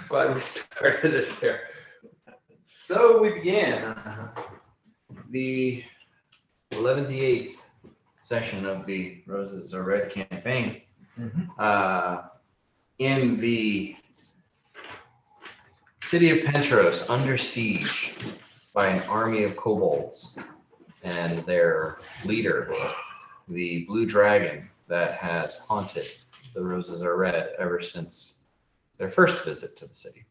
Glad we started it there. So we began the 11th session of the Roses Are Red campaign in the city of Penteros, under siege by an army of kobolds and their leader, the blue dragon that has haunted the Roses Are Red ever since their first visit to the city.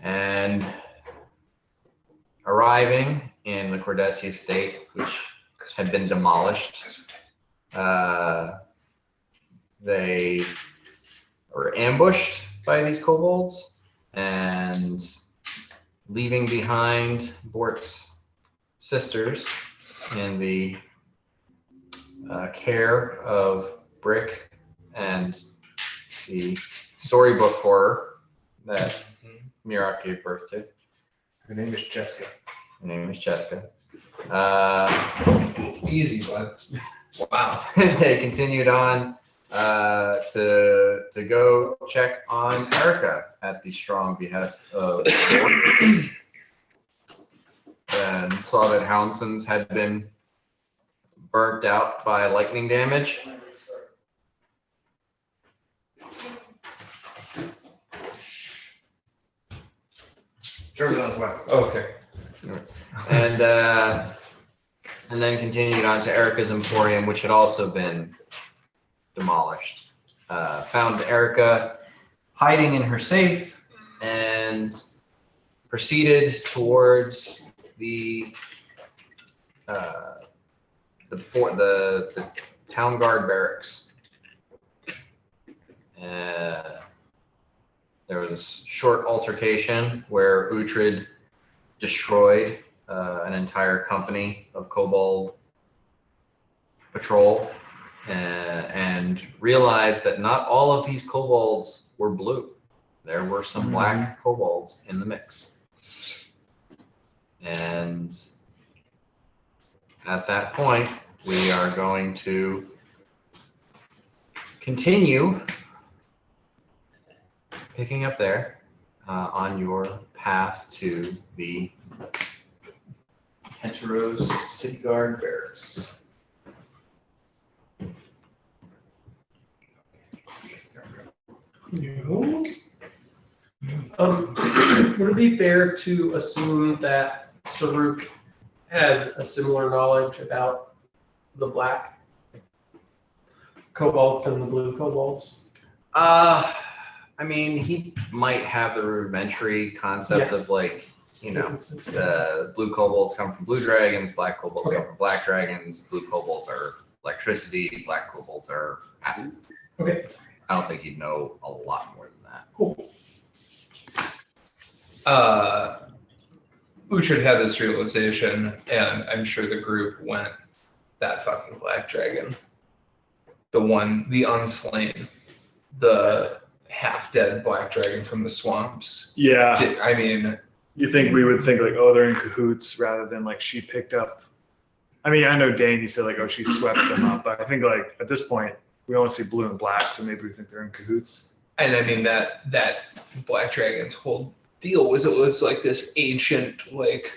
And arriving in the Cordesi estate, which had been demolished, they were ambushed by these kobolds and leaving behind Bort's sisters in the care of Brick and the storybook horror that Mirak gave birth to. Her name is Jessica. Her name is Jessica. Easy, bud. Wow. They continued on to go check on Erica at the strong behest of and saw that Hounson's had been burnt out by lightning damage. Turns on his way. Okay. And then continued on to Erica's Emporium, which had also been demolished. Found Erica hiding in her safe and proceeded towards the town guard barracks. There was a short altercation where Uhtred destroyed an entire company of kobold patrol and realized that not all of these kobolds were blue. There were some black kobolds in the mix. And at that point, we are going to continue picking up there on your path to the Penteros City Guard Barracks. Would it be fair to assume that Saruk has a similar knowledge about the black kobolds and the blue kobolds? I mean, he might have the rudimentary concept of like, you know, the blue kobolds come from blue dragons, black kobolds come from black dragons, blue kobolds are electricity, black kobolds are acid. Okay. I don't think he'd know a lot more than that. Cool. Uhtred had this realization, and I'm sure the group went, that fucking black dragon. The one, the unslain, the half-dead black dragon from the swamps. Yeah. I mean... You think we would think like, oh, they're in cahoots rather than like she picked up. I mean, I know Dane, you said like, oh, she swept them up. But I think like at this point, we only see blue and black, so maybe we think they're in cahoots. And I mean, that black dragon's whole deal was it was like this ancient, like,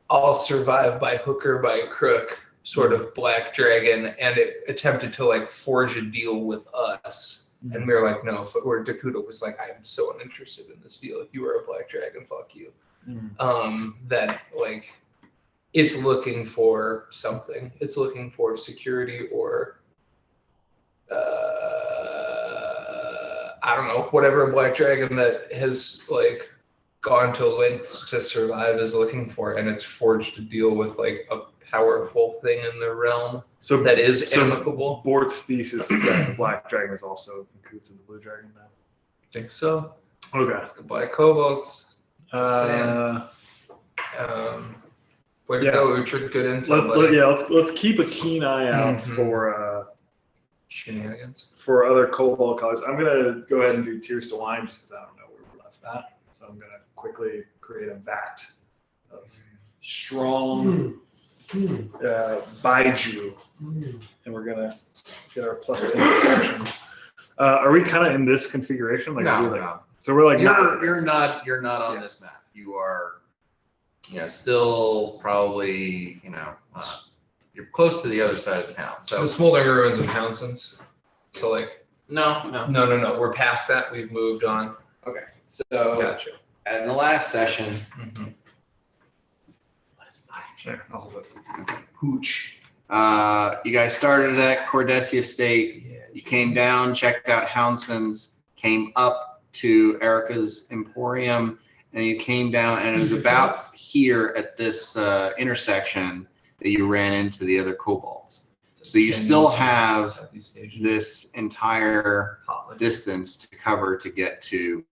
I'll survive by hook or by crook sort of black dragon, and it attempted to like forge a deal with us. And we were like, no, or Dakuta was like, I am so uninterested in this deal. If you are a black dragon, fuck you. That like, it's looking for something. It's looking for security or, I don't know, whatever a black dragon that has like gone to lengths to survive is looking for, and it's forged a deal with like a powerful thing in the realm that is amicable. Bort's thesis is that the black dragon is also in cahoots in the blue dragon now. I think so. Okay. The black kobolds. Way to go, Uhtred. Good intel. Let's keep a keen eye out for shenanigans. For other kobold colors. I'm gonna go ahead and do Tears to Wine just because I don't know where we left that. So I'm gonna quickly create a vat of strong Baiju, Hmm. and we're gonna get our +10 perception. Are we kind of in this configuration? Like, are we, like, No. so we're like You're not on this map. You are, still probably, you're close to the other side of town. So The smoldering ruins of Townsend's. So like, no. no. We're past that. We've moved on. Okay. So Gotcha. in the last session, Sure, I'll hold it. Hooch. you guys started at Cordesia State. Yeah. You came down, checked out Hounson's, came up to Erica's Emporium, and you came down, and it was about here at this intersection that you ran into the other kobolds. So you still have this entire distance to cover to get to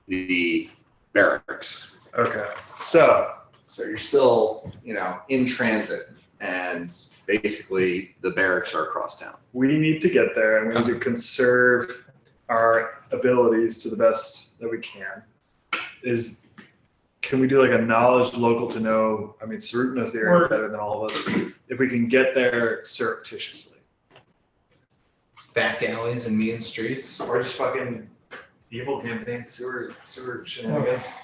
the barracks. Okay, so So you're still, in transit, and basically the barracks are across town. we need to get there, and we need to conserve our abilities to the best that we can. Can we do like a knowledge local to know? I mean, Sarut knows the area better than all of us. If we can get there surreptitiously, Back alleys and mean streets. or just fucking evil campaign sewer shenanigans.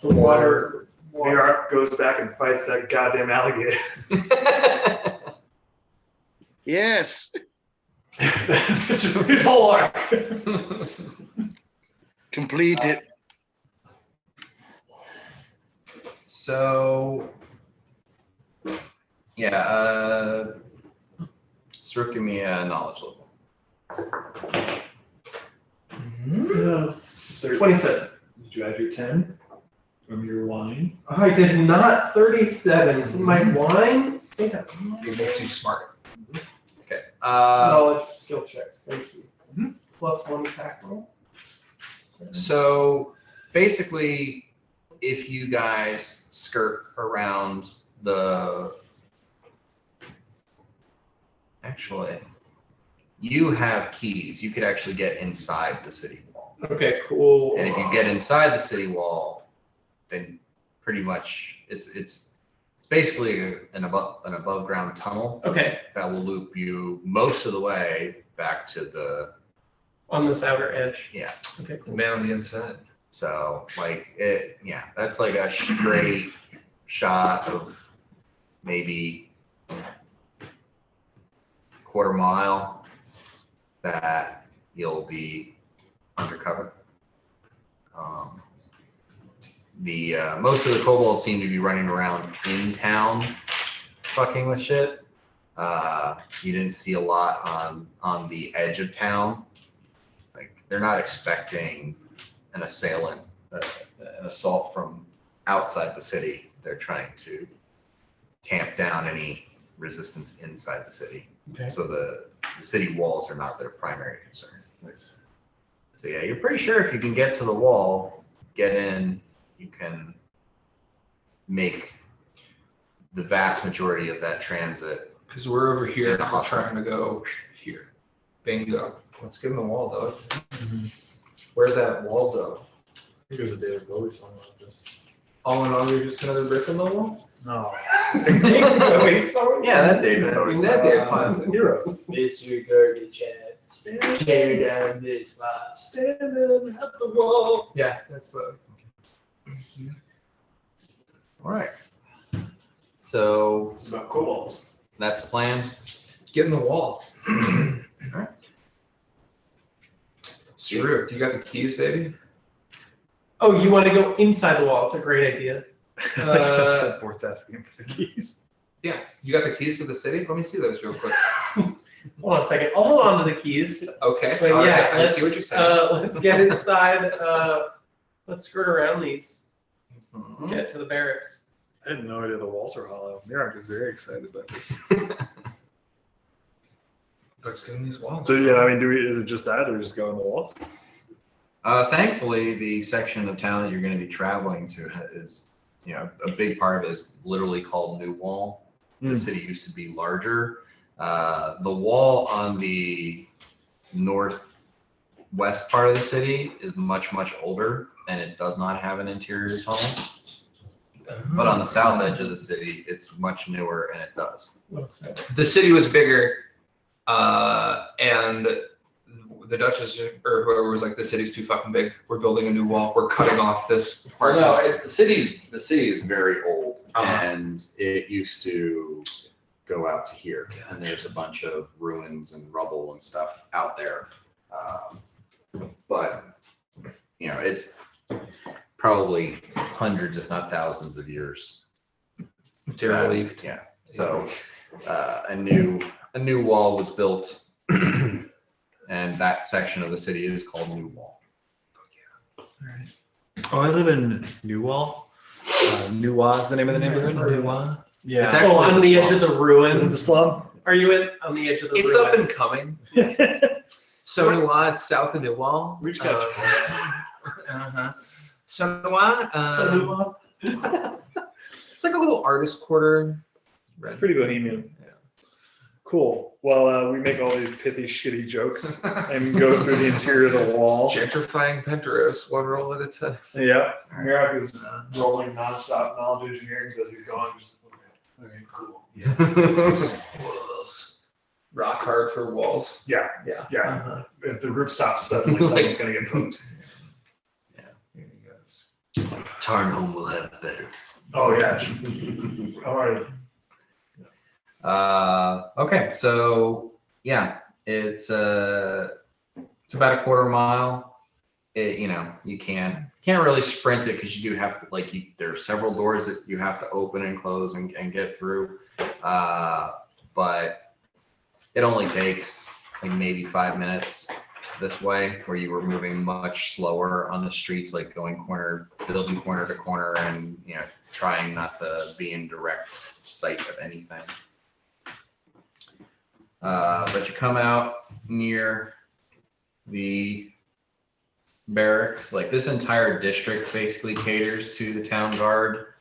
The water. Mirok goes back and fights that goddamn alligator. Yes. His whole arc. Complete it. So, Sarut, give me a knowledge level. 27. Did you add your 10 from your wine? I did not. 37 from my wine. Say that. It makes you smart. Okay. Knowledge skill checks. Thank you. +1 attack roll. So basically, if you guys skirt around actually, you have keys. You could actually get inside the city wall. Okay, cool. And if you get inside the city wall, then pretty much it's basically an above ground tunnel Okay, that will loop you most of the way back to the on this outer edge. yeah. Okay, The cool. man on the inside. So that's like a straight shot of maybe quarter mile that you'll be undercover. Most of the kobolds seem to be running around in town fucking with shit. You didn't see a lot on the edge of town. Like, they're not expecting an assault from outside the city. They're trying to tamp down any resistance inside the city. Okay. So the city walls are not their primary concern. So yeah, you're pretty sure if you can get to the wall, get in, you can make the vast majority of that transit. Because we're over here and Yeah. we're trying to go here. Bingo. Let's give him the wall, though. Where's that wall, though? I think there's a David Bowie song about this. All in all, you're just another brick in the wall? No. Yeah, that David I mean, Bowie that song. David classic. Heroes. Mr. Garbage Chat. Tear down this spot. Standing at the wall. Yeah, that's All right. So It's about kobolds. that's the plan. get in the wall. Alright. Saruk, you got the keys, baby? Oh, you want to go inside the wall? It's a great idea. Bort's asking for the keys. Yeah. You got the keys to the city? Let me see those real quick. Hold on a second. I'll hold on to the keys. Okay. But all yeah, right, I let's see what you're saying. let's get inside. Let's skirt around these. Mhm. Get to the barracks. I had no idea the walls were hollow. Mirok is very excited about this. Let's get in these walls. So yeah, I mean, is it just that, or just go in the walls? Thankfully, the section of town that you're going to be traveling to is, a big part of it is literally called New Wall. The city used to be larger. The wall on the northwest part of the city is much, much older, and it does not have an interior tunnel. But on the south edge of the city, it's much newer and it does. What's that? The city was bigger, and the Duchess or whoever was like, the city's too fucking big. We're building a new wall. We're cutting off this part. The city is very old, and it used to go out to here, and there's a bunch of ruins and rubble and stuff out there. But you know, it's Probably hundreds, if not thousands of years. Derelict. Yeah. So a new wall was built, and that section of the city is called New Wall. Oh, I live in Newwall. Newwa is the name of the neighborhood. Yeah. It's Oh, actually on the the slum. edge of the Is it ruins. the slum? Are you in on the edge of the It's ruins? up and coming. So Newwa, it's south of Newwall. We just got So Newwa, it's like a little artist quarter. It's pretty bohemian. Yeah. Cool. Well, we make all these pithy, shitty jokes and go through the interior of the wall. Gentrifying Penteros, one roll at a time. Yeah. Mirak is rolling nonstop knowledge engineering as he's going. Just, okay, cool. Walls. Rock hard for walls. Yeah. Yeah. Yeah. If the group stops suddenly, someone's going to get pooped. Here he goes. Tarnholm will have better. Oh, yeah. All right. Okay, so yeah, it's about a quarter mile. You can't really sprint it because you do have to there are several doors that you have to open and close and get through. But it only takes like maybe 5 minutes this way, where you were moving much slower on the streets, like building corner to corner, and trying not to be in direct sight of anything. But you come out near the barracks. Like, this entire district basically caters to the town guard.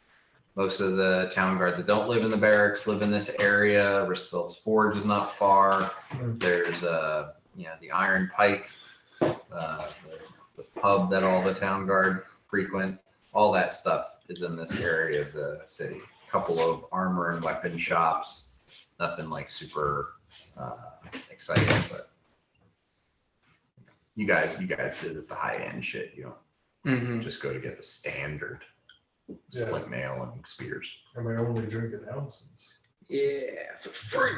Most of the town guard that don't live in the barracks live in this area. Ristville's Forge is not far. There's the Iron Pike, the pub that all the town guard frequent. All that stuff is in this area of the city. A couple of armor and weapon shops. Nothing like super exciting, but you guys did it the high end shit. You don't just go to get the standard split mail and spears. And I only drink an ounces. Yeah, for free.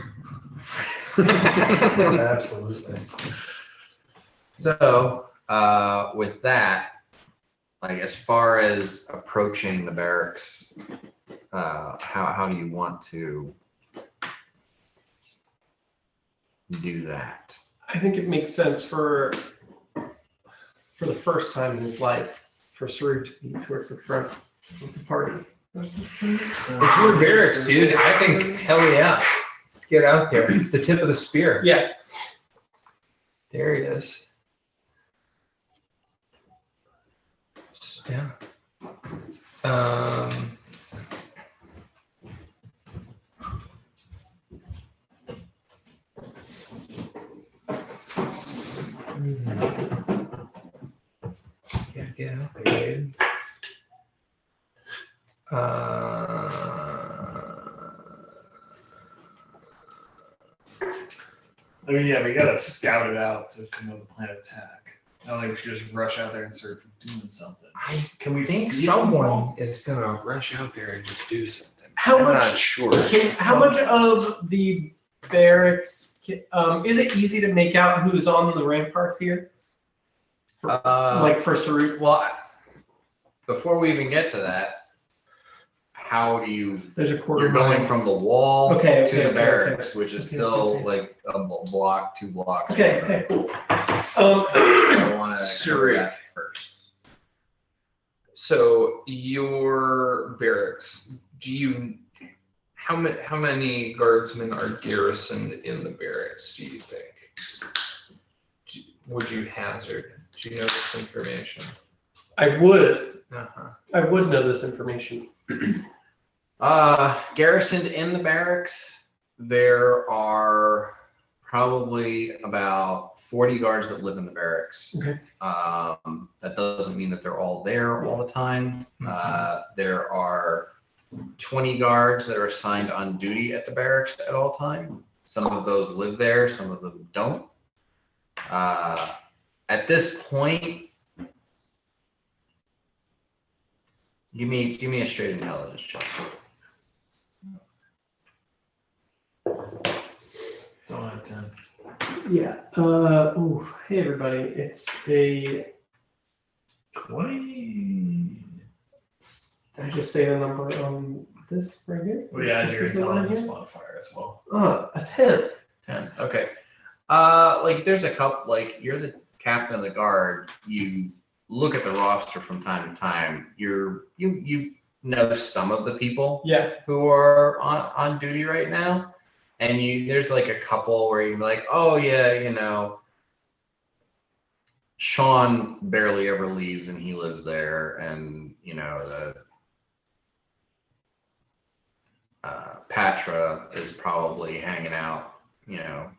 Absolutely. So with that, like, as far as approaching the barracks, how do you want to do that? I think it makes sense for the first time in his life for Saru to be towards the front of the party. It's your barracks, dude. I think, hell yeah. Get out there. The tip of the spear. Yeah. There he is. Yeah. Yeah, get out there, dude. I mean, yeah, we gotta scout it out to know the plan of attack. Not like we should just rush out there and start doing something. Can we think see someone is gonna rush out there and just do something? How I'm much? not sure. How much of the barracks? Is it easy to make out who's on the ramparts here? Like for Saru? Well, before we even get to that, how do you? There's a quarter You're going mile. from the wall Okay, to the okay, barracks, okay. which is Okay, still okay. like a block, 2 blocks. Okay. Okay. I want to Sure. cover that first. So your barracks, how many guardsmen are garrisoned in the barracks, do you think? Would you hazard? Do you know this information? I would Uh-huh. know this information. Garrisoned in the barracks, there are probably about 40 guards that live in the barracks. Okay. That doesn't mean that they're all there all the time. There are 20 guards that are assigned on duty at the barracks at all time. Some of those live there, some of them don't. At this point, give me a straight intelligence check. Don't have 10. Yeah. Hey everybody. It's a 20. Did I just say the number on this right here? Well, yeah, This your is the one intelligence here? modifier as well. A 10. 10. Okay. Like there's a couple. Like you're the captain of the guard. You look at the roster from time to time. You know some of the people Yeah. who are on duty right now, and there's like a couple where you're like, oh yeah, you know, Sean barely ever leaves and he lives there, and you know the Patra is probably hanging out, you know.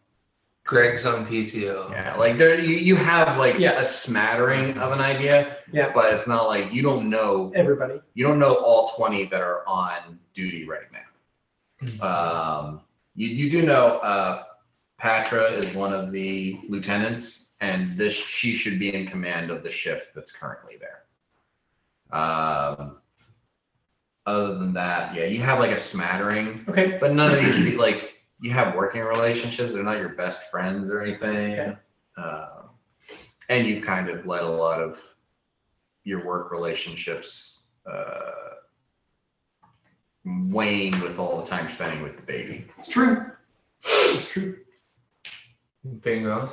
Greg's on PTO. Yeah, like there you have like Yeah. a smattering of an idea, Yeah. but it's not like you don't know Everybody. all 20 that are on duty right now. You do know Patra is one of the lieutenants, and she should be in command of the shift that's currently there. Other than that, yeah, you have like a smattering, Okay. but none of these people like. You have working relationships. They're not your best friends or anything. Okay. And you've kind of let a lot of your work relationships wane with all the time spending with the baby. It's true. It's true. Bingo.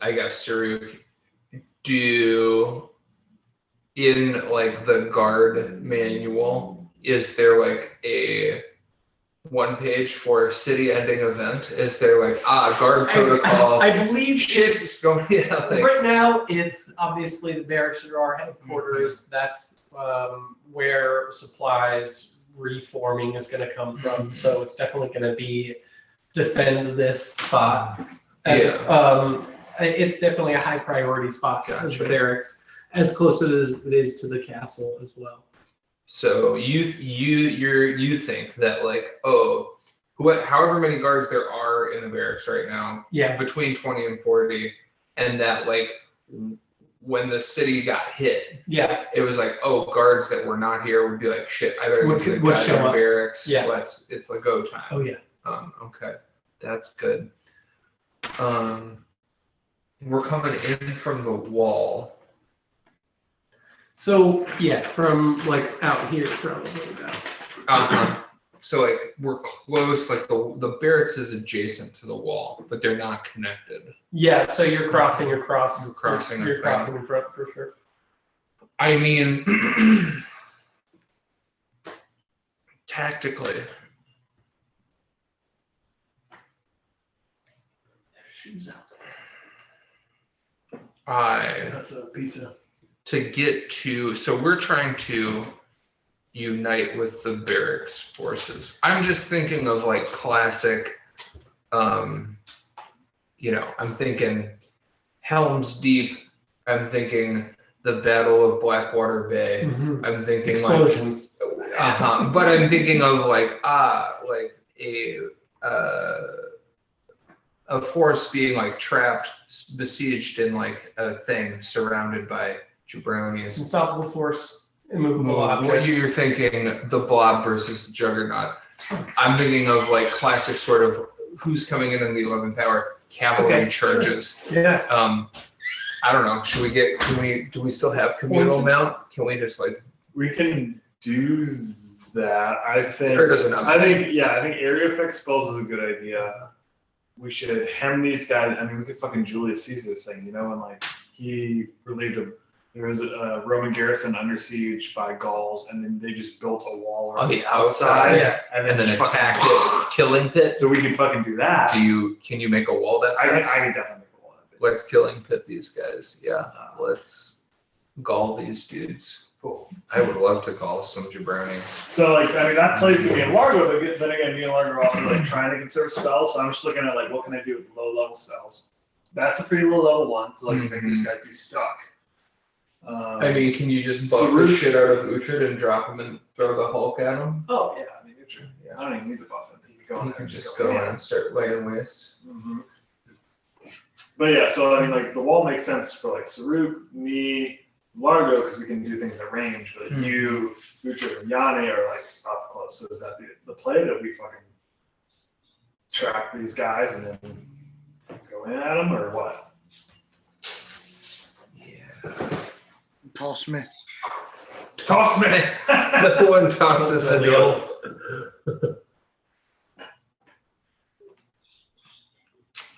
I guess Saruk, do in like the guard manual, is there like a one page for city ending event? Is there like guard protocol? I believe Shit's going like, right now it's obviously the barracks are our headquarters. That's where supplies reforming is going to come from. So it's definitely going to be defend this spot. It's definitely a high priority spot as the barracks, as close as it is to the castle as well. So you think that like however many guards there are in the barracks right now, Yeah. between 20 and 40, and that like when the city got hit, Yeah. it was like, guards that were not here would be like, shit, I better Would get to the show goddamn up. barracks. Yeah. It's a go time. Oh yeah. Okay, that's good. We're coming in from the wall. So yeah, from like out here probably. So like we're close, like the barracks is adjacent to the wall, but they're not connected. Yeah, so you're crossing across. You're crossing You're in front. crossing in front for sure. I mean, tactically, Shoes out. That's a pizza. to get to, so we're trying to unite with the barracks forces. I'm just thinking of like classic, I'm thinking Helm's Deep. I'm thinking the Battle of Blackwater Bay. Mhm. I'm thinking Explosions. but I'm thinking of like a force being like trapped, besieged in like a thing surrounded by jabronis. Unstoppable force, immovable object. What you're thinking, the Blob versus the Juggernaut. I'm thinking of like classic sort of who's coming in the 11th hour cavalry Okay, charges. Yeah. I don't know. Do we still have communal mount? Can we just like? We can do that. I think. Or does it not? I think area effect spells is a good idea. We should hem these guys. I mean, we could fucking Julius Caesar this thing, and like he relieved him. There was a Roman garrison under siege by Gauls, and then they just built a wall On the outside, Yeah. and then just fucking- attack it, killing pit. So we can fucking do that. Can you make a wall that I fast? can definitely make a wall. Let's killing pit these guys. Yeah, let's gall these dudes. Cool. I would love to call some jabronis. So that plays to me in Largo, but then again, me and Largo are also like trying to conserve spells. So I'm just looking at like what can I do with low level spells. That's a pretty low level one to like make these guys be stuck. I mean, can you just buff the shit out of Uhtred and drop him and throw the Hulk at him? Oh yeah, I mean, yeah. I don't even need the buff. You can go in You there can and just go go in. in and start laying waste. But yeah, so I mean, like the wall makes sense for like Saruk, me, Largo, because we can do things at range. But you, Uhtred, and Yane are like up close. So is that the play that we fucking track these guys and then go in at them, or what? Toss me. Toss me. The one tosses the elf.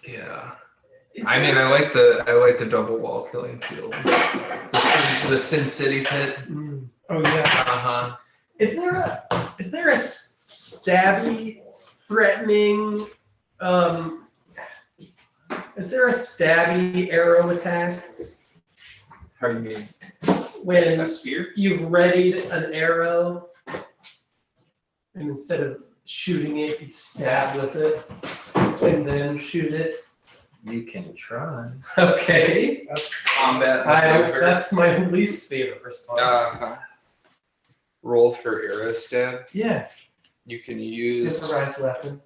Yeah. I mean, I like the double wall killing field. The Sin City pit. Oh yeah. Uh-huh. Is there a stabby, threatening? Is there a stabby arrow attack How do you mean? when A spear? you've readied an arrow, and instead of shooting it, you stab with it, and then shoot it? You can try. Okay. That's combat. That's my least favorite response. Roll for arrow stab. Yeah. You can use Improvised weapon.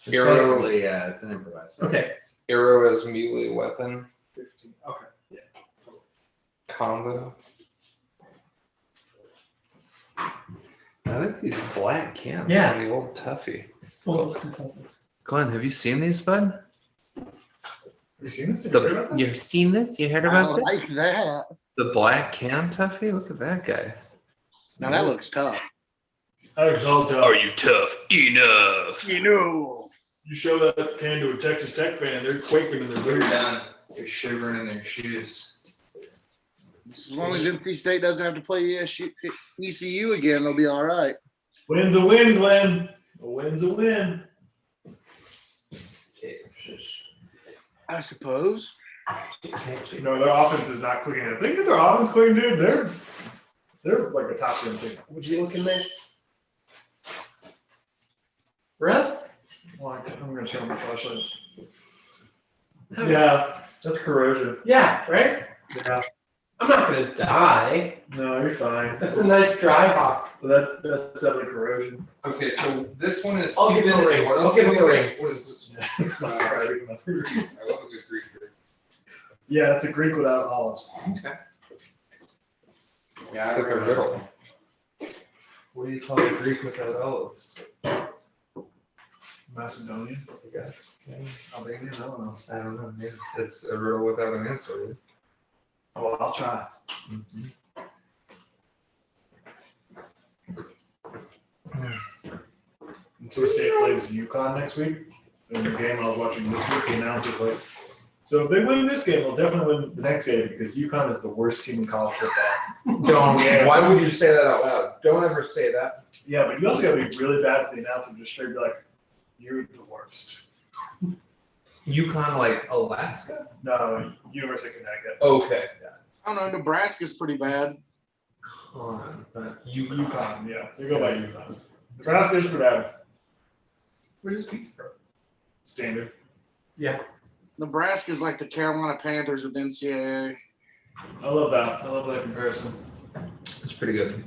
It's Arrow. basically, yeah, it's an improvised. Okay. arrow as melee weapon 15. Okay. Yeah. combo. I like these black cans Yeah. on the old Tuffy. Well, let's do this. Glenn, have you seen these, bud? Have you seen this? Have you heard about this? You've seen this? You heard I about this? like that. The black can Tuffy? Look at that guy. Now that looks tough. Alex, Are you tough enough? You know. you show that can to a Texas Tech fan, they're quaking in their They're boots. done. They're shivering in their shoes. As long as NC State doesn't have to play ECU again, they'll be all right. Win's a win, Glenn. A win's a win. I suppose. No, their offense is not clicking. I think that their offense clicking, dude. They're like a top 10 team. Would you look in there? Rest? Well, I'm gonna show my flashlight. Yeah, that's corrosion. Yeah, right? Yeah. I'm not gonna die. No, you're fine. That's a nice dry hop. But that's definitely corrosion. Okay, so this one is. I'll give him a ring. What I'll else give do him a we ring. got? What is this? It's not surprising enough. I love a good Greek ring. Yeah, it's a Greek without olives. Okay. Yeah, It's like a riddle. What do you call a Greek without olives? Macedonian. I guess. Albanian. I don't know. I don't know. Maybe it's a riddle without an answer. Oh, I'll try. So State plays UConn next week. In the game I was watching this week, the announcer like, so if they win this game, they'll definitely win the next game because UConn is the worst team in college football. Don't. Why would you say that out loud? Don't ever say that. Yeah, but you also got to be really bad for the announcer to just straight be like, "You're the worst." Yukon, like Alaska? No, University of Connecticut. Okay. I don't know. Nebraska's pretty bad. But UConn, yeah, they go by UConn. Nebraska's for that Where's this pizza from? standard. Nebraska's like the Carolina Panthers with NCAA. I love that. I love that comparison. it's pretty good.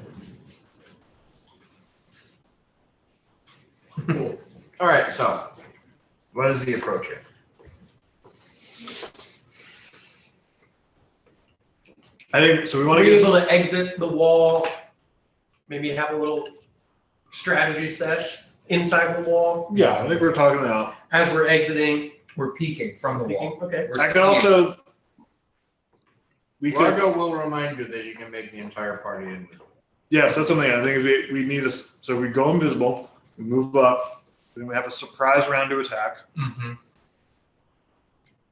All right, so what is the approach here? I think so. We want Are to we get able to exit the wall? Maybe have a little strategy sesh inside the wall Yeah, I think we're talking about. as we're exiting. We're peeking from the wall. Okay. We're I could seeing- also. We could. Largo will remind you that you can make the entire party invisible. Yes, that's something I think we need us. So we go invisible, we move up, then we have a surprise round to attack. Mhm.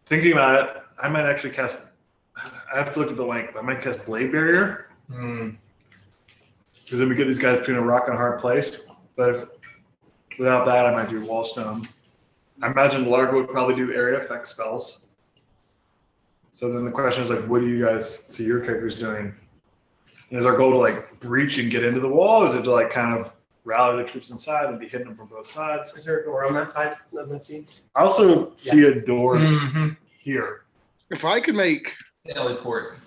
Thinking about it, I might actually cast. I have to look at the length. I might cast Blade Barrier Mm. because then we get these guys between a rock and a hard place. But if, without that, I might do Wallstone. I imagine Largo would probably do area effect spells. So then the question is like, what do you guys see your characters doing? And is our goal to like breach and get into the wall, or is it to like kind of rally the troops inside and be hitting them from both sides? Is there a door on that side of the scene? I also see a door Mhm. here. If I could make Teleport.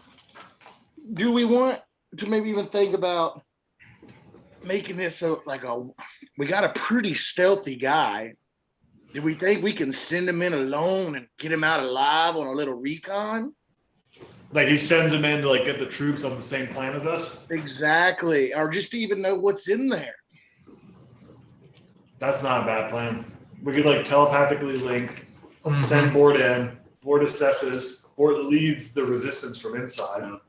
do we want to maybe even think about making this we got a pretty stealthy guy. Do we think we can send him in alone and get him out alive on a little recon? Like he sends them in to like get the troops on the same plan as us? Exactly. Or just to even know what's in there. That's not a bad plan. We could like telepathically link, send Bort in, Bort assesses, Bort leads the resistance from inside.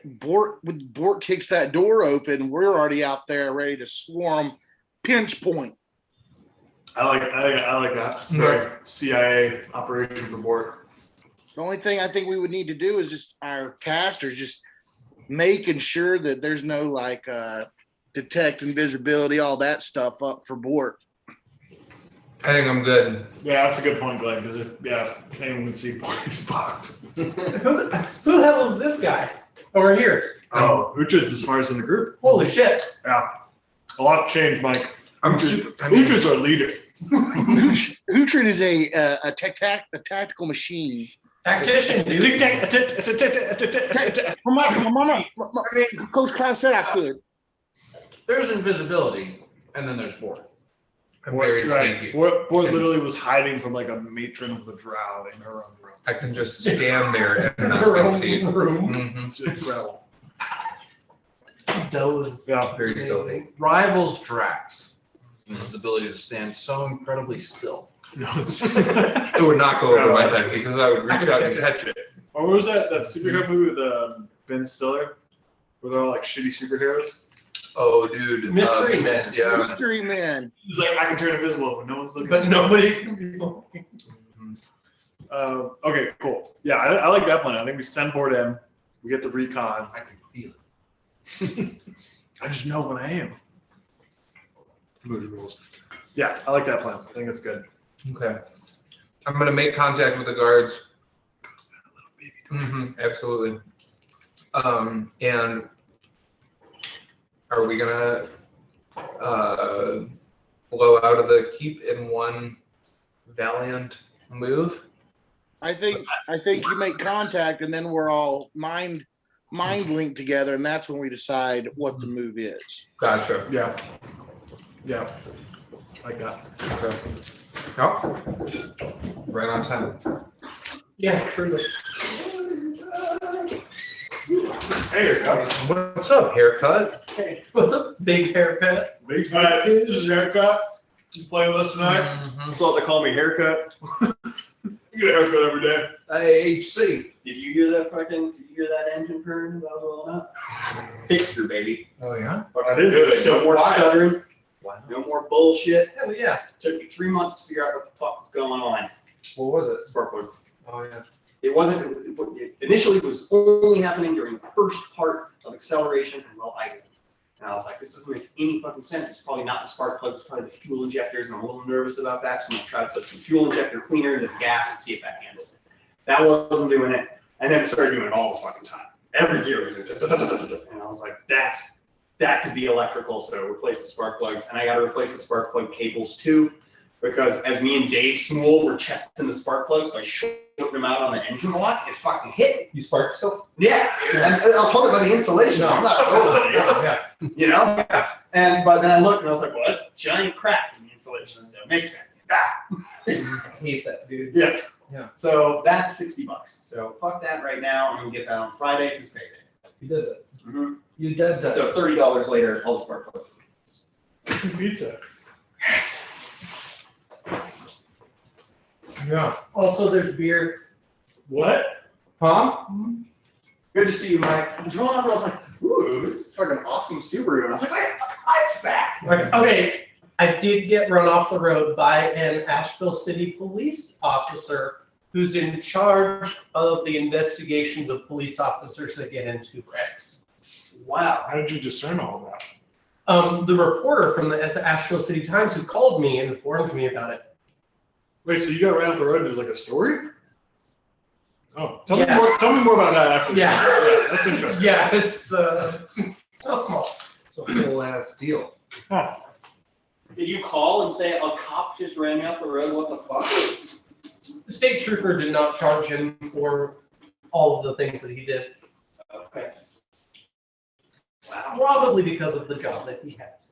Bort kicks that door open, we're already out there ready to swarm pinch point. I like that. It's a very CIA operation for Bort. The only thing I think we would need to do is just our casters just making sure that there's no like detect invisibility, all that stuff up for Bort. I think I'm good. Yeah, that's a good point, Glenn, because if anyone can see Bort, he's fucked. Who the hell is this guy over here? Oh, Uhtred's the smartest in the group. Holy shit. Yeah. A lot changed, Mike. I mean, Uhtred's our leader. Uhtred is a tactical machine. Tactician, dude. Coach Klaus said I could. There's invisibility, and then there's Bort. I'm very sneaky. Bort literally was hiding from like a matron of the Drow in her own room. I can just stand there and Her not own be seen. room. Mhm. It's incredible. Those. Yeah. Very stealthy. Rivals Drax. His ability to stand so incredibly still. No, it's It would not go over my head because I would reach out and catch it. or what was that superhero movie with Ben Stiller? Where they're all like shitty superheroes? Oh, dude. Mystery Man. Yeah. Mystery Man. He's like, I can turn invisible when no one's looking. But nobody can be looking. Okay, cool. Yeah, I like that plan. I think we send Bort in, we get the recon. I can feel it. I just know what I am. Movie rules. Yeah, I like that plan. I think it's good. Okay. I'm going to make contact with the guards. Absolutely. And are we going to blow out of the keep in one valiant move? I think you make contact and then we're all mind linked together, and that's when we decide what the move is. Gotcha. Yeah. Yeah. Like that. Okay. Oh, right on time. Yeah, true. Hey, haircut. What's up, haircut? Hey, what's up, big haircut? Big fat. This is haircut. You playing with us tonight? That's what they call me, haircut. You get a haircut every day. HC. Did you hear that engine purring? That was rolling up. Fixer, baby. Oh, yeah? I didn't do it. No more stuttering. Wow. No more bullshit. Hell yeah. Took me 3 months to figure out what the fuck was going on. What was it? Spark plugs. Oh, yeah. It wasn't. Initially, it was only happening during the first part of acceleration and while idling. And I was like, this doesn't make any fucking sense. It's probably not the spark plugs, it's probably the fuel injectors, and I'm a little nervous about that. So I'm gonna try to put some fuel injector cleaner into the gas and see if that handles it. That wasn't doing it. And then it started doing it all the fucking time. Every gear was and I was like, that could be electrical. So replace the spark plugs, and I got to replace the spark plug cables too, because as me and Dave Smool were testing the spark plugs by shorting them out on the engine block, it fucking hit. You sparked yourself? Yeah, and I was talking about the insulation. I'm not totally, Yeah. you know. But then I looked and I was like, well, that's a giant crack in the insulation. So it makes sense. I hate that, dude. Yeah. Yeah. So that's $60. So fuck that right now. I'm gonna get that on Friday because payday. You did it. Mm-hmm. You did that. So $30 later, all the spark plugs. Some pizza. Yeah. Also, there's beer. What? Huh? Good to see you, Mike. I was rolling up and I was like, ooh, this is fucking awesome Subaru. And I was like, wait, fucking Mike's back. Like, okay, I did get run off the road by an Asheville City police officer who's in charge of the investigations of police officers that get into wrecks. Wow. How did you discern all of that? The reporter from the Asheville City Times who called me and informed me about it. Wait, so you got ran off the road and it was like a story? Oh, tell Yeah. me more about that after. Yeah. That's interesting. Yeah, it's not small. It's a whole ass deal. Huh. Did you call and say a cop just ran me off the road? What the fuck? The state trooper did not charge him for all of the things that he did. Okay. Wow. Probably because of the job that he has.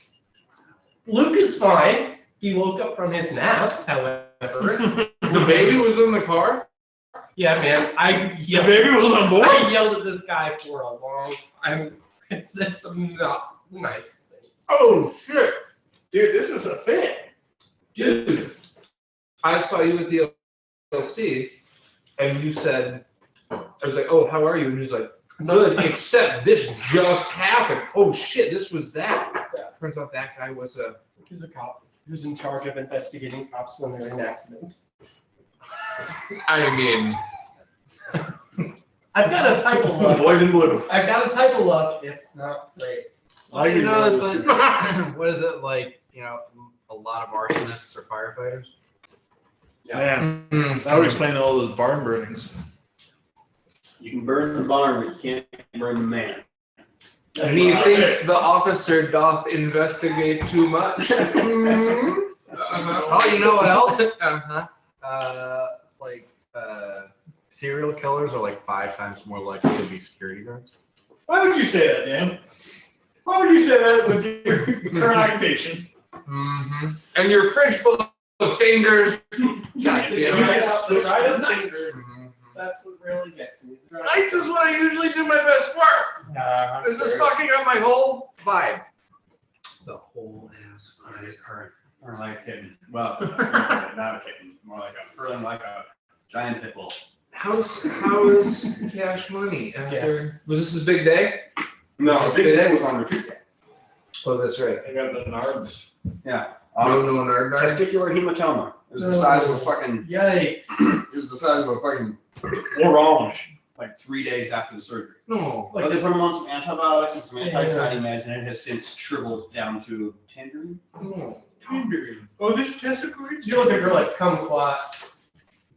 Luke is fine. He woke up from his nap, however. The baby was in the car? Yeah, man. I yelled, baby was on board? I yelled at this guy for a long time and said some not nice things. Oh, shit. Dude, this is a thing. Dude, I saw you at the LC, and you said, I was like, oh, how are you? And he was like, good, except this just happened. Oh, shit, this was that. Turns out that guy was a... He's a cop who's in charge of investigating cops when they're in accidents. I mean... I've got a typo look. Boys in blue. I've got a typo look. It's not great. Well, you know, it's like, what is it like? You know, a lot of arsonists are firefighters. Man, that would explain all those barn burnings. You can burn the barn, but you can't burn the man. And he thinks the officer doth investigate too much. Oh, you know what else? Like serial killers are like 5 times more likely to be security guards. Why would you say that, Dan? Why would you say that with your current occupation? Mm-hmm. And your fridge full of fingers. God damn it. Right up fingers. That's what really gets me. Nights is when I usually do my best work. This is fucking up my whole vibe. The whole ass It's current. Or like a kitten. Well, not a kitten. More like a giant pit bull. How is Cash Money after? Yes. Was this his big day? No, Big Day was on retreat day. Oh, that's right. I got the NARBs. Yeah. No, nerd. Testicular hematoma. It was the size of a fucking. Yikes. It was the size of a fucking Orange. like 3 days after the surgery. No. But they put him on some antibiotics and some anti-exciting meds, and it has since shriveled down to tangerine. No. Oh, this testicle. You're looking for like kumquat.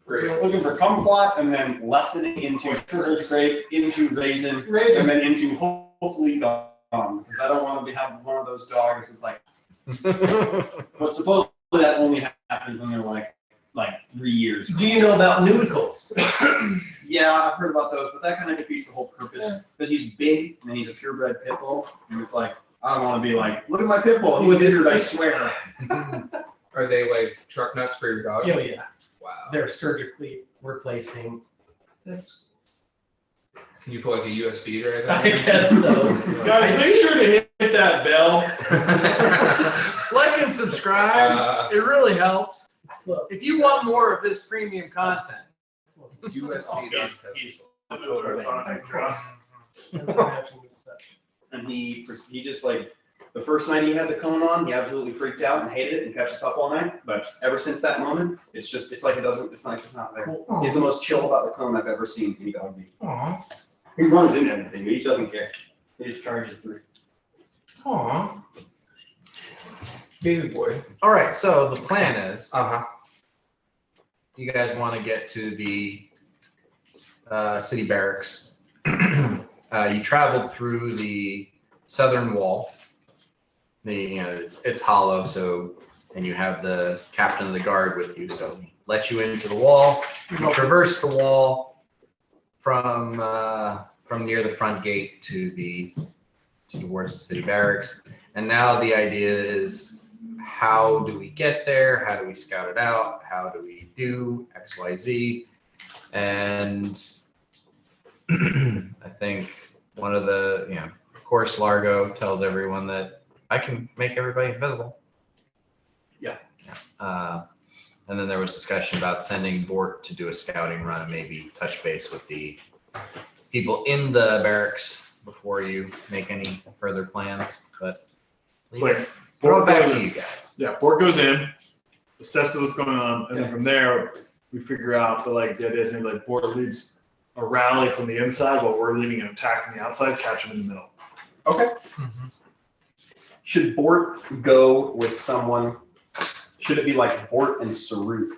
Looking for kumquat and then lessening into shriveled grape, into raisin, Raisin. and then into hopefully gum. Because I don't want to have one of those dogs with like. But supposedly that only happens when they're like 3 years. Do you know about nudicles? Yeah, I've heard about those, but that kind of defeats the whole purpose. Because he's big and he's a purebred pit bull, and it's like I don't want to be like, look at my pit bull. He's With his- injured, I swear. Are they like truck nuts for your dog? Oh yeah. Wow. They're surgically replacing. Can you put like a USB drive? I guess so. Guys, make sure to hit that bell. Like and subscribe. It really helps. If you want more of this premium content, USB drive. And he just like the first night he had the cone on, he absolutely freaked out and hated it and kept us up all night. But ever since that moment, it's like it's not there. Cool. He's the most chill about the cone I've ever seen any dog be. Aw. He runs into everything, but he doesn't care. He just charges through. Aw. Baby boy. all right. So the plan is, Uh-huh. you guys want to get to the city barracks. You traveled through the southern wall. It's hollow, so and you have the captain of the guard with you, so he lets you into the wall. You traverse the wall from near the front gate towards the city barracks. And now the idea is, how do we get there? How do we scout it out? How do we do X, Y, Z? And I think one of the, of course, Largo tells everyone that I can make everybody invisible. Yeah. And then there was discussion about sending Bort to do a scouting run and maybe touch base with the people in the barracks before you make any further plans. But throw it back to you guys. Yeah, Bort goes in, assesses what's going on, and then from there we figure out that like the idea is maybe like Bort leads a rally from the inside while we're leading an attack from the outside, catch him in the middle. Okay. Should Bort go with someone? Should it be like Bort and Saruk?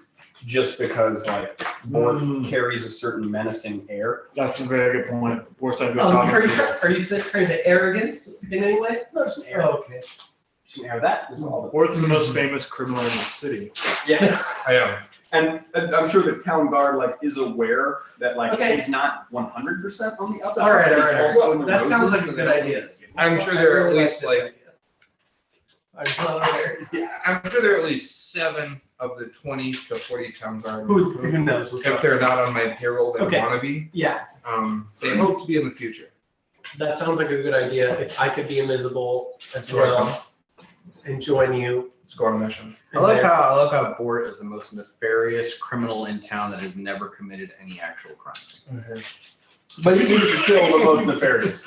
Just because like Bort carries a certain menacing air. That's a very good point. Bort's not good Are you talking. are you trying to arrogance in any way? No, just an air. Oh, okay. Just an air that as well. Bort's the most famous criminal in the city. Yeah. I am. And I'm sure the town guard like is aware that like Okay. he's not 100% on the up. All right, He's also in the that sounds like roses, a so good they don't- idea. I'm sure there are at I really least this like idea. I'm just not aware. I'm sure there are at least 7 of the 20 to 40 town guard. Who knows? If they're not on my payroll, they Okay. want to be. Yeah, They hope to be in the future. that sounds like a good idea. If I could be invisible as Sure. well and join you. Let's go on a mission. I love how Bort is the most nefarious criminal in town that has never committed any actual crimes. But he is still the most nefarious.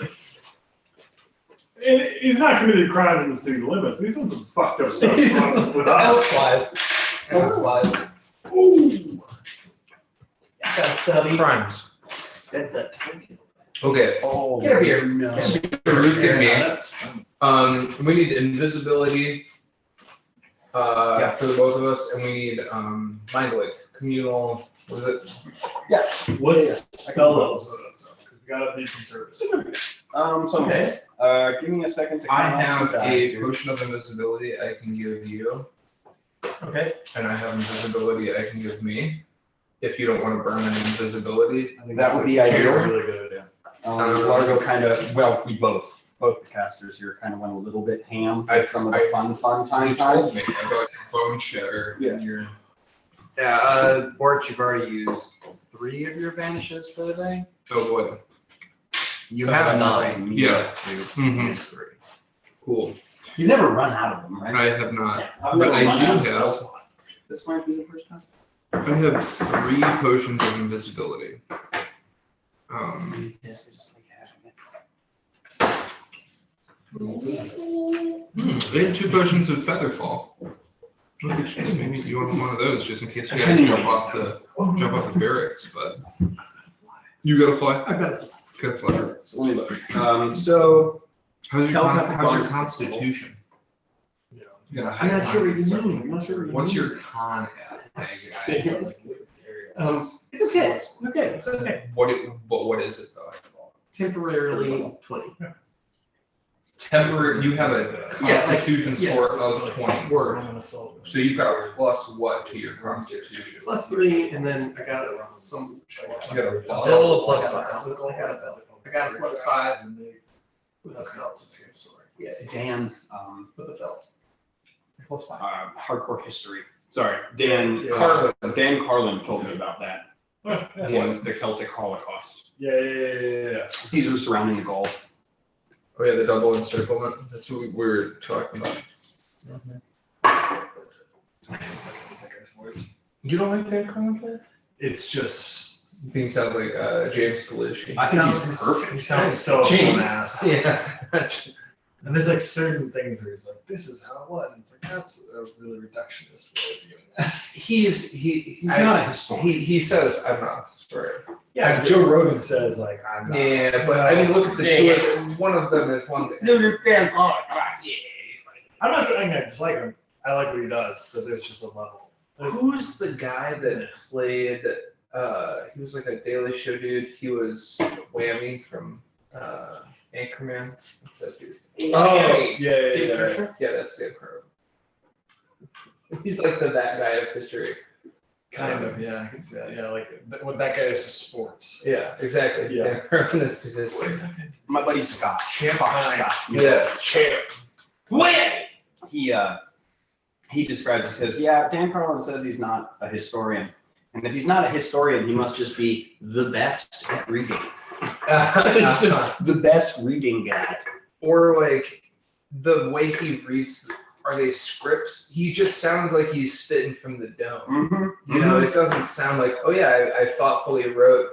And he's not committed crimes in the city limits, but he's done some fucked up stuff with us. Elsewise. Ooh. Got stubby. Crimes. Oh, Okay. get a beer. No. Luke and me. We need invisibility. For the both of us, and we need mind link, communal. What is it? What's spell levels of that stuff? 'Cause we gotta be conservative. So Okay. give me a second to I count have some a back. potion of invisibility I can give you, Okay. and I have invisibility I can give me. If you don't want to burn any invisibility, I think That that's would be a ideal. really good idea. Largo kind of, well, we both the casters here kind of went a little bit ham for some of the fun you time. told me about bone shatter Yeah. and your. Yeah, Bort, you've already used 3 of your vanishes for the day. Oh boy. You So have that's 9. Yeah. You Mhm. use 3. Cool. You never run out of them, right? I have not. I've But never I run do out of have. spells. This might be the first time. I have 3 potions of invisibility. Yes, I just like having it. They have 2 potions of featherfall. Maybe you want one of those just in case you gotta jump off the barracks, but you gotta fly. I've got it. Gotta fly. So let me look. So How's your, Telepathic how's your bonds. constitution? You know. You got a I'm high not sure what you con. mean. I'm not sure what you What's mean. your con at? It's okay. It's okay. It's okay. What is it though? Temporarily 20. Temporary. You have a Yes, constitution yes. score of 20. Word. So you've got a plus what to your constitution? Plus 3, and then I got some. You got a plus. Total of plus 5. I got a plus 5 with a belt. Yeah, Dan, with a belt. Plus 5. hardcore history. Sorry, Dan Carlin. Dan Carlin told me about that. Yeah, The Celtic Holocaust. yeah. Caesar surrounding the Gauls. Oh yeah, the double encirclement. That's what we were talking about. You don't like Dan Carlin? It's just. You think he sounds like James Belushi? I think he's perfect. He sounds so James. ass. Yeah. And there's like certain things where he's like, "This is how it was." And it's like that's a really reductionist way of viewing that. He's not a historian. He says I'm not a historian. Yeah, Joe Rogan says like, "I'm not." Yeah, but I mean, look at the two. One of them is one. Dan Carlin. I'm not saying I dislike him. I like what he does, but there's just a level. Who's the guy that played? He was like a Daily Show dude. He was Whammy from Anchorman. What's that dude's? Yeah. Dave Crusher? Yeah, that's Dave Crow. He's like that guy of history. Kind of, yeah. I can see that. Yeah, like what that guy is to sports. Yeah, exactly. Yeah. Dan Crow is his. My buddy Scott. Champ Fox time. Scott. Yeah. Champ. He describes, he says, yeah, Dan Carlin says he's not a historian. And if he's not a historian, he must just be the best at reading. It's just the best reading guy. Or like the way he reads, are they scripts? He just sounds like he's spitting from the dome. Mm-hmm. You know, it doesn't sound like, oh yeah, I thoughtfully wrote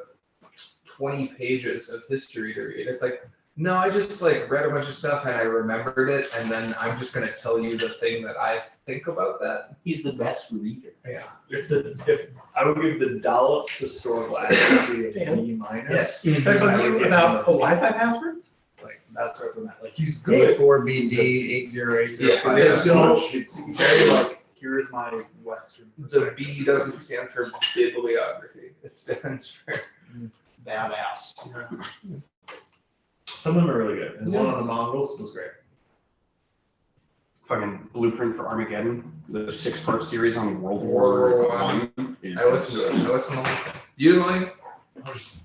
20 pages of history to read. It's like, no, I just like read a bunch of stuff and I remembered it, and then I'm just gonna tell you the thing that I think about that. He's the best reader. Yeah. If I would give the Dollops historical accuracy of B minus, Yes. Can I go without a Wi-Fi password? like that's where I'm at. Like he's good. 4BD 8080. Yeah, But it's still it's very like here's my Western. The B doesn't stand for bibliography. It stands for Badass. Some of them are really good. And one on the Mongols was great. Fucking Blueprint for Armageddon, the 6-part series on World War War I is these I listened to it. I listened to the whole thing. You like?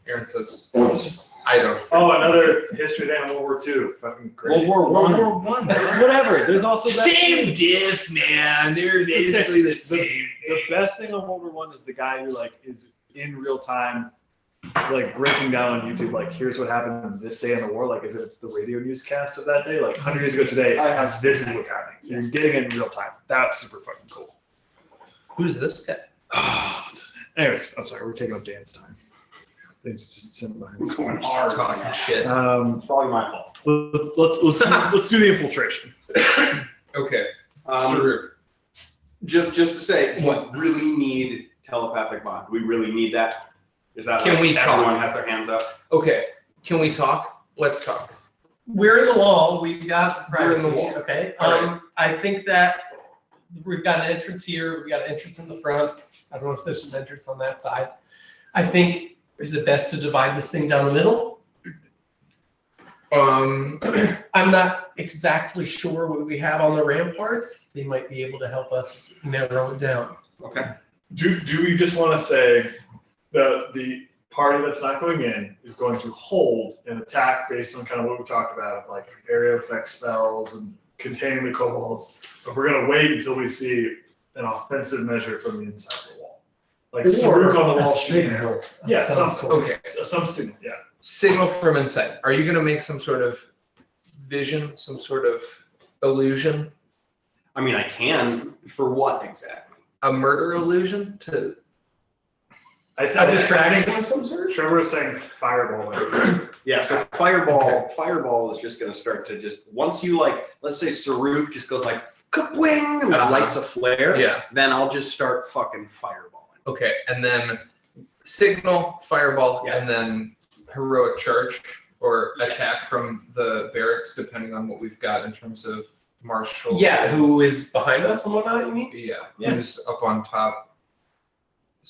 Aaron says, I don't. Oh, another history thing in World War II. Fucking great. World War One. World War I. Whatever. There's also that Same diff, man. They're basically the same. The best thing on World War One is the guy who like is in real time, like breaking down on YouTube. Like, here's what happened on this day in the war. Like, as if it's the radio newscast of that day. Like 100 years ago today, this is what's happening. So you're getting it in real time. That's super fucking cool. Who's this guy? Anyways, I'm sorry. We're taking up Dan's time. Things just sitting behind the screen. Talking shit. It's probably my fault. Let's do the infiltration. Okay. Um, just to say, we really need telepathic bond. We really need that. Is that Can like we everyone talk? has their hands up? Okay. Can we talk? Let's talk. We're in the wall. We've got We're in privacy. the wall. Okay. Alright. I think that we've got an entrance here. We've got an entrance in the front. I don't know if there's an entrance on that side. I think, is it best to divide this thing down the middle? I'm not exactly sure what we have on the ramparts. They might be able to help us narrow it down. Okay. Do we just want to say that the party that's not going in is going to hold an attack based on kind of what we talked about, like area effect spells and containing the kobolds, but we're going to wait until we see an offensive measure from the inside of the wall, like Saruk on the wall shooting arrow. Yeah, Okay. some signal. Yeah. Signal from inside. Are you going to make some sort of vision, some sort of illusion? I mean, I can. For what exactly? A murder illusion to A distraction of some sort? Trevor was saying fireball. Yeah, so fireball is just going to start to just, once you like, let's say Saruk just goes like, kabwing, and lights a flare, yeah. then I'll just start fucking fireballing. Okay, and then signal, fireball, Yeah. and then heroic charge or attack from the barracks, depending on what we've got in terms of martial. Yeah, who is behind us and whatnot, you mean? Yeah. Who's up on top,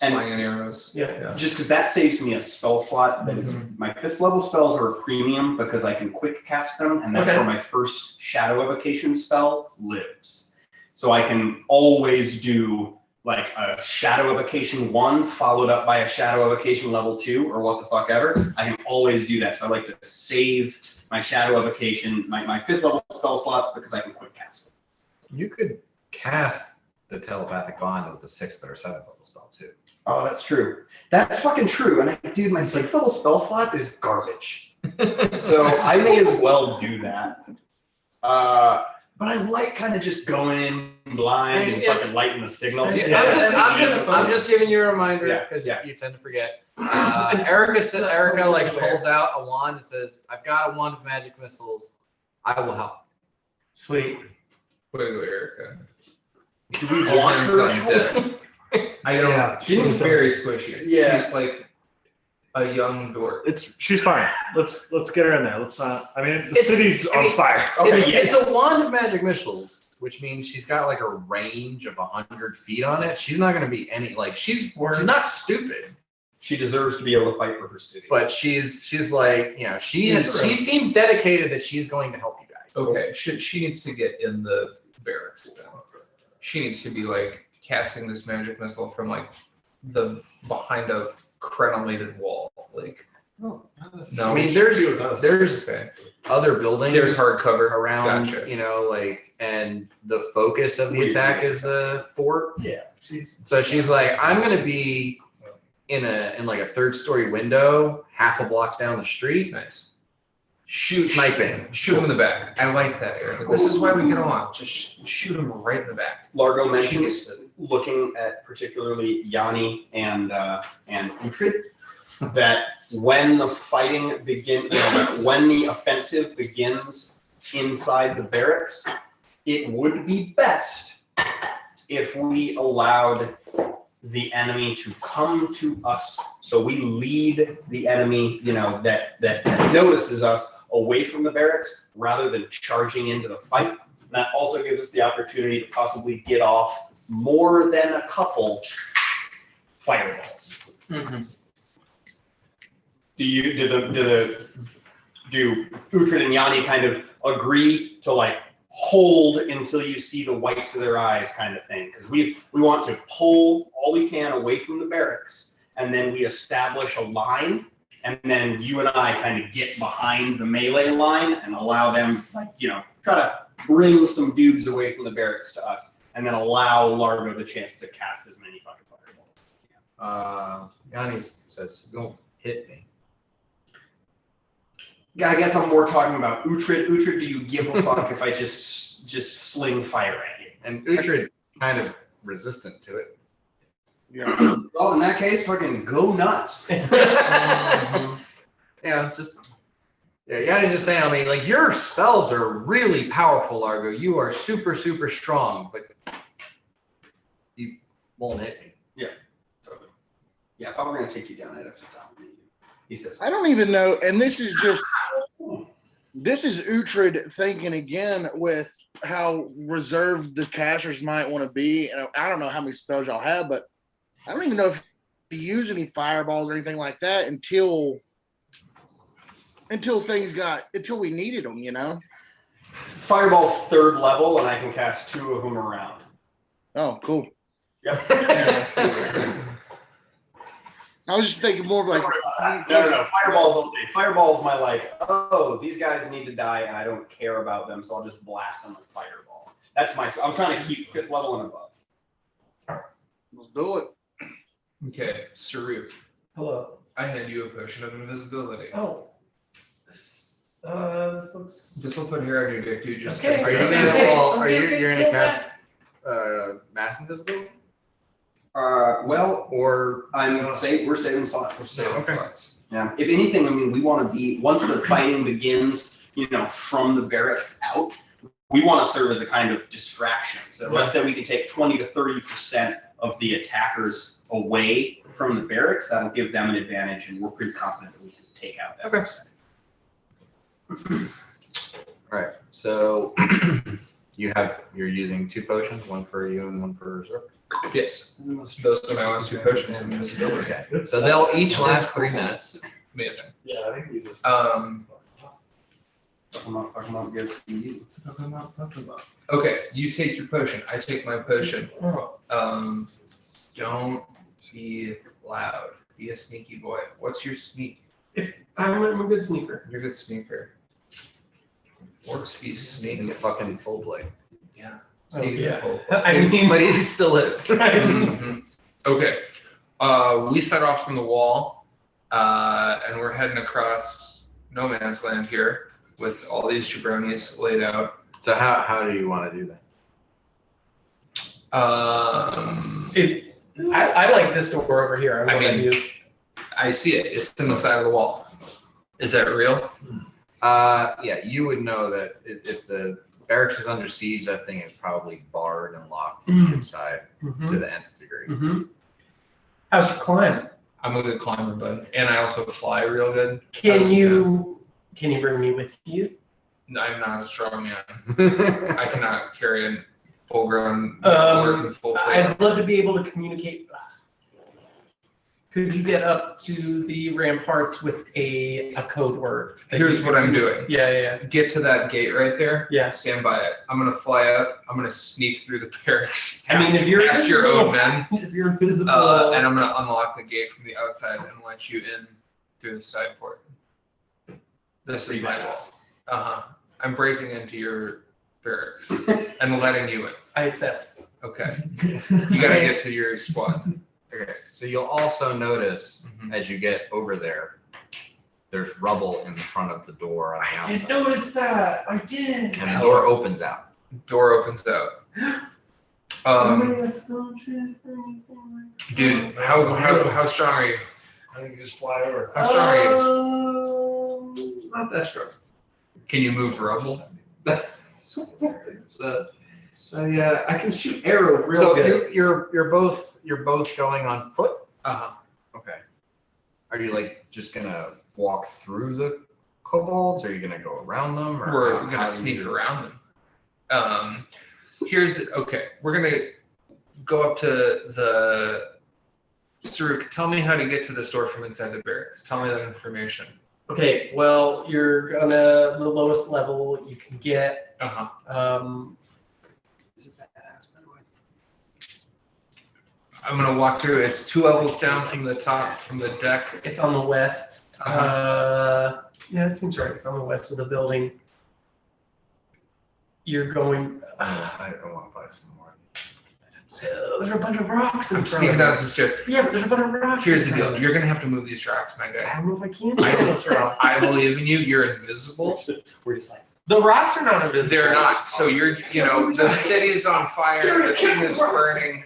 And- slinging arrows. Yeah. Just because that saves me a spell slot. That is, my 5th level spells are a premium because I can quick cast them, and that's Okay. where my first shadow evocation spell lives. So I can always do like a shadow evocation 1 followed up by a shadow evocation level 2 or what the fuck ever. I can always do that. So I like to save my shadow evocation, my 5th level spell slots because I can quick cast them. You could cast the telepathic bond with a 6th or 7th level spell too. Oh, that's true. That's fucking true. And dude, my 6th level spell slot is garbage. So I may as well do that. But I like kind of just going in blind and fucking lighting the signals. I'm just giving you a reminder Yeah, because yeah. you tend to forget. Erica like pulls out a wand and says, "I've got a wand of magic missiles. I will help." Sweet. Wait, Erica. Do we want her help? I don't. Yeah. She's very squishy. Yeah. She's like a young dork. She's fine. Let's get her in there. Let's not. I mean, the It's- city's I mean, on fire. It's a wand of magic missiles, which means she's got like a range of 100 feet on it. She's not going to be she's not stupid, She deserves to be able to fight for her city. but she's like, she seems dedicated that she's going to help you guys. Okay, she needs to get in the barracks then. She needs to be like casting this magic missile from like the behind a crenellated wall. Like no, I mean, there's okay. other buildings There's hardcover around, Gotcha. and the focus of the attack is the fort. Yeah. So she's like, I'm gonna be in like a 3rd story window, half a block down the street, Nice. sniping. Shoot him in the back. I like that, Eric. This is why we get along. Just shoot him right in the back. Largo She mentions, gets it. looking at particularly Yanni and Uhtred, that when the fighting when the offensive begins inside the barracks, it would be best if we allowed the enemy to come to us. So we lead the enemy, that notices us away from the barracks rather than charging into the fight. And that also gives us the opportunity to possibly get off more than a couple fireballs. Do Uhtred and Yanni kind of agree to like hold until you see the whites of their eyes kind of thing. Because we want to pull all we can away from the barracks, and then we establish a line, and then you and I kind of get behind the melee line and allow them, like, you know, try to bring some dudes away from the barracks to us, and then allow Largo the chance to cast as many fucking fireballs. Yanni says, "Don't hit me." Yeah, I guess I'm more talking about Uhtred. Uhtred, do you give a fuck if I just sling fire at you? And Uhtred's kind of resistant to it. Yeah. Well, in that case, fucking go nuts. Yeah, Yanni's just saying, I mean, like, your spells are really powerful, Largo. You are super, super strong, but you won't hit me. Totally. Yeah, if I were gonna take you down, I'd have to dominate you. He says, I don't even know, and this is Uhtred thinking again with how reserved the casters might want to be. And I don't know how many spells y'all have, but I don't even know if you use any fireballs or anything like that until we needed them, you know? Fireball's 3rd level, and I can cast 2 of them around. Oh, cool. Yep. I was just thinking more of like No. Fireball's my like, oh, these guys need to die, and I don't care about them, so I'll just blast them with fireball. That's my. I'm trying to keep 5th level and above. let's do it. Okay, Saruk, Hello. I hand you a potion of invisibility. Oh. This looks. This will put hair on your dick, dude. Just Okay. Are you Okay, gonna, okay, well, okay, you're gonna take cast mass invisibility? Well, Or we're saving slots. Okay. slots. Yeah. If anything, I mean, we want to be, once the fighting begins, you know, from the barracks out, we want to serve as a kind of distraction. So let's say we can take 20 to 30% of the attackers away from the barracks. That'll give them an advantage, and we're pretty confident that we can take out that percentage. all right, so you're using 2 potions, one for you and one for Zerk. Yes. Those are my last 2 potions of invisibility. Okay. So they'll each last 3 minutes. Amazing. Yeah, I think we just. Fuck 'em up, go see you. Okay, you take your potion. I take my potion. Don't be loud. Be a sneaky boy. What's your sneak? I'm a good sneaker. You're a good sneaker. Orcs be In sneaky. fucking full blade. Yeah. Oh, Sneaky yeah. full. I mean, But he still is. Mhm. Okay. We set off from the wall, and we're heading across no man's land here with all these jabronis laid out. So how do you want to do that? I like this door over here. I I mean- mean, I see it. It's in the side of the wall. Is that real? Yeah, you would know that if the barracks is under siege, that thing is probably barred and locked from the inside to the nth degree. How's your climb? I'm a good climber, bud. And I also fly real good. Can you bring me with you? I'm not a strong man. I cannot carry a full-grown full I'd love to be able to communicate. Could you get up to the ramparts with a code word? Here's what I'm doing. Yeah. Get to that gate right there. Yeah. Stand by it. I'm gonna fly up. I'm gonna sneak through the barracks. I mean, if you're past your own men, if you're invisible, and I'm gonna unlock the gate from the outside and let you in through the side port. This is my wall. I'm breaking into your barracks and letting you in. I accept. Okay. You gotta get to your squad. Okay, so you'll also notice as you get over there, there's rubble in front of the door on the I outside. did notice that. I did. And the door opens out. Door opens out. Dude, how strong are you? I think you just fly over. How strong are you? Not that strong. Can you move rubble? So yeah, I can shoot arrow real So good. you're both going on foot? Okay. Are you like just gonna walk through the kobolds? Or are you gonna go around them? Or We're how gonna do sneak you- around them. We're gonna go up to the. Saruk, tell me how to get to this door from inside the barracks. Tell me that information. Okay, well, you're gonna, the lowest level you can get, I'm gonna walk through. It's 2 levels down from the top, from the deck. it's on the west. Uh-huh. Yeah, it seems right, it's on the west of the building. You're going, I want to buy some more. there's a bunch of rocks in I'm front sneaking of down us. some stairs. Yeah, but there's a bunch of rocks. Here's in the front deal. of You're gonna have to move these rocks, my us. guy. I don't know if I can move those rocks. I believe in you. You're invisible. We're just like, The rocks are not invisible. They're not. So you're, the city's on fire. The thing is burning.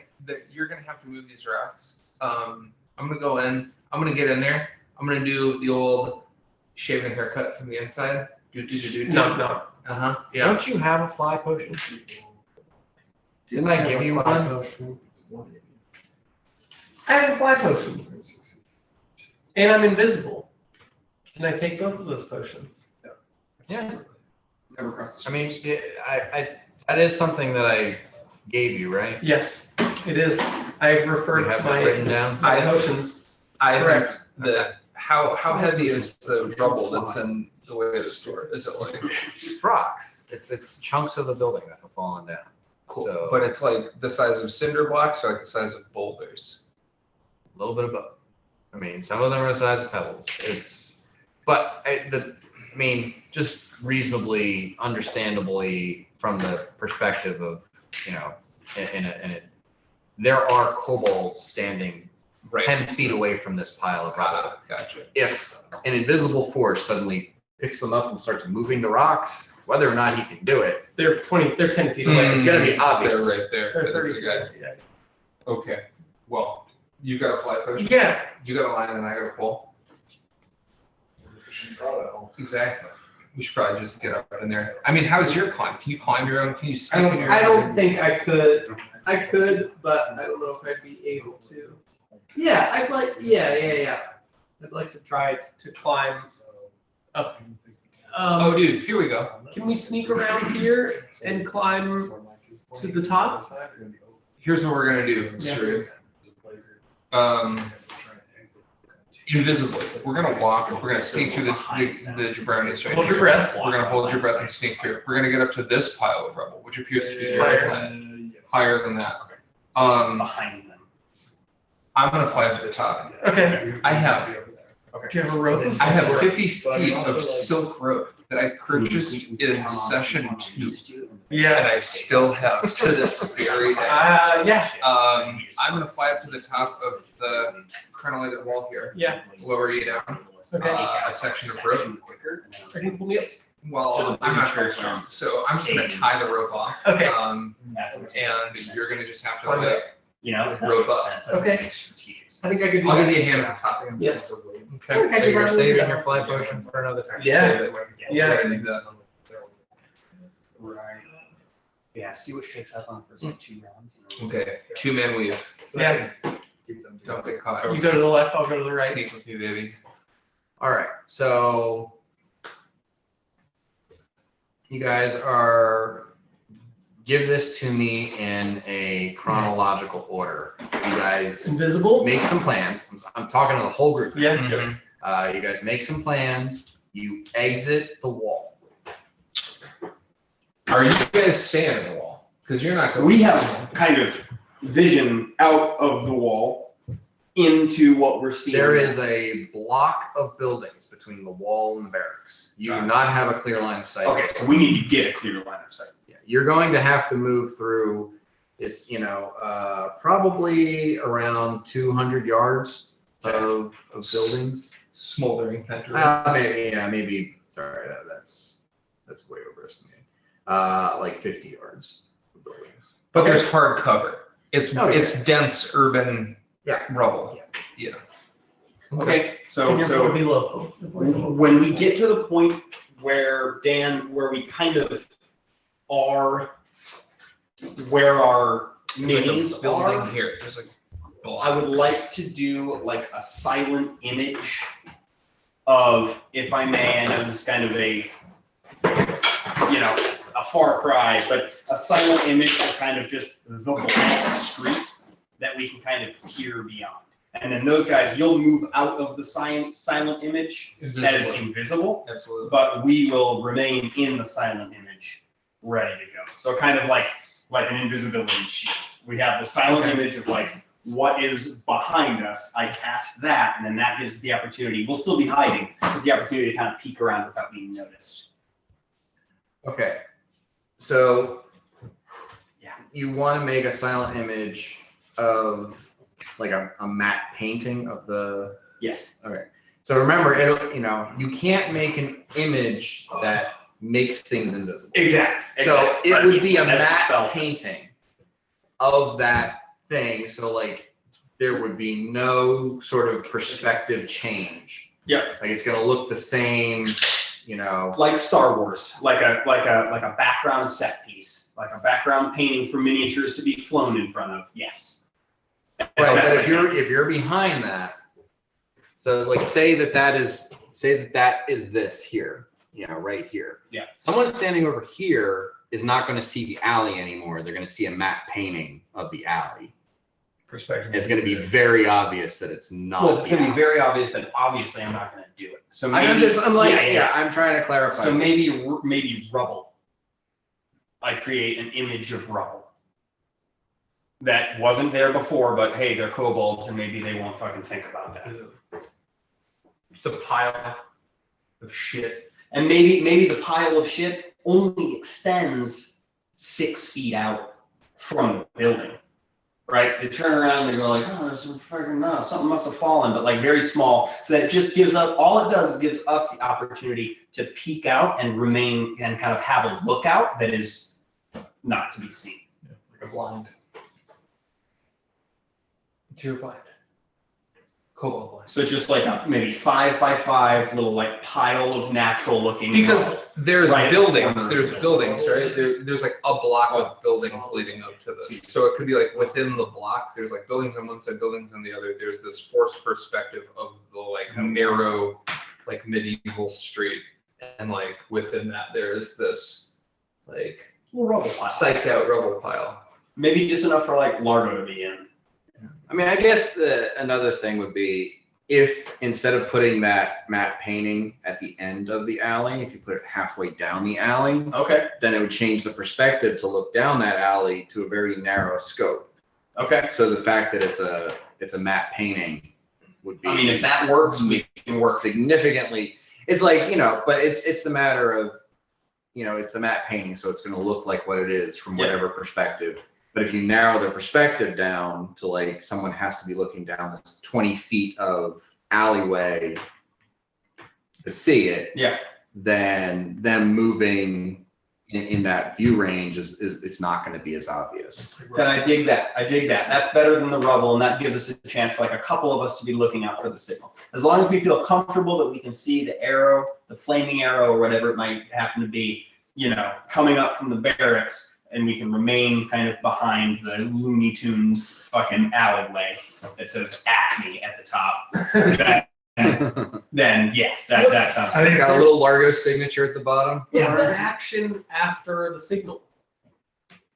You're gonna have to move these rocks. I'm gonna go in. I'm gonna get in there. I'm gonna do the old shaving haircut from the inside. No. Yeah. Don't you have a fly potion? Didn't I give you Fly one? potion. I have a fly potion. And I'm invisible. Can I take both of those potions? Yeah. never crossed the I street. mean, that is something that I gave you, right? Yes, it is. I've You referred to have that written my down? potions. I think Correct. that how heavy is the rubble that's in the way of the store? Is it like Rocks. It's chunks of the building that have fallen down. cool? So- But it's like the size of cinder blocks or like the size of boulders? A little bit of both. I mean, some of them are the size of pebbles. Just reasonably, understandably, from the perspective of, there are kobolds standing Right. 10 feet away from this pile of rubble. Gotcha. If an invisible force suddenly picks them up and starts moving the rocks, whether or not he can do it, They're 10 feet away. it's gonna be obvious. They're right there. They're That's 30 a feet guy. away, yeah. Okay. Well, you got a fly potion. Yeah, You got a line and I got a pole. Exactly. We should probably just get up in there. I mean, how's your climb? Can you climb your own? Can you sneak in your I own? don't think I could. I could, but I don't know if I'd be able to. Yeah, I'd like. Yeah. I'd like to try to climb up. Oh, dude, here we go. Can we sneak around here and climb to the top? Here's what we're gonna do, Yeah. Mr. Invisibly. We're gonna walk. We're gonna sneak through the jabronis right Hold your here. breath. We're gonna hold your breath and sneak through. We're gonna get up to this pile of rubble, which appears to be your Higher. plan. Higher than that. Behind them. I'm gonna fly up to the top. Okay. I have Do you have a rope? I have 50 feet of silk rope that I purchased in session 2, and Yeah. I still have to this very day. Yeah. I'm gonna fly up to the top of the crenellated wall here. Yeah. Lower you down. Okay. A section of rope. I can pull me up. Well, I'm not very strong, so I'm just gonna tie the rope off. Okay. And you're gonna just have to Climb like. You know, if that Rope makes up. sense, that Okay. makes strategic sense. I think I could do I'll give that. you a hand at the top. Yes. Okay, so you're saving your fly potion for another time. Yeah. Yeah. I need that. Right. Yeah, see what shakes up on first like 2 rounds. and then- Okay, 2-man weave. Yeah. Don't get caught. You go to the left, I'll go to the right. Sneak with me, baby. All right, so you guys give this to me in a chronological order. You guys Invisible? make some plans. I'm talking to the whole group. Yeah. You guys make some plans. You exit the wall. Are you guys staying in the wall? Because you're not going. We have kind of vision out of the wall into what we're seeing. There is a block of buildings between the wall and the barracks. You do not have a clear line of sight. Okay, so we need to get a clear line of sight. Yeah, you're going to have to move through. It's probably around 200 yards of buildings. Smoldering pentagram. Maybe. Sorry, that's way overestimated. Like 50 yards of buildings. But there's hard cover. It's Oh, yeah. it's dense urban rubble. Yeah. Okay, And so you're below. when we get to the point where we kind of are where our There's like a minis building are, here. There's like I would like to do like a silent image of, if I may, I know this is kind of a far cry, but a silent image of kind of just the blank street that we can kind of peer beyond. And then those guys, you'll move out of the silent image as invisible, Absolutely. but we will remain in the silent image, ready to go. So kind of like an invisibility shield. We have the silent image of like what is behind us. I cast that, and then that gives the opportunity. We'll still be hiding, but the opportunity to kind of peek around without being noticed. Okay. So Yeah. you want to make a silent image of like a matte painting of the. Yes. Okay. So remember, you can't make an image that makes things invisible. Exactly. So it would be a That's the spell matte says. painting of that thing. So like there would be no sort of perspective change. Yep. Like it's gonna look the same, Like Star Wars, like a background set piece, like a background painting for miniatures to be flown in front of. Yes. Right, but if you're behind that, so like say that is this here, right here. Yeah. Someone standing over here is not going to see the alley anymore. They're going to see a matte painting of the alley. Perspective. It's going to be very obvious that it's not. Well, it's going to be very obvious that obviously I'm not going to do it. So maybe, I'm trying to clarify. So maybe rubble. I create an image of rubble that wasn't there before, but hey, they're kobolds and maybe they won't fucking think about that. It's the pile of shit. And maybe the pile of shit only extends 6 feet out from the building. Right? So they turn around and they go like, oh, there's some fucking something must have fallen, but like very small. So that it just gives us all it does is gives us the opportunity to peek out and remain and kind of have a lookout that is not to be seen. Like a blind. You're blind. Kobold blind. So just like a maybe 5x5 little like pile of natural looking. Because there's Right. buildings, right? There's like a block of buildings leading up to this. So it could be like within the block, there's like buildings on one side, buildings on the other. There's this forced perspective of the like narrow, like medieval street. And like within that, there's this like rubble pile. psyched out rubble pile. Maybe just enough for like Largo to be in. I mean, I guess another thing would be if instead of putting that matte painting at the end of the alley, if you put it halfway down the alley, Okay. then it would change the perspective to look down that alley to a very narrow scope. Okay. So the fact that it's a matte painting would be. I mean, if that works, we can work. Significantly. It's like, but it's the matter of, it's a matte painting, so it's going to look like what it is from whatever perspective. But if you narrow the perspective down to like someone has to be looking down this 20 feet of alleyway to see it, then them moving in that view range is it's not going to be as obvious. Then I dig that. That's better than the rubble, and that gives us a chance for like a couple of us to be looking out for the signal. As long as we feel comfortable that we can see the arrow, the flaming arrow, or whatever it might happen to be, coming up from the barracks, and we can remain kind of behind the Looney Tunes fucking alleyway that says "Acme" at the top. Then that sounds. I think it's got a little Largo signature at the bottom. Is there action after the signal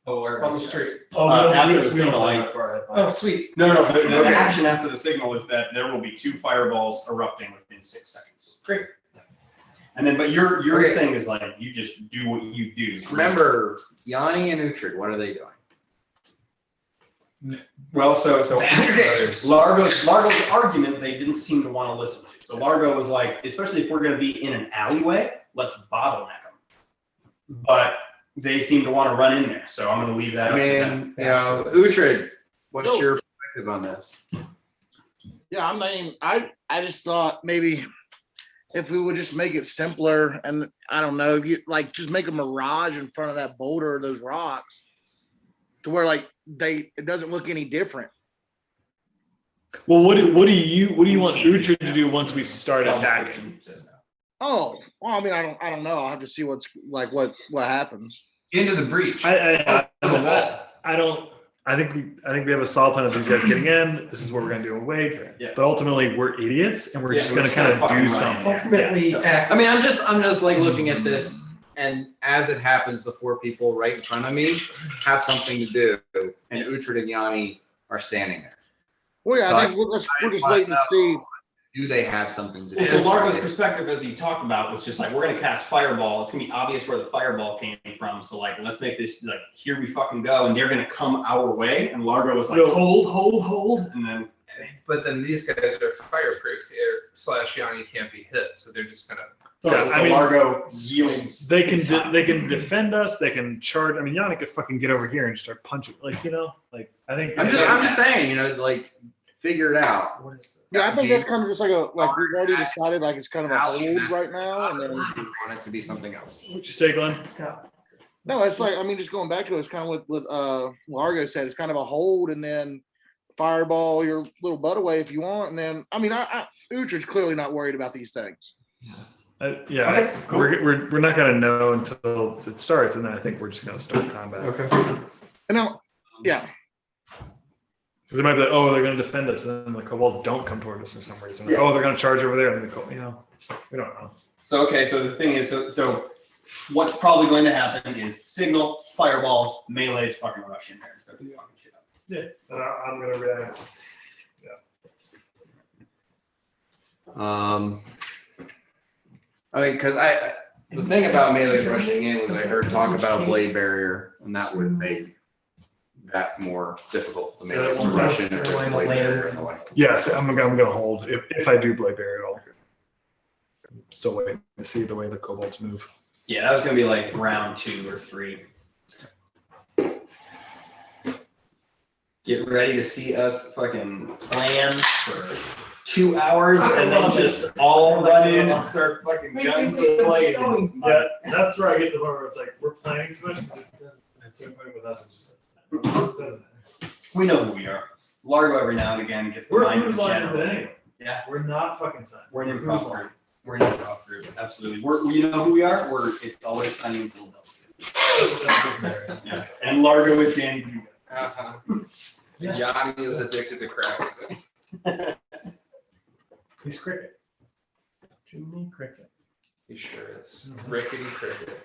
on the street? After the signal, Oh, sweet. No, the action after the signal is that there will be 2 fireballs erupting within 6 seconds. Great. And then, but your thing is like you just do what you do. Remember, Yanni and Uhtred, what are they doing? Well, so Brothers. Largo's argument they didn't seem to want to listen to. So Largo was like, especially if we're going to be in an alleyway, let's bottleneck them. But they seem to want to run in there, so I'm going to leave that up to them. Uhtred, what's your perspective on this? Yeah, I mean, I just thought maybe if we would just make it simpler, and I don't know, just make a mirage in front of that boulder or those rocks, to where like it doesn't look any different. Well, what do you want Uhtred to do once we start attacking? Oh, well, I mean, I don't know. I'll have to see what happens. Into the breach. I think we have a solid plan of these guys getting in. This is what we're gonna do and wait. Yeah. But ultimately, we're idiots, and we're just gonna kind of do something. Ultimately, I mean, I'm just like looking at this, and as it happens, the 4 people right in front of me have something to do, and Uhtred and Yanni are standing there. Well, yeah, So I think we're just waiting to see. Do they have something to do? So Largo's perspective, as he talked about, was just like, we're gonna cast fireball. It's gonna be obvious where the fireball came from. So like, let's make this like, here we fucking go, and they're gonna come our way. And Largo was like, hold, and then. But then these guys are fireproof. / Yanni can't be hit, so they're just gonna. Yeah, So I mean, Largo yields. they can defend us. They can charge. I mean, Yannick could fucking get over here and start punching. Like, you know, like I think. I'm just saying, you know, like figure it out. What is this? Yeah, I think that's kind of just like we've already decided like it's kind of a hold right now, and then I want it to be something else. What'd you say, Glenn? no, it's like I mean just going back to it, it's kind of what Largo said. It's kind of a hold, and then fireball your little butt away if you want, and then I mean Uhtred's clearly not worried about these things. Yeah, Okay, cool. we're not gonna know until it starts, and then I think we're just gonna start combat. Okay. And now, yeah, Because they might be like, oh, they're gonna defend us, and then the kobolds don't come toward us for some reason. Yeah. Oh, they're gonna charge over there, and you know, we don't know. So okay, so the thing is, so what's probably going to happen is signal, fireballs, melees, fucking rush in there and start fucking shit up. Yeah, I'm gonna react. I mean, because the thing about melees rushing in was I heard talk about a blade barrier, and that would make that more difficult for the melees to rush in if there's a blade barrier in the way. Yes, I'm gonna hold. If I do blade barrier at all, I'm still waiting to see the way the kobolds move. Yeah, that was gonna be like round 2 or 3. Get ready to see us fucking plan for 2 hours and then just all run in and start fucking guns blazing. Yeah, that's where I get the part where it's like we're planning too much because it doesn't. At a certain point with us, it just doesn't. We know who we are. Largo every now and again gets the We're mind whose of line is it general. anyway? Yeah, We're not fucking signed. we're an improv group. We're an improv group, absolutely. You know who we are? It's always sunny in Philadelphia. Yeah. And Largo is Danny. Yanni is addicted to crowds. He's cricket. Jimmy Cricket. He sure is. Rickety cricket.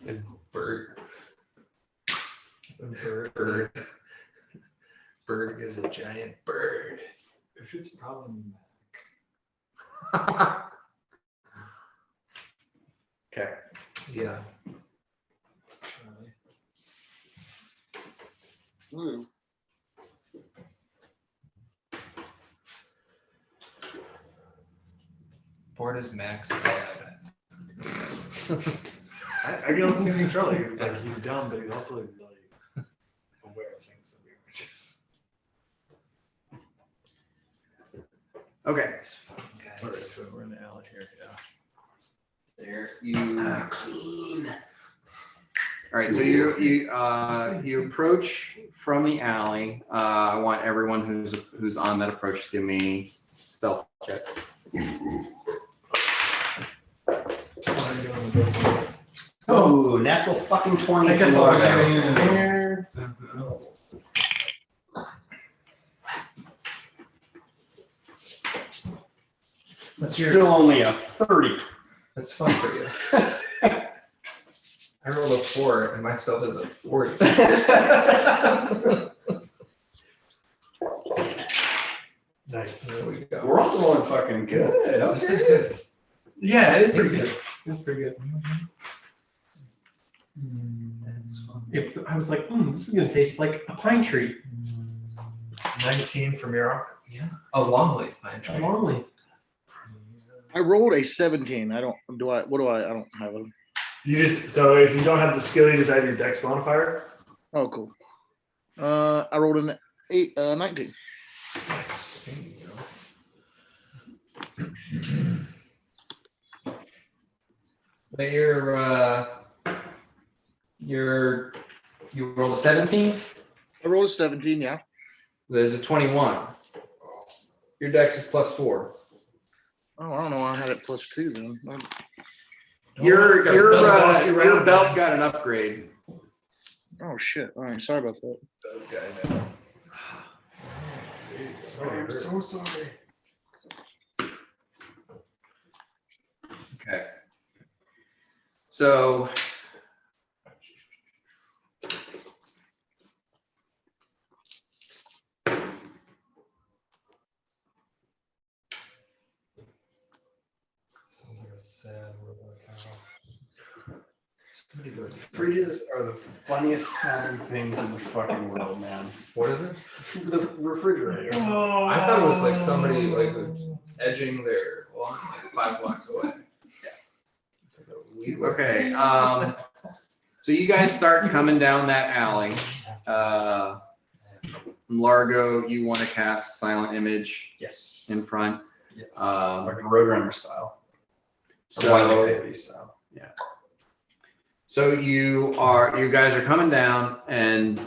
And Bird. Bird. Bird is a giant bird. If it's a problem. Okay. Yeah. Ooh. Board is Max bad. I get listening to Charlie. He's like he's dumb, but he's also like really aware of things that we Okay. All right, so we're in the alley here. Yeah. There you. Clean. All right, so you approach from the alley. I want everyone who's on that approach to give me stealth check. Oh, natural fucking 20. I guess from I'll Largo. go there. What's your? Still only a 30. That's fun for you. I rolled a 4 and myself is a 40. Nice. There we go. We're all rolling fucking good. This is good. Yeah, it is pretty good. It's pretty good. That's fun. I was like, this is gonna taste like a pine tree. 19 for Mirok. Yeah. A long leaf pine tree. Normally, I rolled a 17. I don't have it. You just so if you don't have the skill, you just add your dex modifier. Oh, cool. I rolled an 19. Nice. but you rolled a 17. I rolled a 17, yeah. There's a 21. Your dex is +4. Oh, I don't know why I had it +2 then. Your around. belt got an upgrade. Oh shit. All right, sorry about that. Okay, no. I'm so sorry. Okay. So sad world right now. Fridges are the funniest sounding things in the fucking world, man. What is it? The refrigerator. I thought it was like somebody like edging their lawn like 5 blocks away. Yeah. Okay. So you guys start coming down that alley. Largo, you want to cast Silent Image Yes. in front. Yes. Um, Like a Roadrunner style. Or So- Wile E. Coyote style. So you guys are coming down, and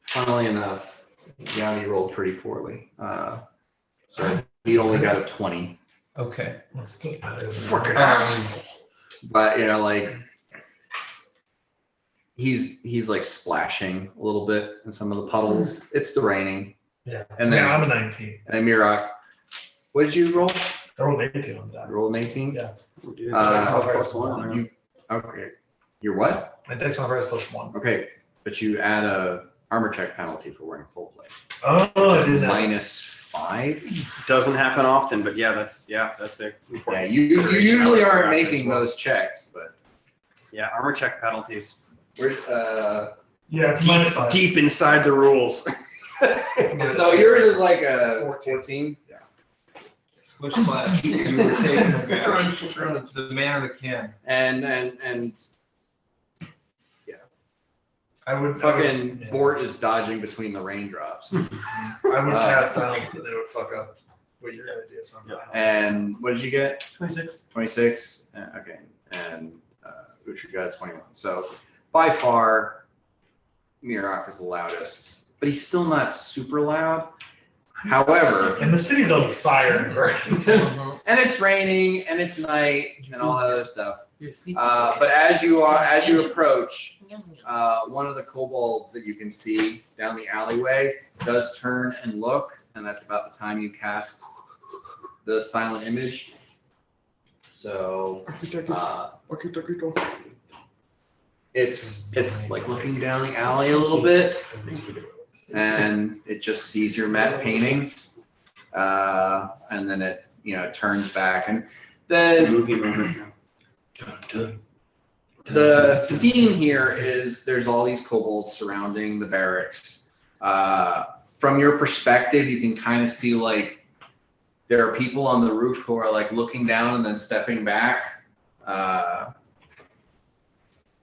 funnily enough, Yowie rolled pretty poorly. So he only got a 20. Okay. Let's still Fucking ass. But like he's like splashing a little bit in some of the puddles. It's the raining. Yeah. And then I'm a 19. and Mirak, what did you roll? I rolled 18 on that. You rolled an 18? Yeah. Plus one. You okay. You're what? My dex modifier is +1. Okay, but you add a armor check penalty for wearing full plate. Oh, I didn't know. -5. Doesn't happen often, but that's it. Yeah, you usually aren't making those checks, but Yeah, armor check penalties. we're Yeah, it's -5. Deep inside the rules. so yours is like a 14. Which class? You were taking the man or the can. And I would fucking yeah. Bort is dodging between the raindrops. I would cast silence, but then it would fuck up what you're gonna do. So And what did you get? 26. 26. Okay, and Uhtred got 21. So by far, Mirak is the loudest, but he's still not super loud. However, And the city's on fire and burning. and it's raining and it's night and all that other stuff. But as you approach, one of the kobolds that you can see down the alleyway does turn and look, and that's about the time you cast the silent image. So it's like looking down the alley a little bit, and it just sees your matte painting, and then it turns back, and then the scene here is there's all these kobolds surrounding the barracks. From your perspective, you can kind of see like there are people on the roof who are like looking down and then stepping back.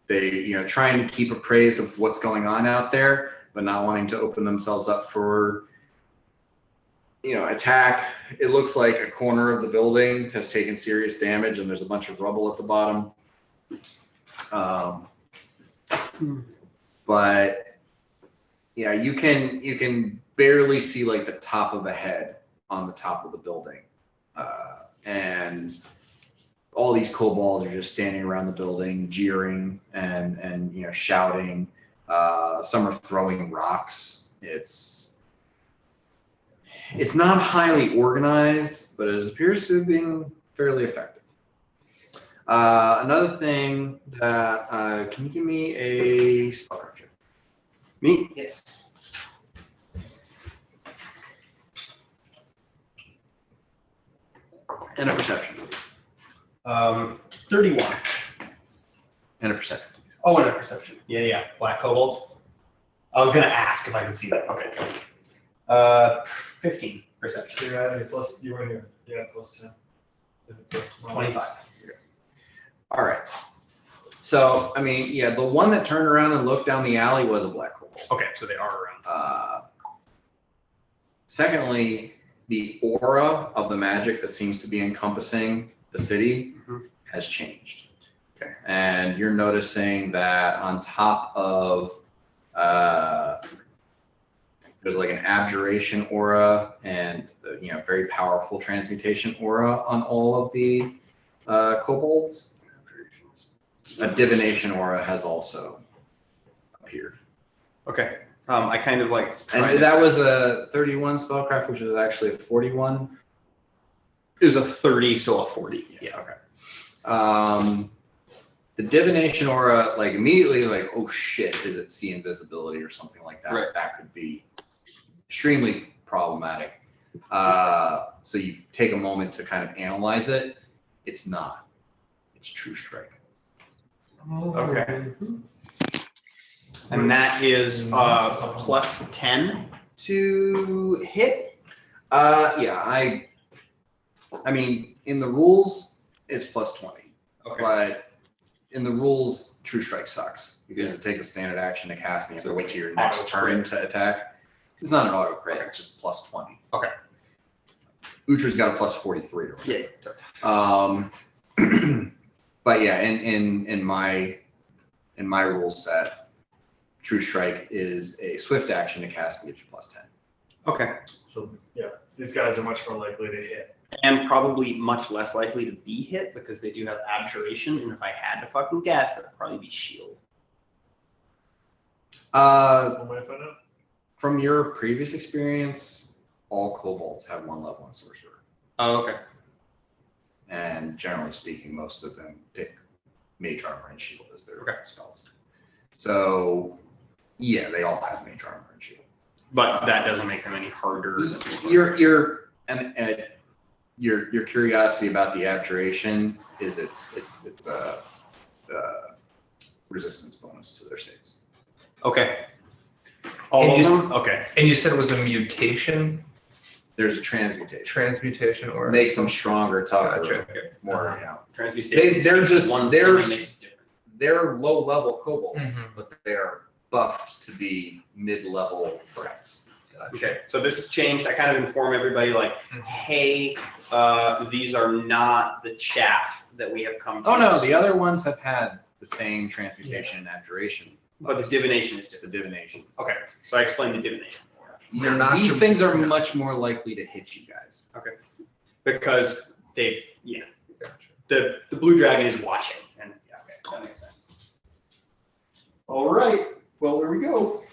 They trying to keep appraised of what's going on out there, but not wanting to open themselves up for attack. It looks like a corner of the building has taken serious damage, and there's a bunch of rubble at the bottom. But yeah, you can barely see like the top of a head on the top of the building, and all these kobolds are just standing around the building, jeering and shouting. Some are throwing rocks. It's not highly organized, but it appears to have been fairly effective. Another thing that can you give me a spellcraft check? Me? Yes. And a perception. 31. And a perception. Oh, and a perception. Yeah. Black kobolds. I was gonna ask if I could see that. Okay. 15 perception. You're at a plus. You were in here. Yeah, +10. 25. All right. So, I mean, yeah, the one that turned around and looked down the alley was a black kobold. Okay, so they are around. Secondly, the aura of the magic that seems to be encompassing the city has changed. Okay. And you're noticing that on top of there's like an abjuration aura and very powerful transmutation aura on all of the kobolds. A divination aura has also appeared. Okay. I kind of like. And that was a 31 spellcraft, which is actually a 41. It was a 30, so a 40. Yeah. Okay. The divination aura, like immediately, like, oh shit, is it see invisibility or something like that? Right. That could be extremely problematic. So you take a moment to kind of analyze it. It's not. It's True Strike. Okay. And that is a plus 10 to hit. Yeah, I mean, in the rules, it's plus 20. Okay. But in the rules, True Strike sucks because it takes a standard action to cast and you have to wait till your next Auto turn crit. to attack. It's not an auto crit, it's just plus 20. Okay. Utra's got a plus 43. Yeah. But yeah, in my rule set, True Strike is a swift action to cast and gives you plus 10. Okay. So yeah, these guys are much more likely to hit. And probably much less likely to be hit because they do have abjuration. And if I had to fucking guess, that'd probably be shield. What might I find out? From your previous experience, all kobolds have 1 level in sorcerer. Oh, okay. And generally speaking, most of them pick Mage Armor and Shield as their spells. So yeah, they all have Mage Armor and Shield. But that doesn't make them any harder. Your curiosity about the abjuration is it's resistance bonus to their saves. Okay. All And of you- them? Okay. And you said it was a mutation, There's a transmutation. transmutation, or Makes them stronger, tougher, Gotcha. Okay. more, you know. Transmutation. They're just one they're thing makes it different. they're low level kobolds, Mhm. but they are buffed to be mid level threats. Okay, so this has changed. I kind of inform everybody like, Mhm. hey, these are not the chaff that we have come to. Oh no, the other ones have had the same transmutation and abjuration. But the divination is The different. divination. Okay, so I explained the divination. They're not These your- things are yeah. much more likely to hit you guys. Because the blue dragon is watching. And yeah, okay, that makes sense. All right, well, there we go.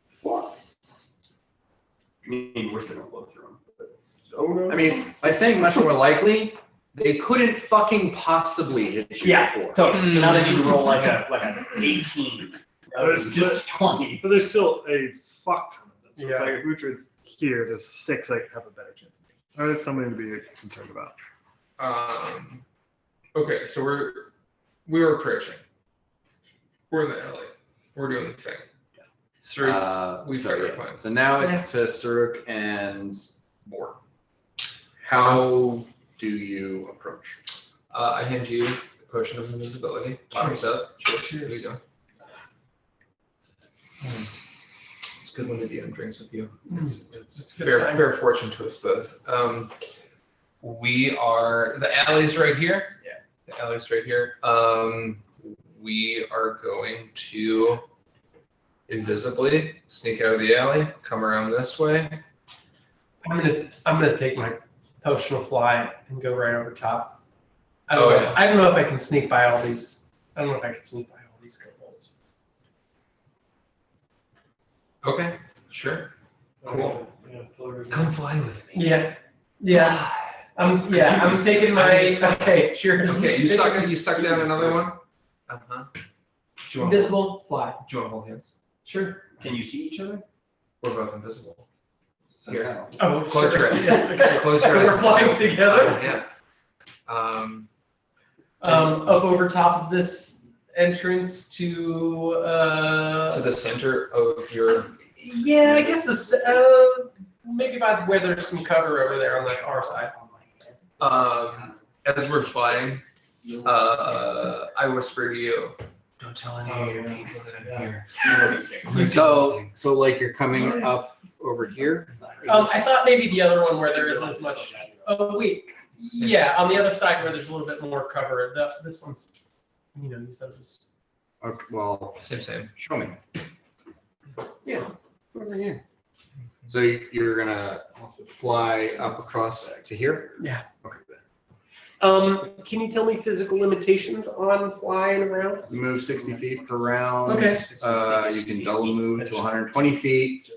Fuck. I mean, we're still gonna blow through them. But, oh no. I mean, by saying much more likely, they couldn't fucking possibly hit you Yeah, before. totally. So now they need to roll like an 18. There's Just 20. But there's still a fuck ton of them. So it's Yeah. like if Uhtred's here, there's 6 that have a better chance. So that's something to be concerned about. Okay, so we were approaching. We're in the alley. We're doing the thing. We so, figured yeah. a plan. So now it's to Suruk and Bor. How do you approach? I hand you the potion of invisibility. Bottoms up. Cheers. Here we go. It's good when the DM drinks with you. It's a good fair, sign. fair fortune to us both. We are, the alley's right here. Yeah. The alley's right here. We are going to invisibly sneak out of the alley, come around this way. I'm gonna take my potion of fly and go right over top. I Oh, don't know. yeah. I don't know if I can sneak by all these. I don't know if I can sneak by all these kobolds. Okay, sure. Cool. Yeah. Come fly with me. Yeah. I'm taking my. Okay, cheers. Okay, you suck down another one? Uh-huh. Do you want Invisible fly. Do you want to hold hands? Sure. Can you see each other? We're both invisible. Here. Oh, Close sure. your eyes. Yes, okay. Close So your eyes. we're flying together. Yeah. Up over top of this entrance to. To the center of your. Yeah, I guess this. Maybe by where there's some cover over there on the far side. As we're flying, I whisper to you, don't tell any of your people that I'm here. So like you're coming up over here. I thought maybe the other one where there isn't as much. Oh wait, yeah, on the other side where there's a little bit more cover. This one's, you said it was. Okay, well, Same. show me. Yeah, over here. So you're gonna fly up across to here? Yeah. Okay. Can you tell me physical limitations on flying around? You move 60 feet per round. Okay. You can double move to 120 feet.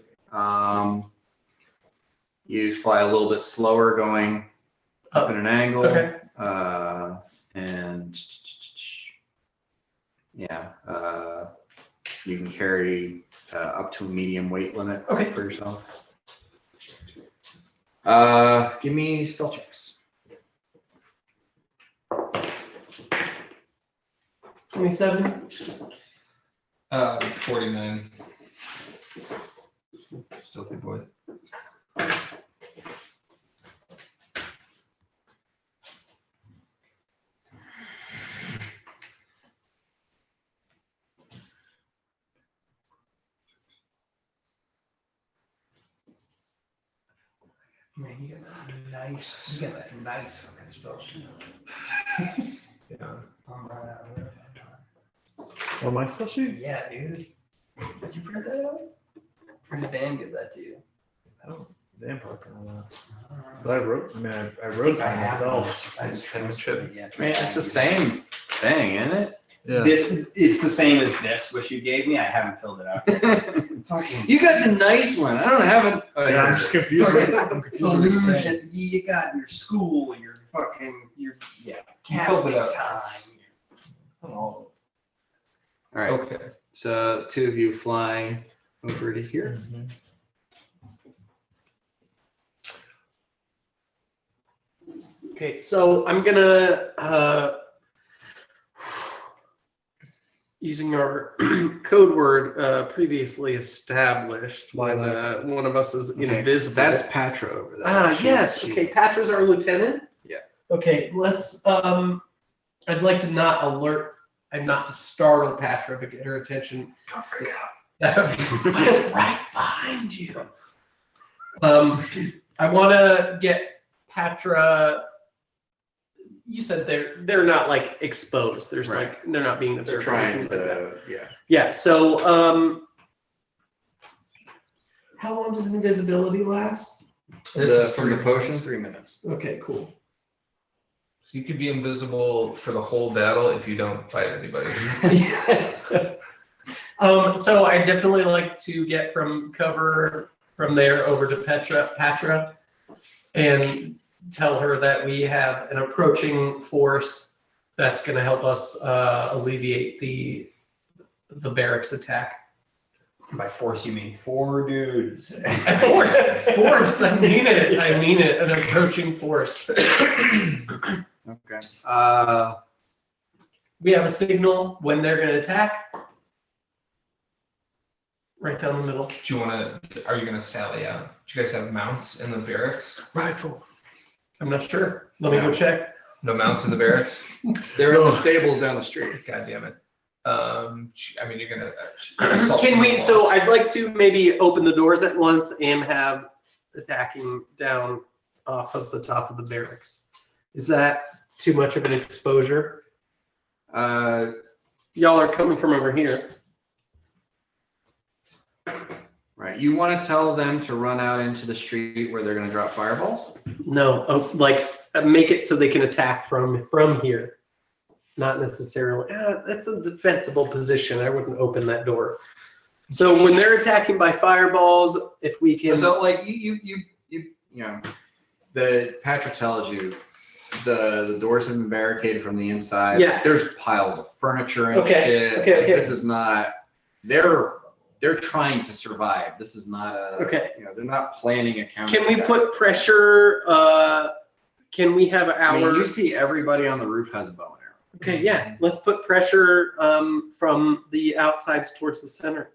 You fly a little bit slower going up at an angle. Okay. And yeah, you can carry up to a medium weight limit Okay. for yourself. Give me stealth checks. 27. 49. Stealthy boy. Man, you got that nice fucking spell sheet. Yeah. I'm right out of there. Oh, my spell sheet? Yeah, dude. Did you print that out? Pretty damn good that to you. I don't damn park on that. But I wrote it by myself. I just haven't tried it yet. I mean, it's the same thing, isn't it? Yeah. This is the same as this, which you gave me. I haven't filled it out. Fucking You got the nice one. I don't have it. Oh, Yeah, here I'm it just is. confused. I'm confused what you're saying. illusion. You got your school, your fucking, your You filled casting it out. time. Oh. All right. Okay. So 2 of you flying over to here. Okay, so I'm gonna using our code word previously established when one of us is Okay, invisible. That's Patra over there. Yes. Okay, Patra's our lieutenant. Yeah. Okay, let's. I'd like to not alert. I'm not to startle Patra, but get her attention. Don't freak out. Right behind you. I want to get Patra. You said they're not like exposed. There's Right. like they're not being They're observed. or trying anything like that. to, yeah. Yeah. So how long does invisibility last? From the potion, 3 minutes. Okay. Cool. So you could be invisible for the whole battle if you don't fight anybody. So I definitely like to get from cover from there over to Patra, and tell her that we have an approaching force that's going to help us alleviate the barracks attack. By force, you mean 4 dudes. Force. I mean it. An approaching force. Okay. We have a signal when they're going to attack. Right down the middle. Do you are you gonna sally out? Do you guys have mounts in the barracks? Rifle. I'm not sure. Let me go check. No mounts in the barracks? They're in the stables down the street. God damn it. I mean, you're gonna. assault Can we? the So walls. I'd like to maybe open the doors at once and have attacking down off of the top of the barracks. Is that too much of an exposure? Y'all are coming from over here. Right. You want to tell them to run out into the street where they're going to drop fireballs? No, make it so they can attack from here. Not necessarily. That's a defensible position. I wouldn't open that door. So when they're attacking by fireballs, if we can. So like you know, the Patra tells you the doors have been barricaded from the inside. Yeah. There's piles of furniture and Okay, shit. okay, Like, okay. This is not. They're trying to survive. This is not a. Okay. You know, they're not planning a counter. Can we put pressure? Can we have I mean, our? you see everybody on the roof has a bow and arrow. Okay, yeah. Let's put pressure from the outsides towards the center,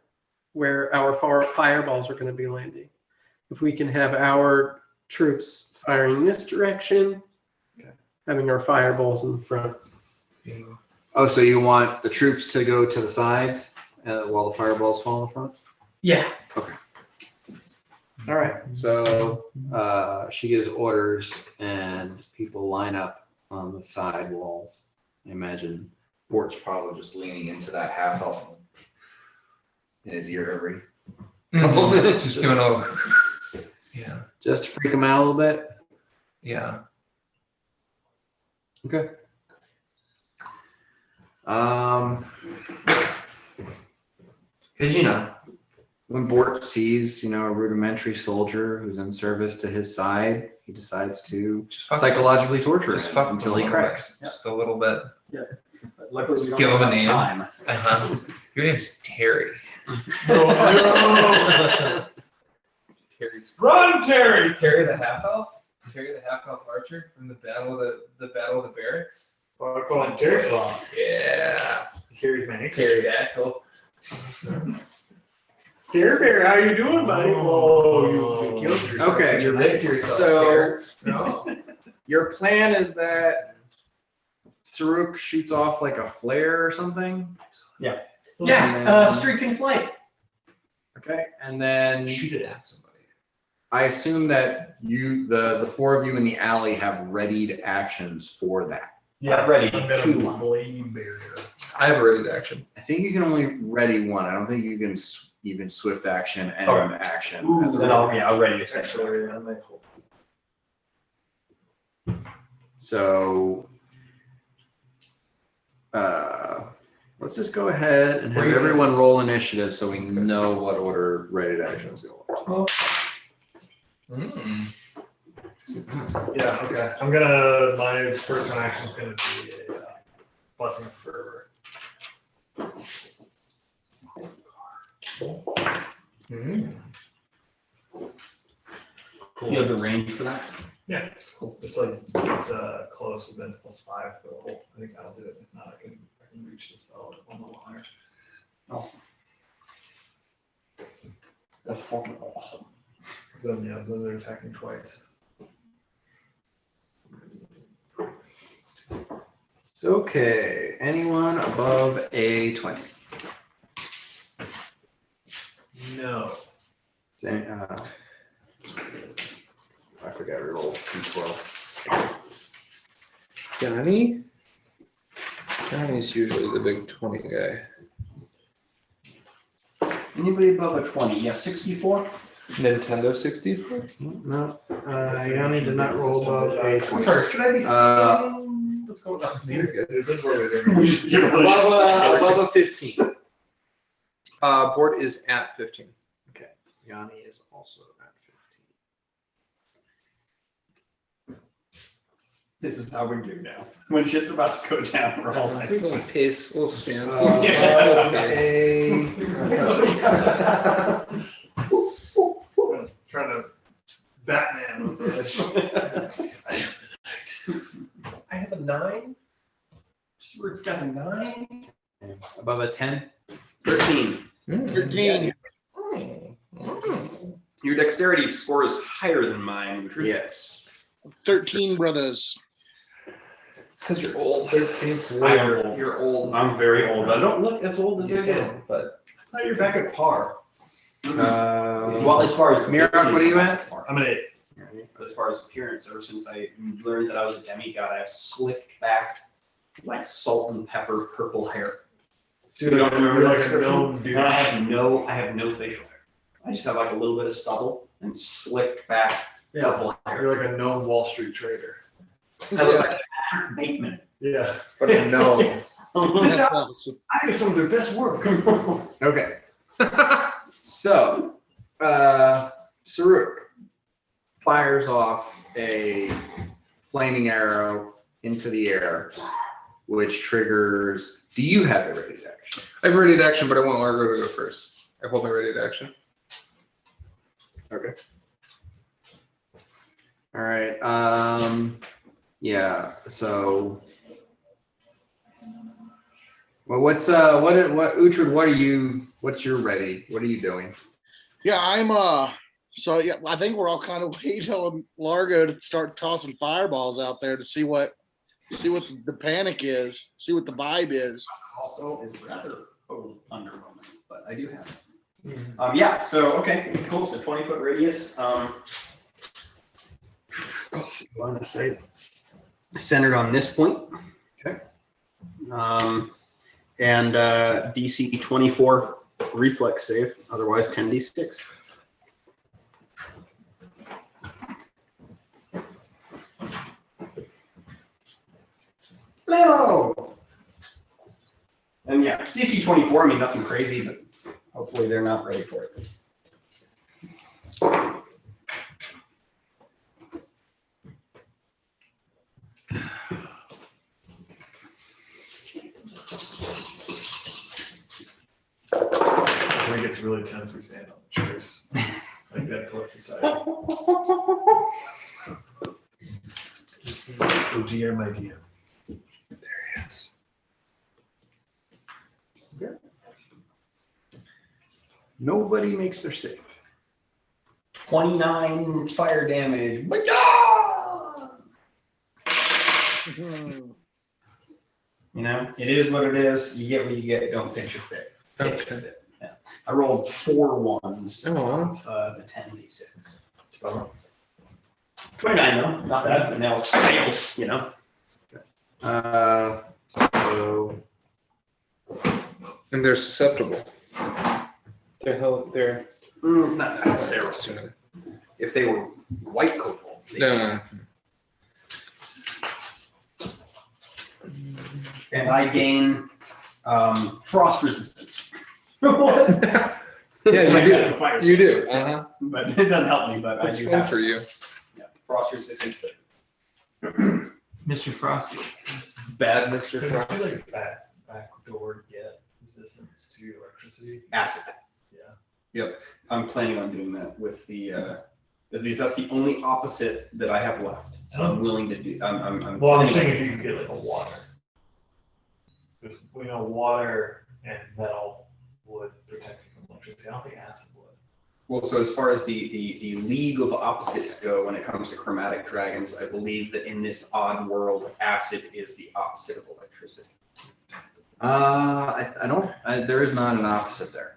where our fireballs are going to be landing. If we can have our troops firing this direction, having our fireballs in the front. Oh, so you want the troops to go to the sides while the fireballs fall in the front? Yeah. All right. So she gives orders, and people line up on the side walls. I imagine Bort's probably just leaning into that half elf in his ear every couple minutes, Just doing all. Yeah. just to freak him out a little bit. Yeah. Okay. Because when Bort sees a rudimentary soldier who's in service to his side, he decides to Just fuck psychologically torture Just him fuck until them he a little cracks. bit. Just a little bit. Luckily, we don't Give have him a enough name. time. Uh-huh. Your name's Terry. Terry's Run, Terry! Terry the half elf. Terry the half elf archer from the battle of the barracks. Oh, I call him Terry Claw. Yeah. He carries my ankle. Pterodactyl. Terry Bear, how you doing, buddy? Oh, you killed yourself. Okay. You ripped yourself. So- Terry. No. Your plan is that Saruk shoots off like a flare or something. Yeah, then- streaking flight. Okay, and then Shoot it at somebody. I assume that the four of you in the alley have readied actions for that. Yeah, ready. I'm gonna 2-1. blade barrier. I have a ready action. I think you can only ready one. I don't think you can even swift action and Okay. action. Ooh, as a then I'll ready it. Actually, I might hold. So, let's just go ahead and have everyone roll initiative so we know what order ready actions go. Yeah, okay. My first one action is gonna be a blessing of fervor. You have the range for that? Yeah, it's close with Vince +5, but I think that'll do it. If not, I can reach the spell a little higher. Awesome. That's fucking awesome. So then they're attacking twice. Okay, anyone above a 20? No. I forgot to roll d12. Johnny's usually the big 20 guy. Anybody above a 20? Yeah, 64? Nintendo 64? No, Yanni did not roll above a 20. Sorry, should I be scanning? What's going on? Above a 15. Board is at 15. Okay, Yanni is also at 15. This is how we do now. When it's just about to go down, we're all like, We'll pace. We'll stand. Trying to Batman with this. I have a 9. Stuart's got a 9. Above a 10? 13. 13. Your dexterity score is higher than mine, which Yes. 13 brothers. It's because you're old. 13th I layer. am old. You're old. I'm very old. I don't look as old as I do. But Oh, you're back at par. Well, as far as Mirak, what are you at? I'm an 8. As far as appearance, ever since I learned that I was a demigod, I have slicked back, like salt and pepper, purple hair. See, You don't remember you're that like a description? gnome dude. And I have no facial hair. I just have like a little bit of stubble and slicked back Yeah, purple hair. you're like a gnome Wall Street trader. I look like Patrick Bateman. Yeah. But no. This out, I did some of their best work. Okay. So, Saruk fires off a flaming arrow into the air, which triggers. Do you have a ready action? I have ready action, but I want Largo to go first. I hold my ready action. Okay. All right. Yeah. So. Well, what's Uhtred? What's your ready? What are you doing? Yeah, I'm so yeah, I think we're all kind of waiting on Largo to start tossing fireballs out there to see what the panic is, see what the vibe is. Also is rather underwhelming, but I do have it. Yeah, so okay, cool. So 20-foot radius. I want to say centered on this point. Okay. And DC 24 reflex save, otherwise 10d6. No. And yeah, DC 24, I mean, nothing crazy, but hopefully they're not ready for it. When it gets really tense, we stand on the chairs. I think that collects society. So GM idea. Yes. Nobody makes their save. 29 fire damage. You know, it is what it is. You get what you get. Don't pitch your fit. Okay. Yeah. I rolled 4 ones Oh. of the 10d6. It's about 29 though, not bad. And now it's fails, you know. So And they're susceptible. They're Not necessarily. If they were white kobolds, they no. and I gain frost resistance. Yeah, you do. You do. Uh-huh. But it doesn't help me, but That's I do fun have for you. frost resistance. Mr. Frosty. Bad Mr. I Frost. feel like backdoor get resistance to electricity. Acid. Yeah. I'm planning on doing that with the because that's the only opposite that I have left. So I'm willing to do. I'm Well, I'm planning saying if you could get like a water. Because we know water and metal would protect you from electricity. I don't think acid would. Well, so as far as the league of opposites go, when it comes to chromatic dragons, I believe that in this odd world, acid is the opposite of electricity. I don't. There is not an opposite there.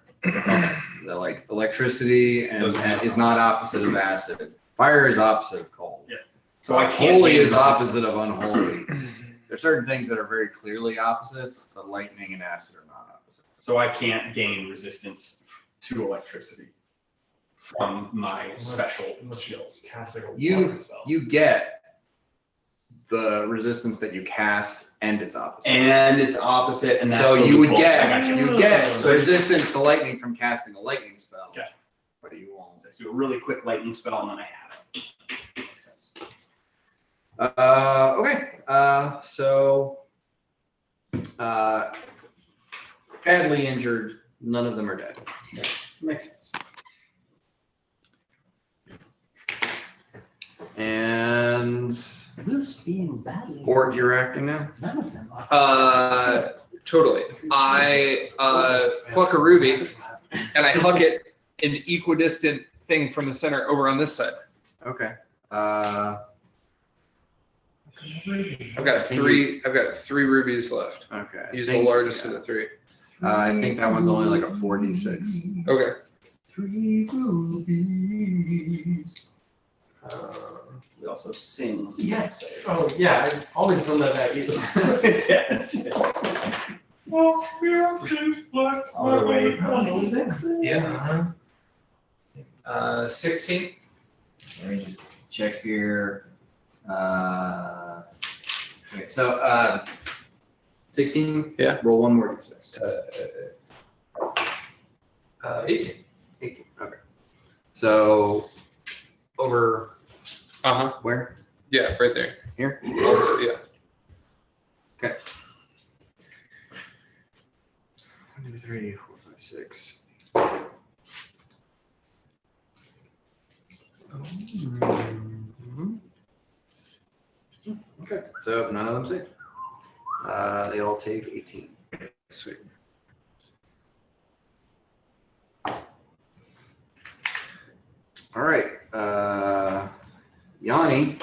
Like electricity and is not opposite of acid. Fire is opposite of cold. Yeah. So I can't. Holy gain is opposite resistance. of unholy. There's certain things that are very clearly opposites, but lightning and acid are not opposite. So I can't gain resistance to electricity from my special skills. Cast like a You- water spell. You get the resistance that you cast and its opposite. And it's opposite, and that's So the you would loophole. I get got you. you get So it's- resistance to lightning from casting a lightning spell. Gotcha. But you won't. Let's do a really quick lightning spell, and then I have it. Makes sense. Okay. So badly injured, none of them are dead. Makes sense. And This being badly. Ort, you're acting now? None of them are. Totally. I pluck a ruby and I hug it an equidistant thing from the center over on this side. Okay. I've got three rubies left. Okay. Use the largest of the three. I think that one's only like a 4d6. Okay. 3 rubies. We also sing. Yes. Oh, yeah. I've always done that back either. Yes. All the way. Yeah. 16. Let me just check here. Okay, so 16? Yeah. Roll one more d6. 18. 18. Okay. So over where? Yeah, right there. Here? Also, yeah. Okay. 1, 2, 3, 4, 5, 6. Okay, so none of them saved. They all take 18. Sweet. All right. Yanni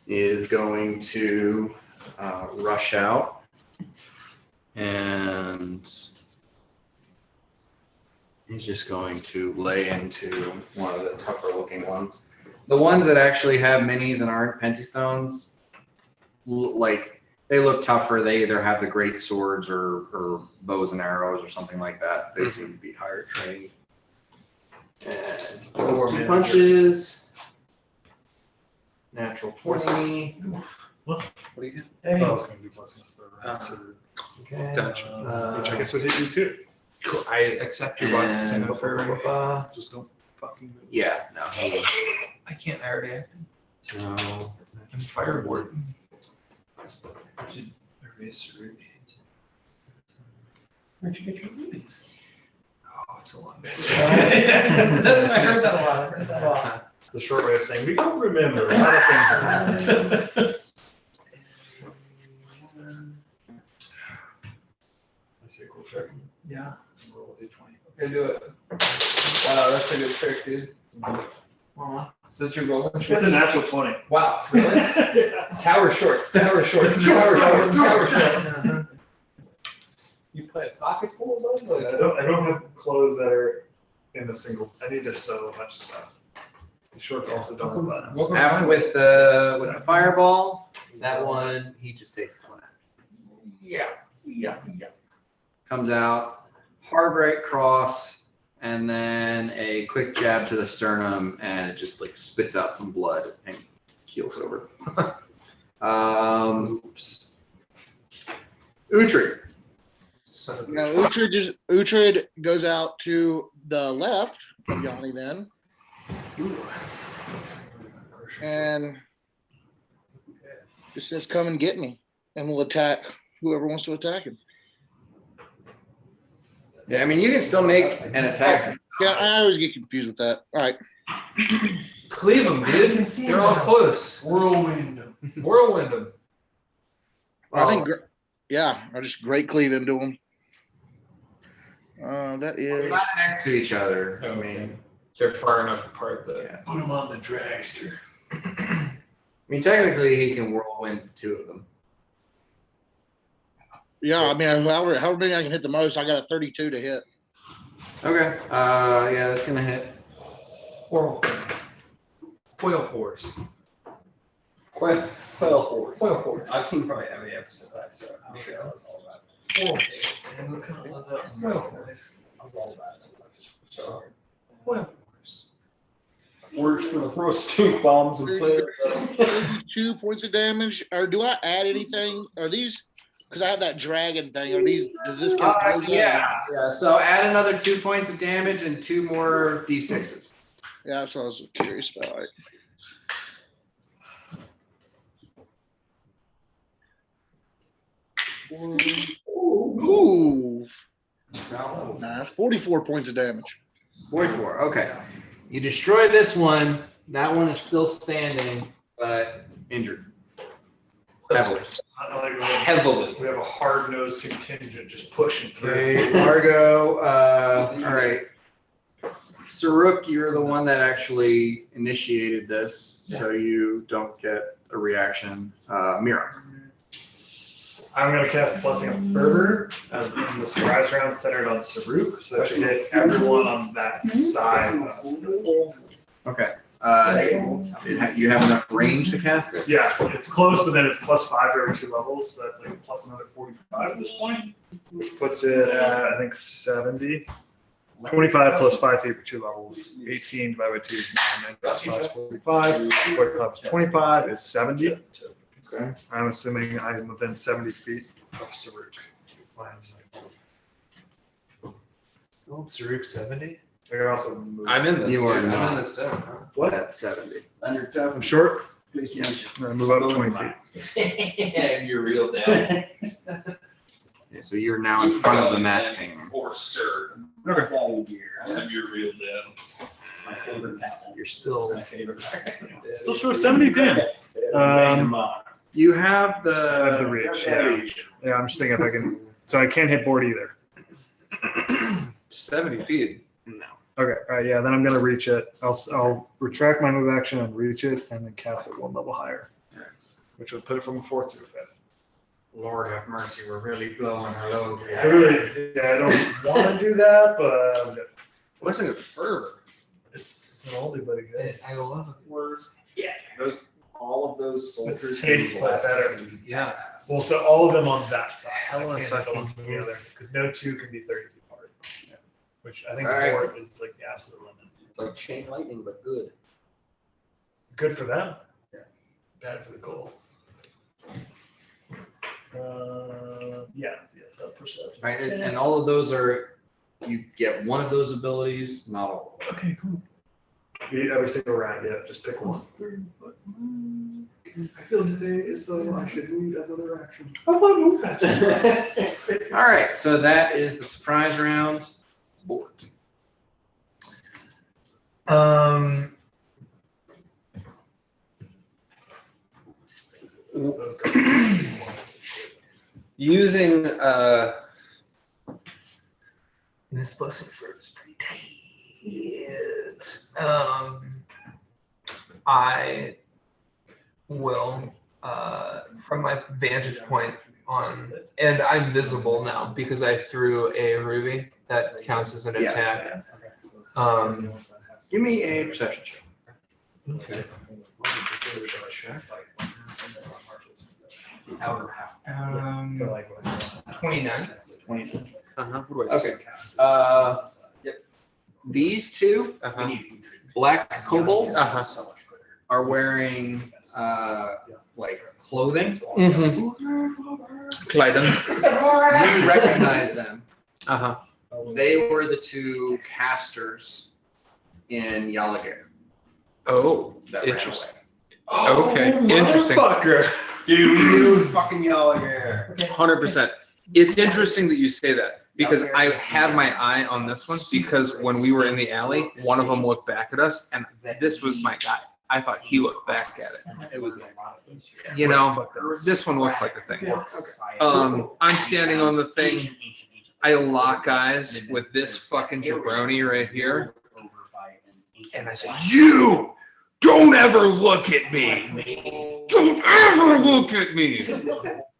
is going to rush out and he's just going to lay into one of the tougher looking ones. The ones that actually have minis and aren't pentastones, like they look tougher. They either have the great swords or bows and arrows or something like that. They seem to be higher trained. And 2 punches. Natural 20. What do you get? I was going to do blessings for Okay. Gotcha. which I guess would hit you too. Cool. I accept your blessing for. Just don't fucking move. Yeah, no. I can't already act. So I'm fireboard. Erase rubies. Where'd you get your rubies? Oh, so long. I heard that a lot. The short way of saying we don't remember a lot of things that happened. I see a cool trick. Yeah. Roll a d20. Okay, do it. Wow, that's a good trick, dude. That's your rolling It's shorts? a natural 20. Wow, really? Yeah. Tower shorts, tower shorts, tower shorts, tower shorts. You play a pocket pool of those? I don't have clothes that are in a single. I need to sew a bunch of stuff. The shorts also don't have buttons. Half with the fireball, that one, he just takes this one out. Yeah. Comes out, hard right cross, and then a quick jab to the sternum, and it just like spits out some blood and keels over. Oops. Uhtred. Now Uhtred goes out to the left of Yanni then. And just says, come and get me. And we'll attack whoever wants to attack him. Yeah, I mean, you can still make an attack. Yeah, I always get confused with that. All right. Cleave them, dude. They're all close. Whirlwind. Whirlwind them. I think, I just great cleave into him. That They're is. not next to each other. I mean, They're far enough apart that. Put him on the dragster. I mean, technically, he can whirlwind two of them. Yeah, I mean, however many I can hit the most, I got a 32 to hit. Okay. Yeah, that's gonna hit. Whirl horse. Quail horse. Quail horse. I've seen probably every episode of that, so I'm sure I was all about it. Whirl And what's kind of was up? Quail horse. I was all about it. So Quail horse. we're just gonna throw stink bombs and flares. 2 points of damage. Or do I add anything? Are these, because I have that dragon thing, does this count? Yeah. So add another 2 points of damage and 2 more d6s. Yeah, that's what I was curious about. Right. Ooh. Nah, that's 44 points of damage. 44. Okay. You destroy this one. That one is still standing, but injured. Heavily. Heavily. We have a hard-nosed contingent just pushing through. Okay, Margo. All right. Saruk, you're the one that actually initiated this, so you don't get a reaction. Mira. I'm going to cast Blessing of Fervor as in the surprise round centered on Saruk, so that should hit everyone on that side. Okay. You have enough range to cast it? Yeah, it's close, but then it's +5 for every 2 levels, so that's like plus another 45 at this point, which puts it at, I think, 70. 25 plus 5 feet for 2 levels. 18 divided by 2 is 9. 9 plus 5 is 45. 45 plus 25 is 70. Okay. I'm assuming I'm within 70 feet of Saruk. Oh, Saruk 70? I can also move. I'm in this. You are dude. I'm not. in this zone. Huh? What? That's 70. Under tough. I'm short. Please use I'm going to move up 20 feet. And you're real down. Yeah, so you're now in front of the mat thing. Or sir. Okay. And you're real down. It's my favorite pattern. You're still. My favorite pattern. Still short 70, damn. You have I have the the reach. Yeah, I'm just thinking if I can. So I can't hit board either. 70 feet. No. Okay, all right, yeah, then I'm gonna reach it. I'll retract my move action and reach it, and then cast it 1 level higher, which would put it from a 4th to a 5th. Lord have mercy, we're really blowing her load. I don't want to do that, but What's in fervor? it's an oldie but a good. I love it. Words. Yeah. All of those soldiers. It tastes better. Yeah. Well, so all of them on that side. I Hella can't hit the fucking ones together because no 2 can be 30 feet apart. Which I think All right. 4 is like the absolute limit. It's like chain lightning, but good. Good for them. Yeah. Bad for the Colts. Yes, I'll push that. Right, and all of those are, you get one of those abilities, not all of them. Okay, cool. Every single round, yeah, just pick one. I feel today as though I should need another action. I thought move faster. All right, so that is the surprise round. Board. Using this blessing fruit is pretty tight. I will from my vantage point on, and I'm visible now because I threw a ruby that counts as an attack. Give me a perception check. Okay. 29. 20. What do I say? Yep. These two Uh-huh. black kobolds Uh-huh. are wearing like clothing. Clyden. You recognize them. Uh-huh. They were the two casters in Yalagar. Oh, that ran interesting. away. Okay, interesting. Dude, we knew it was fucking Gallagher. 100%. It's interesting that you say that because I have my eye on this one because when we were in the alley, one of them looked back at us and this was my guy. I thought he looked back at it. It was You know, this one looks like the thing. I'm standing on the thing. I lock eyes with this fucking jabroni right here. And I say, you don't ever look at me. Don't ever look at me.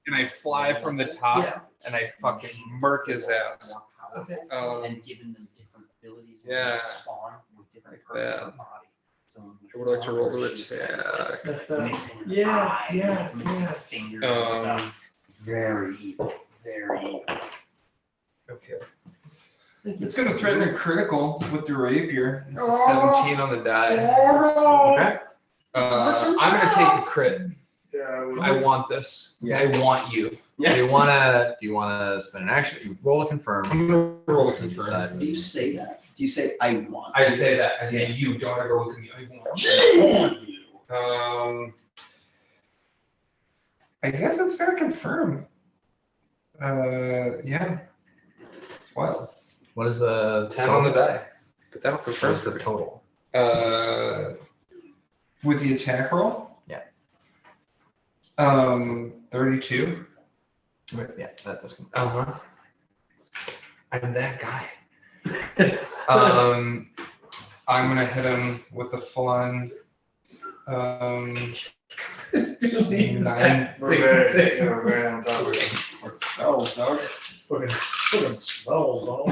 And I fly from the top and I fucking murk his ass. And given them different abilities and Yeah. spawn with different Like parts of that. the body. So I would like to roll to attack. missing the Yeah, eye, yeah, missing yeah. the finger and stuff. Um, Very evil. Very evil. Okay. It's going to threaten a critical with the rapier. It's a 17 on the die. Okay. I'm going to take the crit. Yeah, I want this. I want you. Yeah. Do you wanna spend an action? Roll a confirm. I'm going to roll a confirm. Do you say that? Do you say I want? I say that. I say you. Don't ever look at me. I want you. I want you. I guess it's going to confirm. Yeah. It's wild. What is the 10 on the die. But that'll confirm What's the total? With the attack roll? Yeah. 32. Yeah, that does confirm. Uh-huh. I'm that guy. I'm gonna hit him with a fun 9. we're very on top of it. What spells, dog? Fucking smells, dog.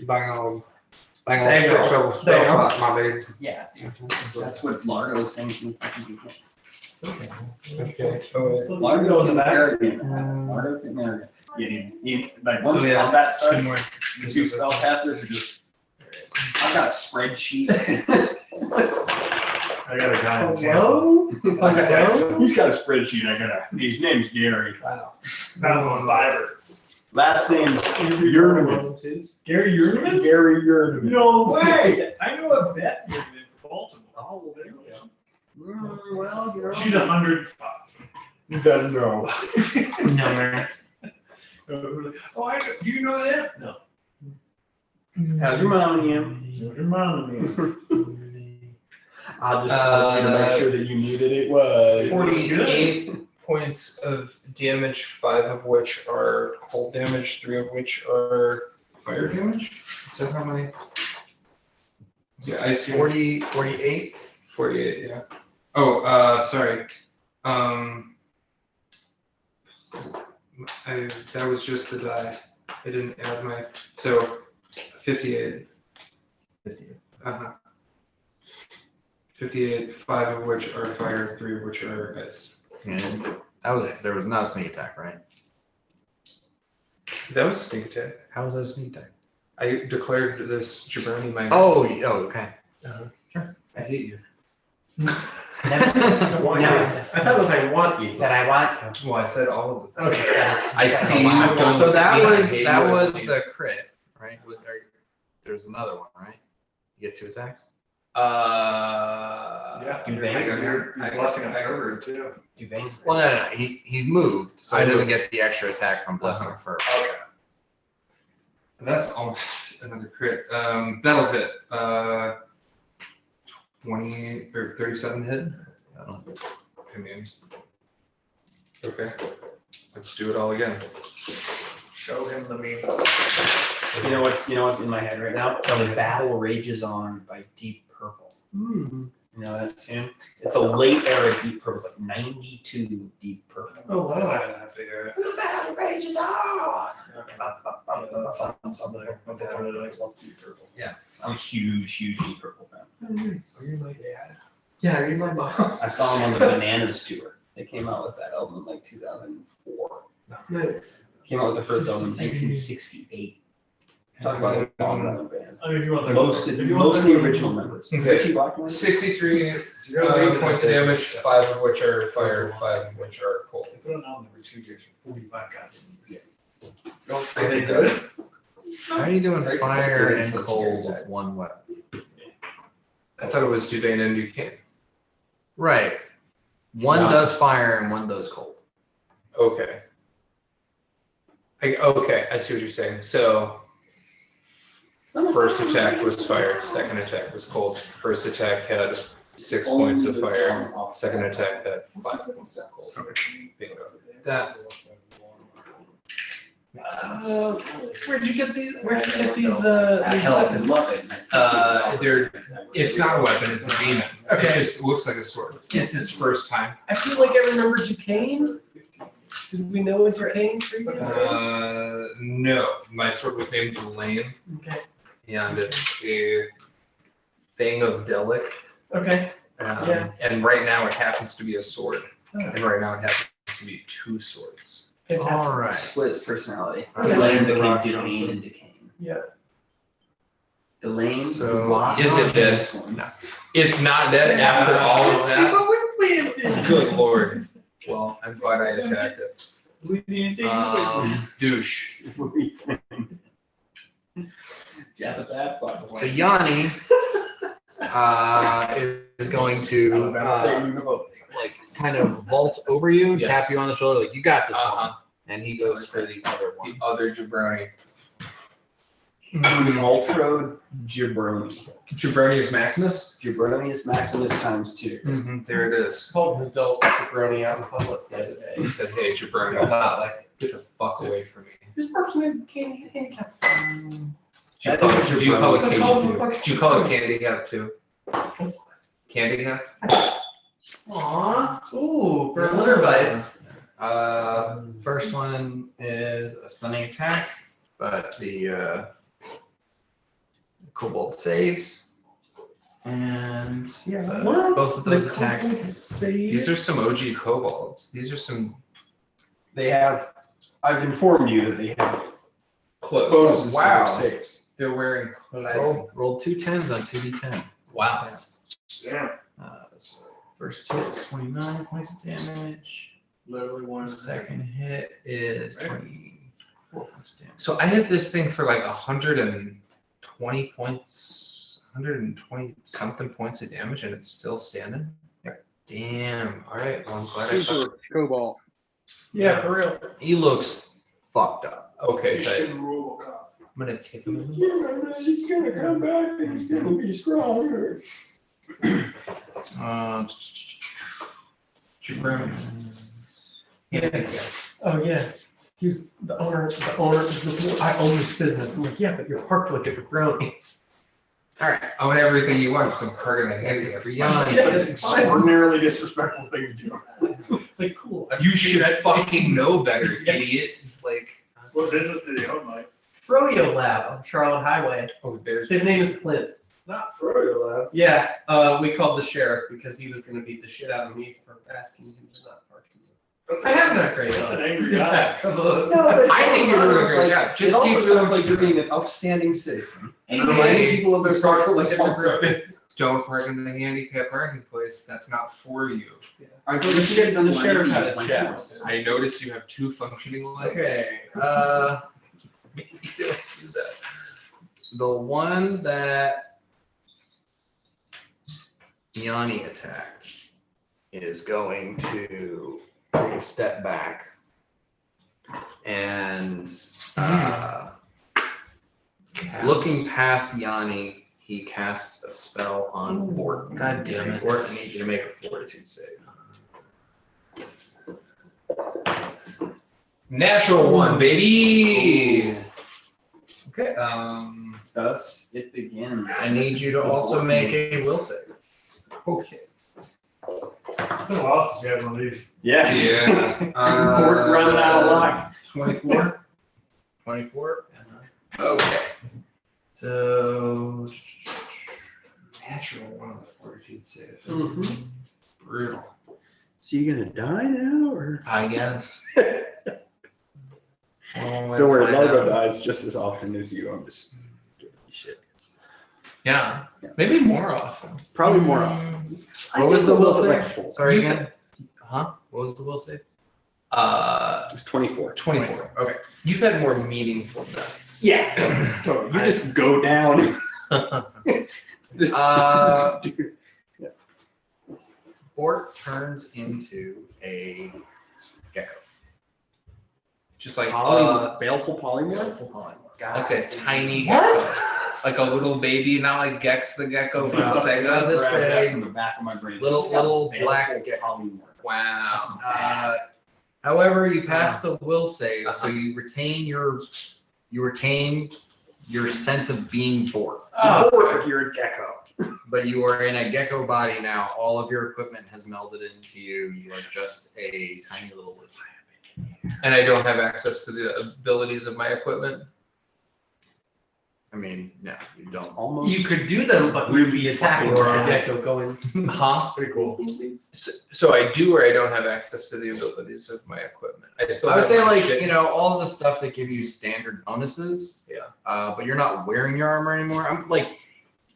Bang on. Bang on. Bang on. My dude. Yeah. That's what Largo is saying to me. Okay. Largo's an arrogant. Largo's an arrogant. Like once combat starts, the two spellcasters are just. I've got a spreadsheet. I got a guy in Hello? Tampa. He's got a spreadsheet. His name's Gary. Wow. Found on Fiverr. Last name's Yurniman. Gary Yurniman? Gary Yurniman. No way! I know a Beth in Baltimore. Oh, well, there you go. Well, you know. She's 105. You better know. No, man. Oh, do you know that? No. How's your mom and him? Your mom and me. I just wanted to make sure that you knew that it was. 48 points of damage, 5 of which are cold damage, 3 of which are fire damage. Is that how many? Yeah, I see 48? 48, yeah. Oh, sorry. That was just the die. I didn't add my, so 58. 58. Uh-huh. 58, 5 of which are fire, 3 of which are ice. And there was not a sneak attack, right? That was a sneak attack. How was that a sneak attack? I declared this jabroni my Okay. I hate you. I thought it was I want you. That I want. Well, I said all of the things. Okay. I see you. Don't So that mean I was hate that you. was the crit, right? There's another one, right? You get 2 attacks. Yeah, Do you're they? you're blessing a third too. Do veins. Well, no. He moved, so he doesn't get the extra attack from blessing a fur. Okay. That's almost another crit. That'll hit. 20 or 37 hit. I mean, okay. Let's do it all again. Show him the meme. You know what's in my head right now? The Battle Rages On by Deep Purple. Hmm. You know that tune? It's a late era Deep Purple. It's like 92 Deep Purple. Oh I'm wow. gonna have to hear it. The Battle Rages On! Something my dad really likes Deep Purple. I'm a huge Deep Purple fan. Are you my dad? Yeah, are you my mom? I saw them on the Bananas tour. They came out with that album in like 2004. Nice. Came out with their first album in 1968. Talk about a long running band. I mean, if you want to Most of the original members. Okay. Richie Blackmore. 63 points of damage, 5 of which are fire, 5 of which are cold. They put it on every 2 years for 45 goddamn years. Are they good? How are you doing fire and cold with one weapon? I thought it was Duvane and Duquesne. Right. One No. does fire and one does cold. Okay. Okay, I see what you're saying. So, first attack was fire, second attack was cold. First attack had 6 points of fire, second attack had 5 points of cold. Bingo. That Where'd you get these? These Hell, I weapons? love it. it's not a weapon, it's a demon. Okay. It just looks like a sword. It's its first time. I feel like I remember Duquesne. Did we know it was Duquesne previously? No, my sword was named Delane, Okay. and it's a thing of Delic. Okay. Yeah. And right now it happens to be a sword, Oh. and right now it happens to be 2 swords. Fantastic. All right. Split his personality. Okay. Delane became Rock Duquesne Johnson. and Duquesne. Yeah. Delane, So, Rock is it dead? Johnson. No. It's not dead after all of that. Good lord. Well, I'm glad I attacked it. Douche. Jab at that, by the So way. Yanni is going to like kind of vault over you, Yes. tap you on the shoulder, like you got this Uh-huh. one, and he goes for the other one. The other jabroni. Ultra Jabroni. Jabroni is Maximus? Jabronius Maximus times 2. Mm-hmm. There it is. Told me Bill pepperoni out in public the other day. He said, hey, jabroni. Not like Get the fuck away from me. this person can't handcuffs. Do you call it candy? Do you call it candy hat too? Candy hat? Aw. Ooh, for a litter vice. First one is a stunning attack, but the kobold saves. And Yeah. both of those The attacks. kobolds save? These are some OG kobolds. These are some They have, I've informed you that they have clothes. bonuses to Wow. their saves. They're wearing clothing. Roll 2 10s on 2d10. Wow. Yeah. So first hit is 29 points of damage. Literally one. Second hit is 24 points of damage. So I hit this thing for like 120 points, 120 something points of damage, and it's still standing. Damn. All right. Well, I'm glad I shot. Super Cobalt. Yeah, for real. He looks fucked up. Okay, tight. Mission Robocop. I'm gonna take him. He's gonna come back and he's gonna be stronger. Jabroni. Yeah. Oh yeah. He's the owner. The owner. I own this business. I'm like, yeah, but you're parked like a jabroni. All right. I want everything you want. Some parking in the That's handy it for yeah. Yanni. Yeah, it's fine. Extraordinarily disrespectful thing to do. It's like cool. You should fucking know better, idiot. Like, What business did he own, Mike? Froyo Lab on Charlotte Highway. oh, there's. His name is Clint. Not Froyo Lab. Yeah, we called the sheriff because he was going to beat the shit out of me for asking him to not park. I have not great. That's on an it. angry guy. I think you're doing a great job. It Just also keep sounds like some- you're being an upstanding citizen. Hey, Reminding people of their you park social like a jabroni. responsibility. Don't park in the handicap parking place. That's not for you. I So the sheriff had a chat. I noticed you have 2 functioning legs. Okay. Maybe don't do that. The one that Yanni attacked is going to take a step back and Looking past Yanni, he casts a spell on Bort. God damn it. Bort, I need you to make a fortitude save. Natural 1, baby. Okay. Thus it begins. I need you to also make a will save. Okay. It's been a while since we had one of these. Yeah. Yeah. We're running out of luck. 24. 24. Okay. So Natural 1 fortitude save. Mhm. Brutal. So you gonna die now, or? I guess. Don't worry, Largo dies just as often as you. I'm just giving you shit. Yeah. Maybe more often. Probably more often. what was the will save? Like 4. Sorry You again. Huh? What was the will save? It's 24. 24. Okay. You've had more meaningful deaths. Yeah. Totally. You just go down. Just Bort turns into a gecko. Just like baleful polymorph. like a tiny gecko. Like a little baby, not like Gex the gecko from Sega. this Grab that big, from the back of my brain. little- It's got little baleful black gecko. polymorph. Wow. However, you pass the will save, so you retain your sense of being Bort. Or you're a gecko. But you are in a gecko body now. All of your equipment has melded into you. You are just a tiny little lizard. And I don't have access to the abilities of my equipment. I mean, no, you don't. Almost. You could do them, but we'd be attacking the fucking gecko going. Huh? Pretty cool. So I do or I don't have access to the abilities of my equipment. I still I would have say my like, shit. you know, all of the stuff that give you standard bonuses. Yeah. But you're not wearing your armor anymore. I'm like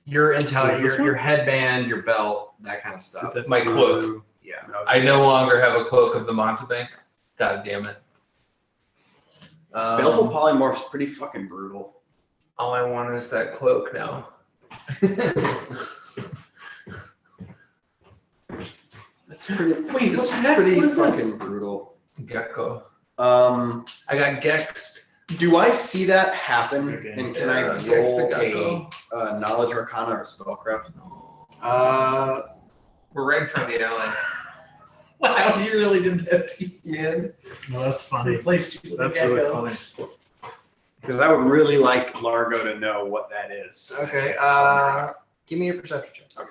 your your headband, your belt, that kind of stuff. My cloak. Yeah. I no longer have a cloak of the Montebank. God damn it. Baleful polymorph's pretty fucking brutal. All I want is that cloak now. That's pretty. Wait, it's what the heck? pretty What is fucking this? brutal. Gecko. I I got Gexed. do I see that happen? Okay. And can I Yeah, Gex roll the gecko. a knowledge arcana or spellcraft? We're right in front of the alley. Wow, you really did that to me, man. No, that's funny. Replaced you with That's a gecko. really funny. Because I would really like Largo to know what that is. Okay. Give me a perception check.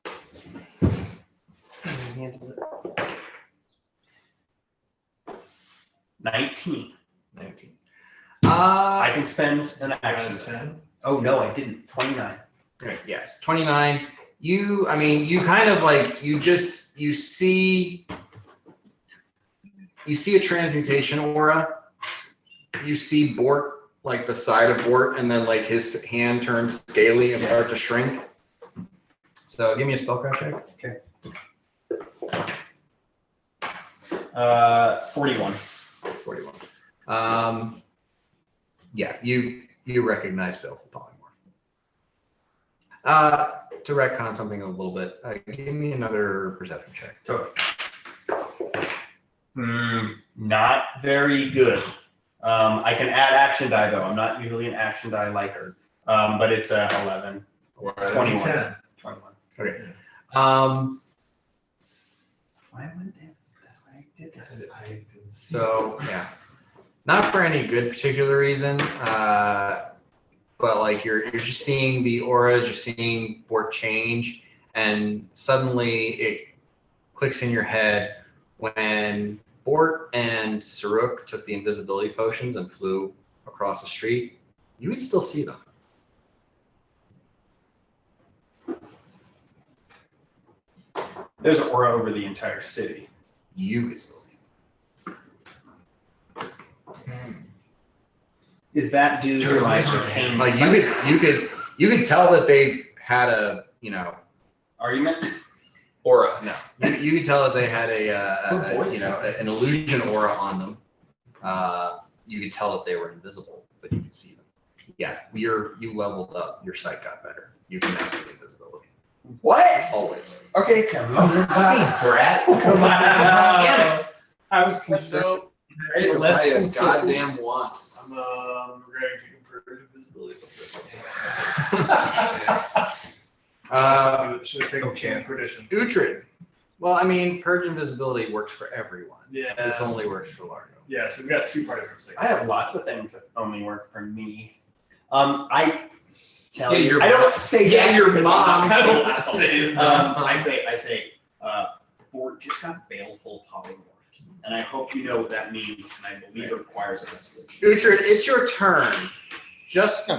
Okay. 19. 19. I can spend an action. 10. Oh no, I didn't. 29. Okay, yes, 29. You kind of like, you see a transmutation aura. You see Bort, like the side of Bort, and then like his hand turns scaly and starts to shrink. So give me a spellcraft check. 41. 41. Yeah, you recognize Baleful Polymorph. To retcon something a little bit, give me another perception check. Not very good. I can add action die though. I'm not usually an action die liker. But it's 11. 21. 10. 21. Okay. Why would this? That's why I did this. I didn't see. So yeah, not for any good particular reason, but like you're just seeing the auras, you're seeing Bort change, and suddenly it clicks in your head when Bort and Saruk took the invisibility potions and flew across the street. You would still see them. There's an aura over the entire city. You could still see Is that due to my arcane them. Like sight you could tell that they had a argument? Aura. No, you can tell that they had an illusion aura on them. You could tell that they were invisible, but you could see them. Yeah, you leveled up. Your sight got better. You can now see invisibility. What? Always. Okay, come on. Brat. Come on. I was That's concerned. dope. Let's Play a consider- goddamn one. I'm regretting taking purge invisibility. Should have taken chain perdition. Uhtred. Well, I mean, purge invisibility works for everyone. Yeah. This only works for Largo. Yeah, so we've got two party members. I have lots of things that only work for me. I tell Yeah, you, your I don't mom. say Yeah, that your because mom. I'm not I don't asshole. say I say, Ford just got baleful polymorphed. And I hope you know what that means, and I believe it requires a resolution. Uhtred, it's your turn. Just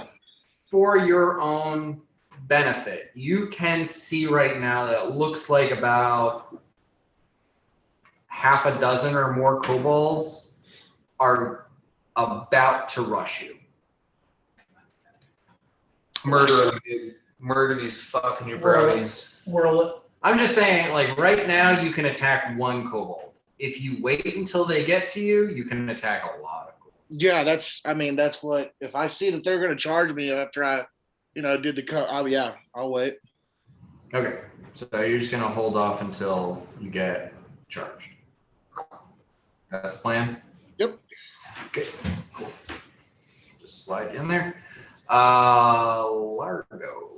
for your own benefit, you can see right now that it looks like about half a dozen or more kobolds are about to rush you. Murder these fucking jabronis. I'm just saying, like, right now you can attack one kobold. If you wait until they get to you, you can attack a lot of kobolds. Yeah, that's what, if I see that they're going to charge me after I, did the cut, I'll wait. Okay, so you're just going to hold off until you get charged. That's the plan? Yep. Okay, cool. Just slide in there. Largo.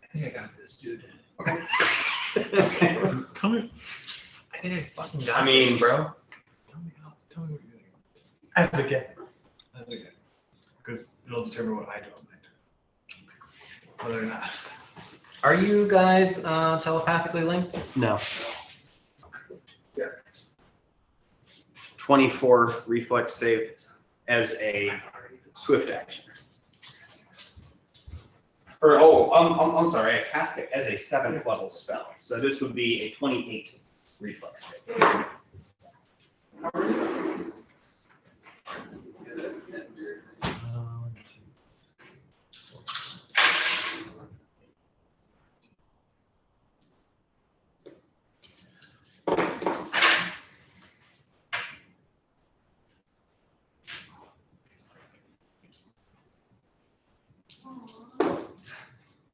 I think I got this, dude. Okay. Tell me. I think I fucking got I mean, this, bro. Tell me what you're doing. As a kid. That's okay. Because it'll determine what I do at night. Whether or not. Are you guys telepathically linked? No. 24 reflex save as a swift action. I'm sorry, I cast it as a 7th level spell. So this would be a 28 reflex save.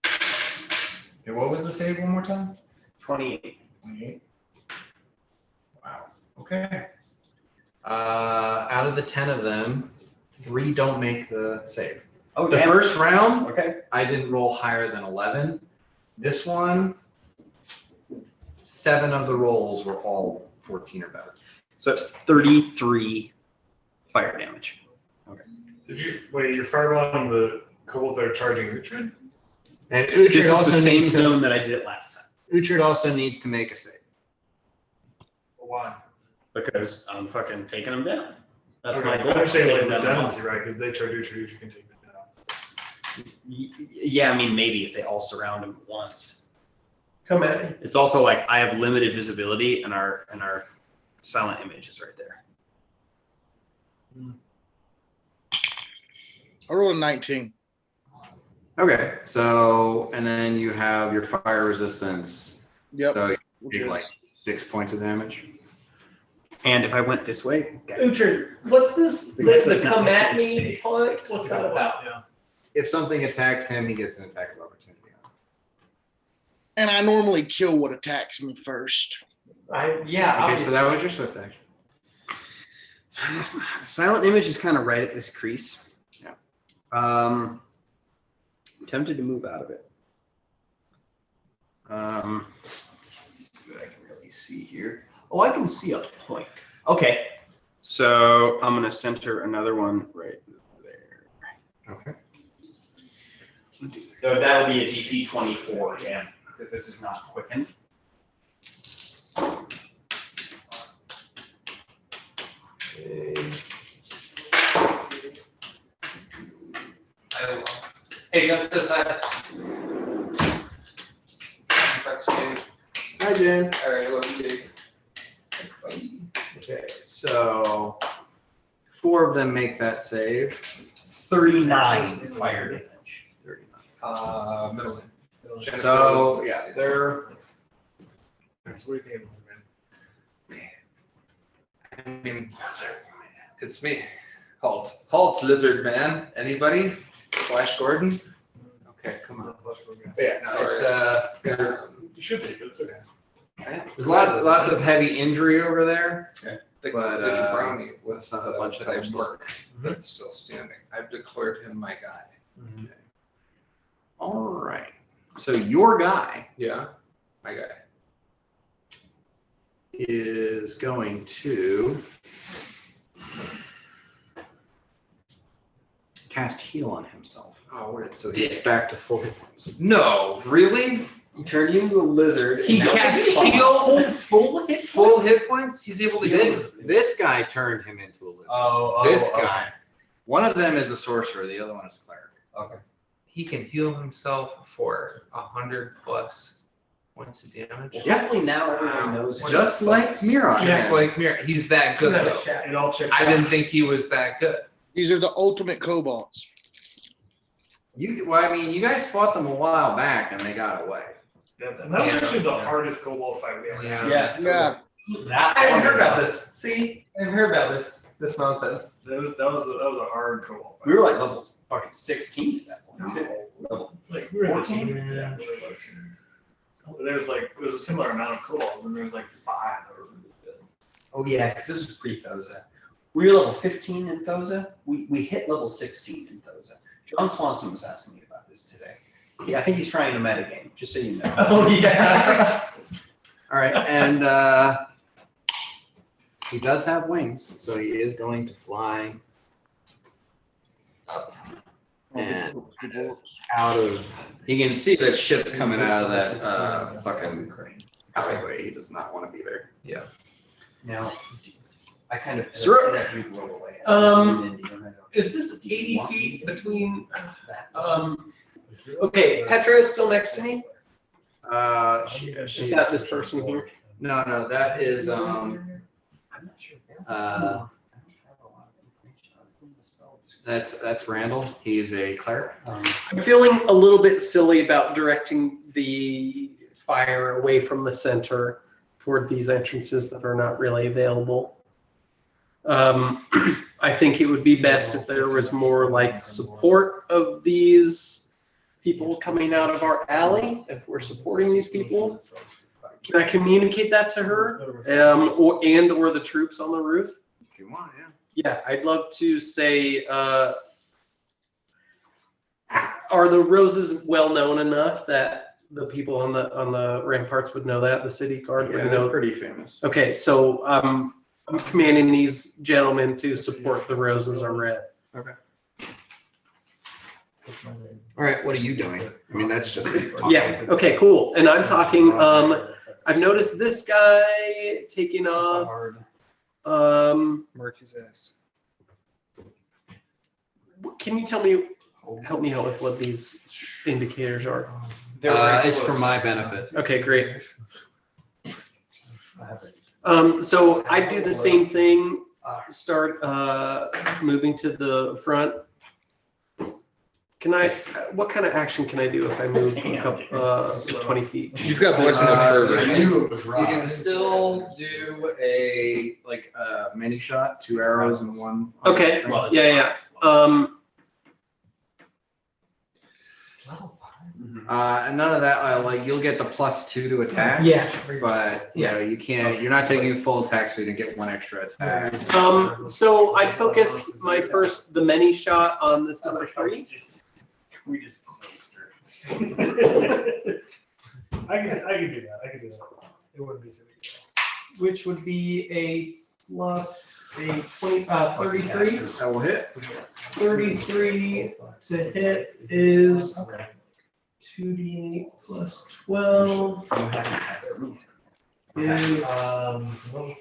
Okay, what was the save one more time? 28. 28. Wow. Okay. Out of the 10 of them, 3 don't make the save. Oh, The damn. first round, Okay. I didn't roll higher than 11. This one, 7 of the rolls were all 14 or better. So it's 33 fire damage. Did you wait? You're fireballing the kobolds that are charging Uhtred? And This Uhtred is also the same needs zone that I did it last time. Uhtred also needs to make a save. Why? Because I'm fucking taking them down. That's Okay, my I goal. understand like Taking them down. redundancy, right? Because they charge Uhtred, you can take them down. Yeah, I mean, maybe if they all surround him at once. Come at me. It's also like I have limited visibility and our silent image is right there. I rolled a 19. Okay, so, and then you have your fire resistance. Yep. So you which take is- like 6 points of damage. And if I went this way, Uhtred, what's this? The come at me taunt? What's that about? Yeah. If something attacks him, he gets an attack of opportunity. And I normally kill what attacks me first. Okay, so that was your swift action. the silent image is kind of right at this crease. Yeah. I'm tempted to move out of it. Let's see what I can really see here. Oh, I can see a point. Okay. So I'm going to center another one right there. Okay. So that'll be a DC 24 again, because this is not quickened. Hey, jump to the side. Hi, Jen. All right, what do you do? Okay, so 4 of them make that save. 39 fire damage. 39. Middle one. So yeah, they're. That's what you man. I mean, it's me. Halt, lizard man. Anybody? Flash Gordon? Okay, come on. on. Yeah, no, Sorry. it's You should be, but it's okay. there's lots of heavy injury over there. Okay. The But, brownie with that's not a bunch that of I other stuff. marked that's still standing. I've declared him my guy. All right. So your guy Yeah, my guy. is going to cast heal on himself. Oh, what a So he's back to full hit points. No, really? You turned you into a lizard. He and now cast he's heal full hit full hit points. He's able to This guy turned him into a lizard. This guy. One of them is a sorcerer. The other one is a cleric. Okay. He can heal himself for 100 plus points of damage. Yeah. Hopefully now everyone knows. Just like Mirage. Just like Mir, he's that good though. It all checks I out. didn't think he was that good. These are the ultimate kobolds. Well, I mean, you guys fought them a while back and they got away. Yeah, and that was Yeah. actually the hardest kobold fight we ever had. Yeah. Yeah. That I haven't heard one- about this. See, I haven't heard about this nonsense. That was a hard kobold fight. We were like level fucking 16 at that point too. No. Like we were in the 14? teens, yeah, we were low teens. There's like it was a similar amount of kobolds, and there was like 5 that were really good. Oh yeah, because this is pre-Thoza. We were level 15 in Thoza. We hit level 16 in Thoza. John Swanson was asking me about this today. Yeah, I think he's trying to metagame, just so you know. Oh yeah. All right, and he does have wings, so he is going to fly and out of. You can see that shit's coming out of that fucking alleyway. He does not want to be there. Now, I kind of Sure. that we roll away. Is this 80 feet between? Okay, Petra is still next to me. Is that this person here? No, that is I'm not sure. that's Randall. He's a cleric. I'm feeling a little bit silly about directing the fire away from the center toward these entrances that are not really available. I think it would be best if there was more like support of these people coming out of our alley, if we're supporting these people. Can I communicate that to her? Or the troops on the roof? If you want, yeah. Yeah, I'd love to say, are the roses well known enough that the people on the ramparts would know that, the city guard would Yeah, know? they're pretty famous. Okay, so I'm commanding these gentlemen to support the roses are red. All right, what are you doing? I mean, that's just talking. Yeah, okay, cool. And I'm talking, I've noticed this guy taking off. Mark his ass. Can you help me out with what these indicators are? It's for my benefit. Okay, great. So I do the same thing, start moving to the front. Can I, what kind of action can I do if I move a couple, 20 feet? You've got blessing of further. You can still do a mini shot, 2 arrows in one. Okay, yeah. And none of that. You'll get the +2 to attack. Yeah. But you can't. You're not taking a full attack, so you don't get 1 extra attack. So I'd focus the many shot on this number 3. We just closed her. I can do that. I can do that. It wouldn't be too big. Which would be a plus a 33. That will hit. 33 to hit is 2d8 plus 12 is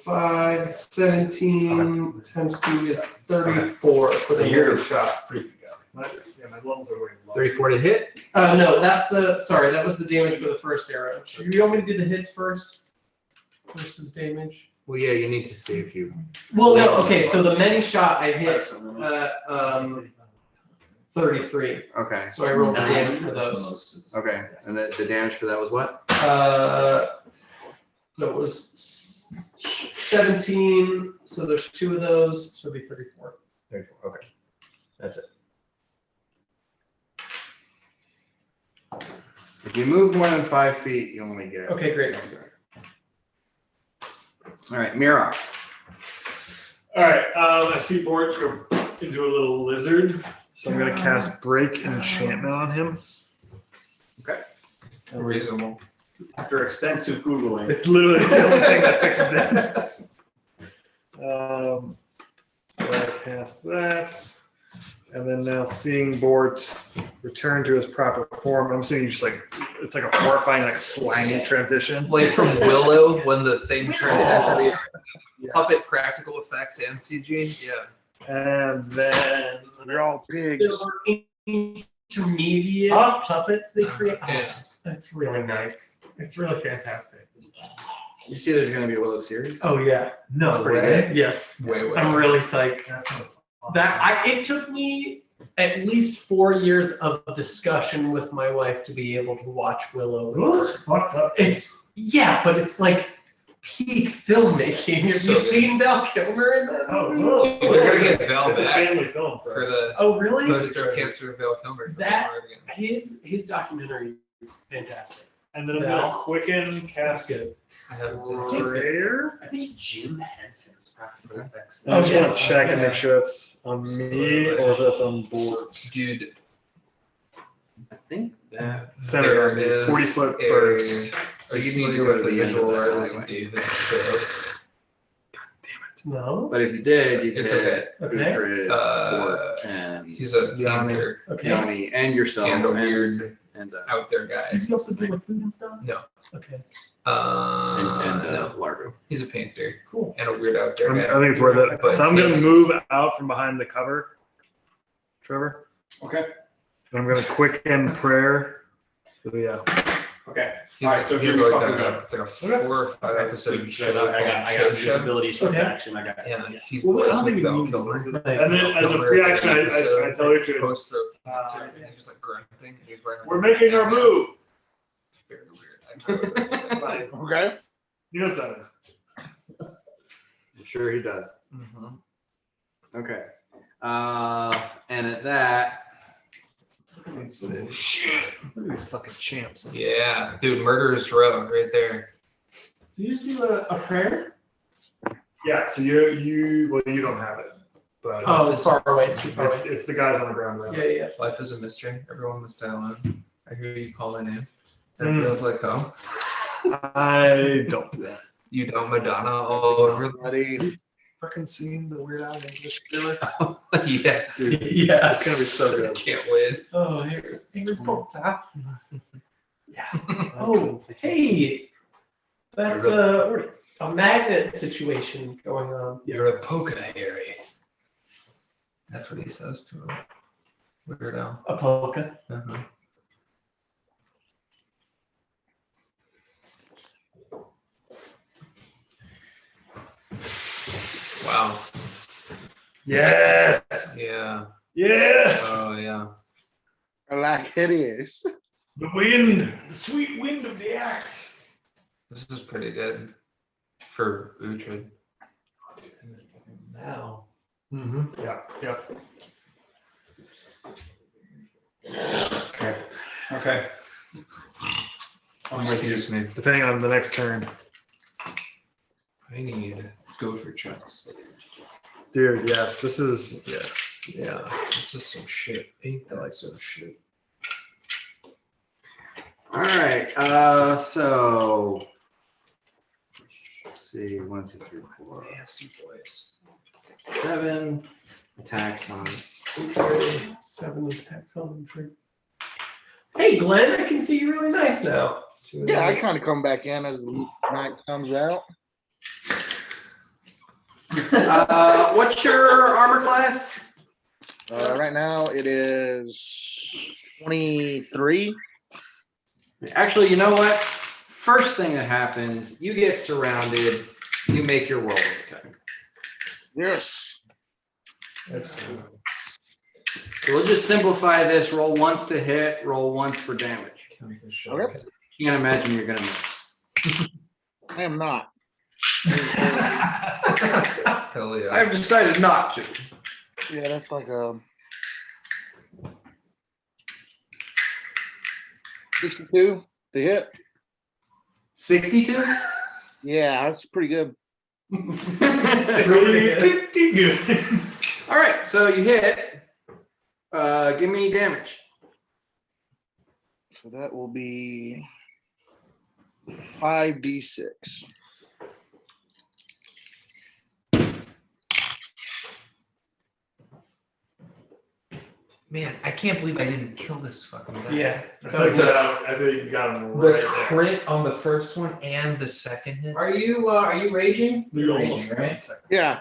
5, 17 times 2 is 34 for the year shot. Pretty good. My levels are way low. 34 to hit. No, that was the damage for the first arrow. Do you want me to do the hits first versus damage? Well, yeah, you need to see if you. Well, no, okay, so the many shot I hit 33. Okay. So I rolled the damage for those. Okay. And the damage for that was what? So it was 17, so there's 2 of those, so it'll be 34. 34. Okay. That's it. If you move more than 5 feet, you only get. Okay, great. All right, Mira. All right, I see Bort go into a little lizard, so I'm gonna cast Break Enchantment on him. Reasonable. After extensive Googling. It's literally the only thing that fixes it. So I cast that. And then now seeing Bort return to his proper form, I'm assuming just like, it's like a horrifying, like slimy transition. Like from Willow when the thing turns into the puppet practical effects and CG. Yeah. And then They're all pigs. There are intermediate puppets they create. Yeah. That's really nice. It's really fantastic. You see, there's gonna be a Willow series. Oh yeah. No That's pretty way. good. Yes. Way. I'm really psyched. that sounds awesome. It took me at least 4 years of discussion with my wife to be able to watch Willow. Willow's fucked up. But it's like peak filmmaking. Have you So seen Val Kilmer in that Oh, movie? no. Dude, we're gonna get Val It's a back family film for us. the Oh really? poster cancer of Val Kilmer. His documentary is fantastic. And then I'm gonna quicken cast it. I haven't seen it. Prayer. I think Jim Henson was practical effects. I just yeah. want to check and Yeah. make sure it's on me or if it's on Bort. Dude, I think that. Center there is 40-foot a- burst. So you Just need wanna to go go to to the the end of that visualize anyway. David show. No. But if you did, you could It's hit okay. Uhtred, Uh, Bort, and He's a Yanni. painter Okay. Yanni, and yourself, and a weird and out there guy. Does he also do with food and stuff? No. Okay. No, Largo. he's a painter Cool. and a weird out there I guy. think it's worth it. But So I'm gonna yeah. move out from behind the cover, Trevor. Okay. And I'm gonna quicken prayer. So yeah. Okay. He's, All right, so he's here's like fucking a, it's like a 4 or 5 episode show. I got disabilities for Okay. action. I got. Yeah, he's Well, I don't close think with you Val need Kilmer. those. Nice. And then as a free action, I tell you to. Post-stroke Uh, cancer, and he's just like grunting. And he's wearing We're making our move. It's very weird. Like, Okay. he knows that. I'm sure he does. Mhm. Okay. And at that, Look at these fucking champs. Yeah, dude, murderous row right there. Did you just do a prayer? Yeah. So you don't have it, but Oh, it's far away. It's too far away. it's the guys on the ground. Around. Yeah, yeah. Life is a mystery. Everyone must dial in. I hear you call my name. That Mm. feels like home. I don't do that. You don't Madonna all over. Buddy. Fucking seen the Weird Al English thriller, Yeah, dude. Yes. It's gonna be so good. can't wait. Oh, Harry Potter. Yeah. Oh, hey. That's a magnet situation going on. You're a polka, Harry. That's what he says to him. Weird Al. A polka. Uh-huh. Wow. Yes. Yeah. Yes. Oh yeah. I like it is. The wind, the sweet wind of the axe. This is pretty good for Uhtred. Now. Mm-hmm. Yeah. Yep. Okay. I'm with you, Snape. Depending on the next turn, I need gopher chunks. dude. Yes. This is yes. Yeah, this is some shit. Ain't that some shit? all right. So let's see, 1, 2, 3, 4, Nasty boys. 7 attacks on. 7 attacks on the tree. Hey, Glenn, I can see you really nice now. Yeah, I kind of come back in as the night comes out. What's your armor class? Right now it is 23. Actually, you know what? First thing that happens, you get surrounded. You make your roll attack. Yes. Absolutely. So we'll just simplify this. Roll once to hit. Roll once for damage. Okay. Can't imagine you're gonna miss. I am not. Hell yeah. I've decided not to. Yeah, that's like a 62 to hit. 62? Yeah, that's pretty good. Pretty good. All right, so you hit. Give me damage. So that will be 5d6. Man, I can't believe I didn't kill this fucking guy. Yeah. I think you got him The right there. crit on the first one and the second hit. Are you raging? You almost Raging, right? second. Yeah.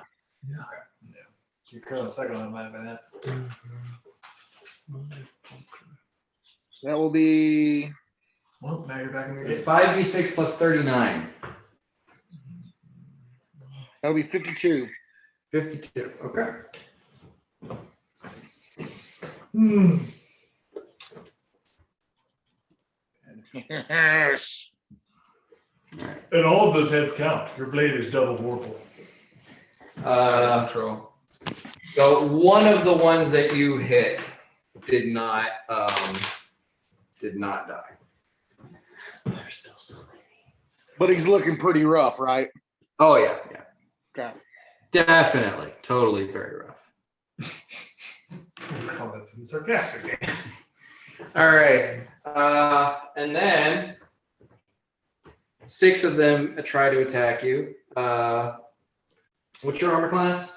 Your current second one might have been it. That will be Well, now you're back in the It's game. 5d6 plus 39. that'll be 52. 52. Okay. Yes. And all of those heads count. Your blade is double vorpal. Control. So one of the ones that you hit did not die. There's still so many. But he's looking pretty rough, right? Oh yeah, yeah. Okay. Definitely. Totally very rough. Oh, that's sarcastic. All right. And then 6 of them try to attack you. What's your armor class?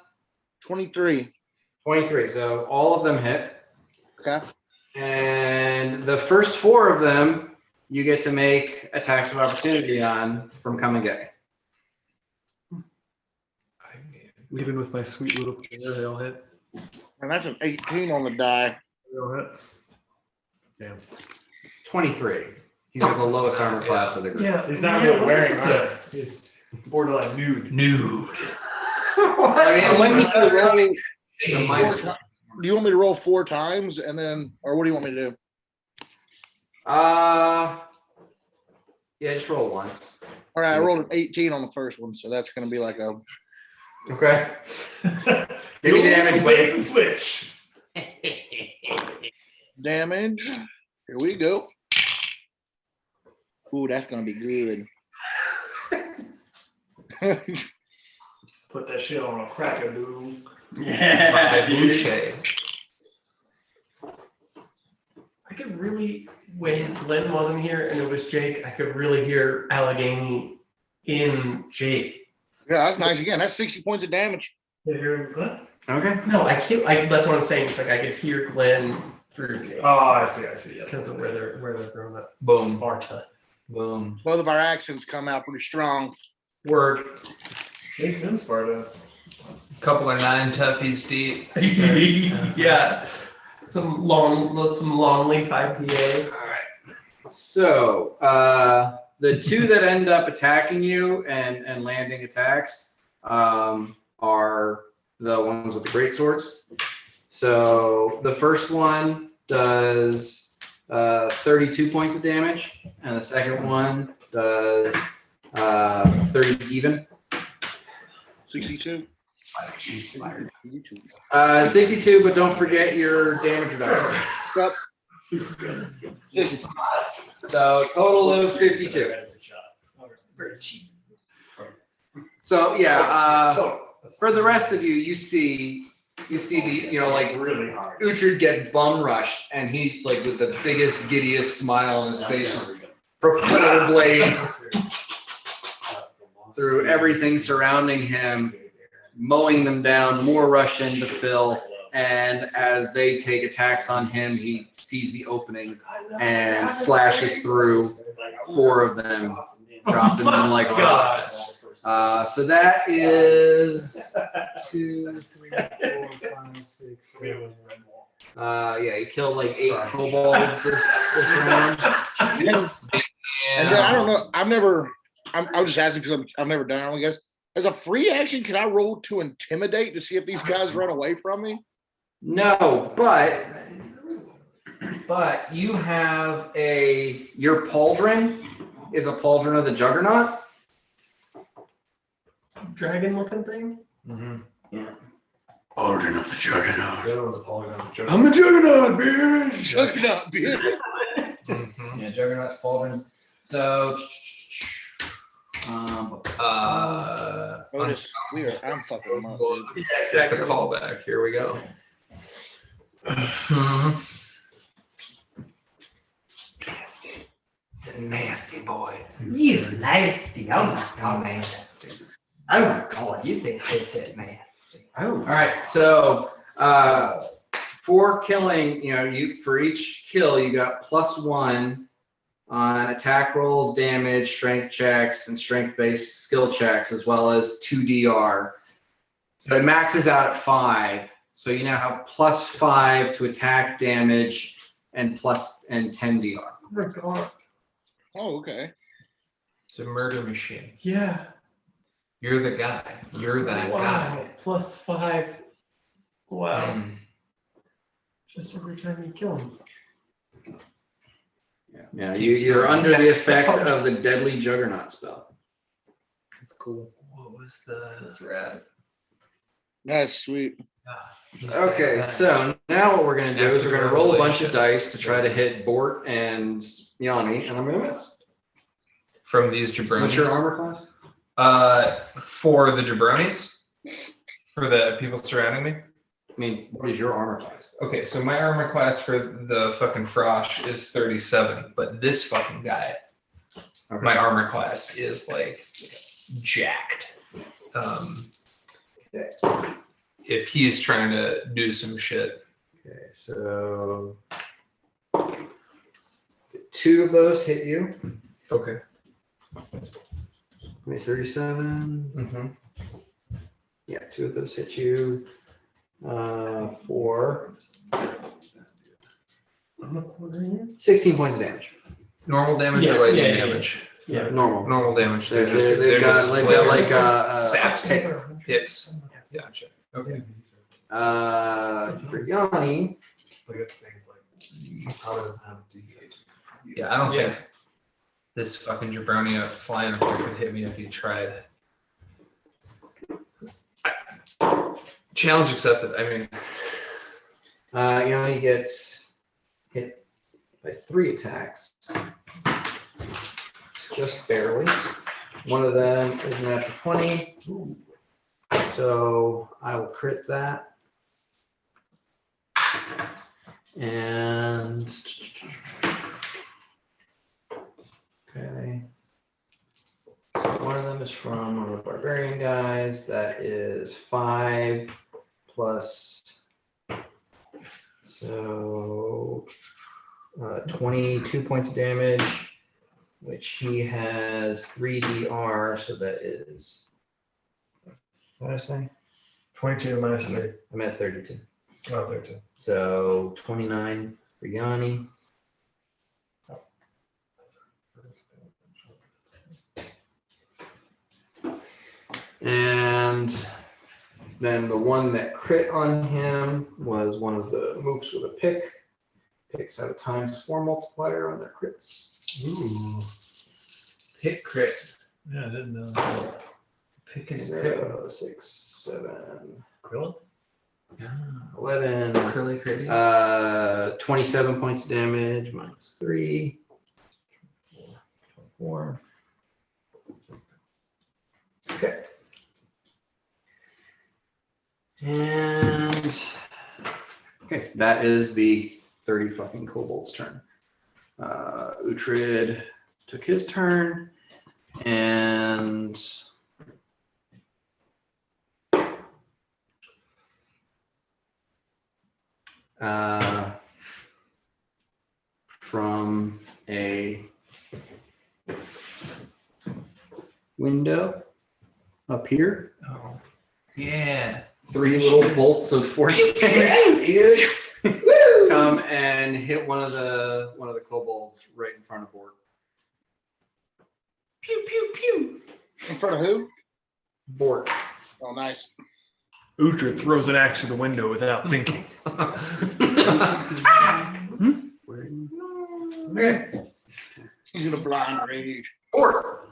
23. 23. So all of them hit. Okay. And the first 4 of them, you get to make attacks of opportunity on from come and get. Even with my sweet little player, they'll hit. And that's an 18 on the die. They'll hit. Damn. 23. He's got the lowest armor class of the group. Yeah. He's not really wearing armor. He's borderline nude. Nude. I mean, when he was rolling, it's a Do minus. you want me to roll 4 times and then, or what do you want me to do? Yeah, just roll once. All right, I rolled an 18 on the first one, so that's going to be like a. Okay. Give me damage, Wait wait. and switch. Damage. Here we go. Ooh, that's going to be good. Put that shit on a cracker, dude. Yeah. Boucher. I could really, when Glenn wasn't here and it was Jake, I could really hear Allegheny in Jake. Yeah, that's nice. Again, that's 60 points of damage. You hear him? Okay. No, I can't. That's what I'm saying. It's like I could hear Glenn through Jake Oh, I see. Yes. because of where they're growing up. Boom. Sparta. Boom. Both of our accents come out pretty strong. Word. Jake's in Sparta. Couple of 9 toughies deep. Yeah. Some long leaf IPA. All right. So, the 2 that end up attacking you and landing attacks are the ones with the great swords. So the first one does 32 points of damage, and the second one does 30 even. 62. 62, but don't forget your damage reduction. Yep. 60. So total of 52. Very cheap. So yeah, for the rest of you, you see the like Really hard. Uhtred get bum rushed, and he like with the biggest, giddiest smile on his face, just propel blade through everything surrounding him, mowing them down. More rush in to fill, and as they take attacks on him, he sees the opening and slashes through 4 of them, dropping them like rocks. So that is 2, 3, 4, 5, 6, 7. Yeah, he killed like 8 kobolds this round. And then I don't know. I'm just asking because I've never done it. I guess as a free action, can I roll to intimidate to see if these guys run away from me? No, but you have your pauldron is a pauldron of the Juggernaut. Dragon looking thing? Pauldron of the Juggernaut. The other one's a polygon. I'm the Juggernaut, bitch. Juggernaut, bitch. Yeah, Juggernaut's pauldron. So Otis, I'm fucking him up, dude. That's a callback. Here we go. Nasty. He's a nasty boy. He's nasty. Oh my god, nasty. Oh my god, you think I said nasty? All right, so for killing, for each kill, you got +1 on attack rolls, damage, strength checks, and strength-based skill checks, as well as 2 DR. So it maxes out at 5. So you now have +5 to attack, damage, and 10 DR. Oh my god. Oh, okay. It's a murder machine. Yeah. You're the guy. You're that guy. +5. Wow. Mm. Just every time you kill him. Yeah, you're under the effect of the deadly juggernaut spell. That's cool. What was the? That's rad. That's sweet. Okay, so now what we're gonna do is we're gonna roll a bunch of dice to try to hit Bort and Yanni, and I'm gonna miss. From these jabronis. What's your armor class? For the jabronis, for the people surrounding me. I mean, what is your armor class? Okay, so my armor class for the fucking Frosh is 37, but this fucking guy, my armor class is like jacked. If he's trying to do some shit. Okay, so 2 of those hit you. Okay. 37. Mm-hmm. Yeah, 2 of those hit you. 4. 16 points of damage. Normal damage or lightning damage? Yeah. Normal. Normal damage. They've got like saps. hit. Hits. Gotcha. Okay. For Yanni. Like it's things like probably doesn't have defense. Yeah, I don't think this fucking jabroni flying up there could hit me if he tried. Challenge accepted. I mean, Yanni gets hit by 3 attacks. Just barely. One of them is natural 20. So I will crit that. And okay. So one of them is from one of the barbarian guys. That is 5 plus 22 points of damage, which he has 3 DR, so that is, what did I say? 22 minus 3. I'm at 32. Oh, 32. So 29 for Yanni. And then the one that crit on him was one of the mooks with a pick. Picks have a ×4 multiplier on their crits. ooh, hit crit. Yeah, I didn't know that. Pick is crit. 6, 7, Krillin? 11. Really crazy. 27 points of damage minus 3. 4. Okay. And okay, that is the 30 fucking kobolds turn. Uhtred took his turn, and from a window up here, Oh, yeah. 3 little bolts of force come and hit one of the kobolds right in front of Bort. Pew pew pew. In front of who? Bort. Oh, nice. Uhtred throws an axe to the window without thinking. Okay. He's in a blind rage. Bort.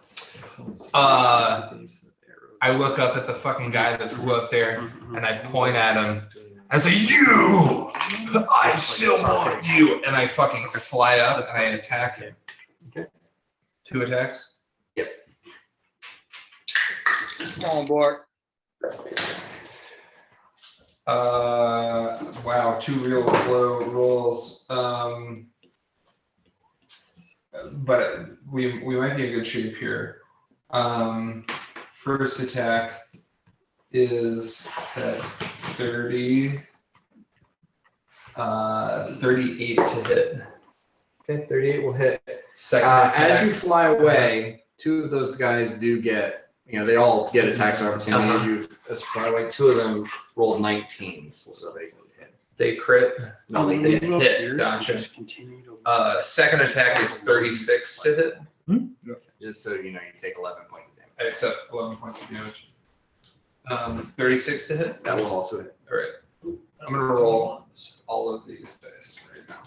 I look up at the fucking guy that flew up there and I point at him. I say, "You! I still want you!" And I fucking fly up and I attack him. Okay. 2 attacks. Yep. Come on, Bart. Wow, 2 real low rolls. But we might be in good shape here. First attack is that's 30. 38 to hit. Okay, 38 will hit. Second attack. As you fly away, 2 of those guys do get, they all get attacks of opportunity as you fly away. 2 of them rolled 19s, so they crit. No, they They hit. hit. Gotcha. Second attack is 36 to hit. Just so you know, you take 11 points of damage. I accept 11 points of damage. 36 to hit. That will also hit. All right. I'm gonna roll all of these dice right now.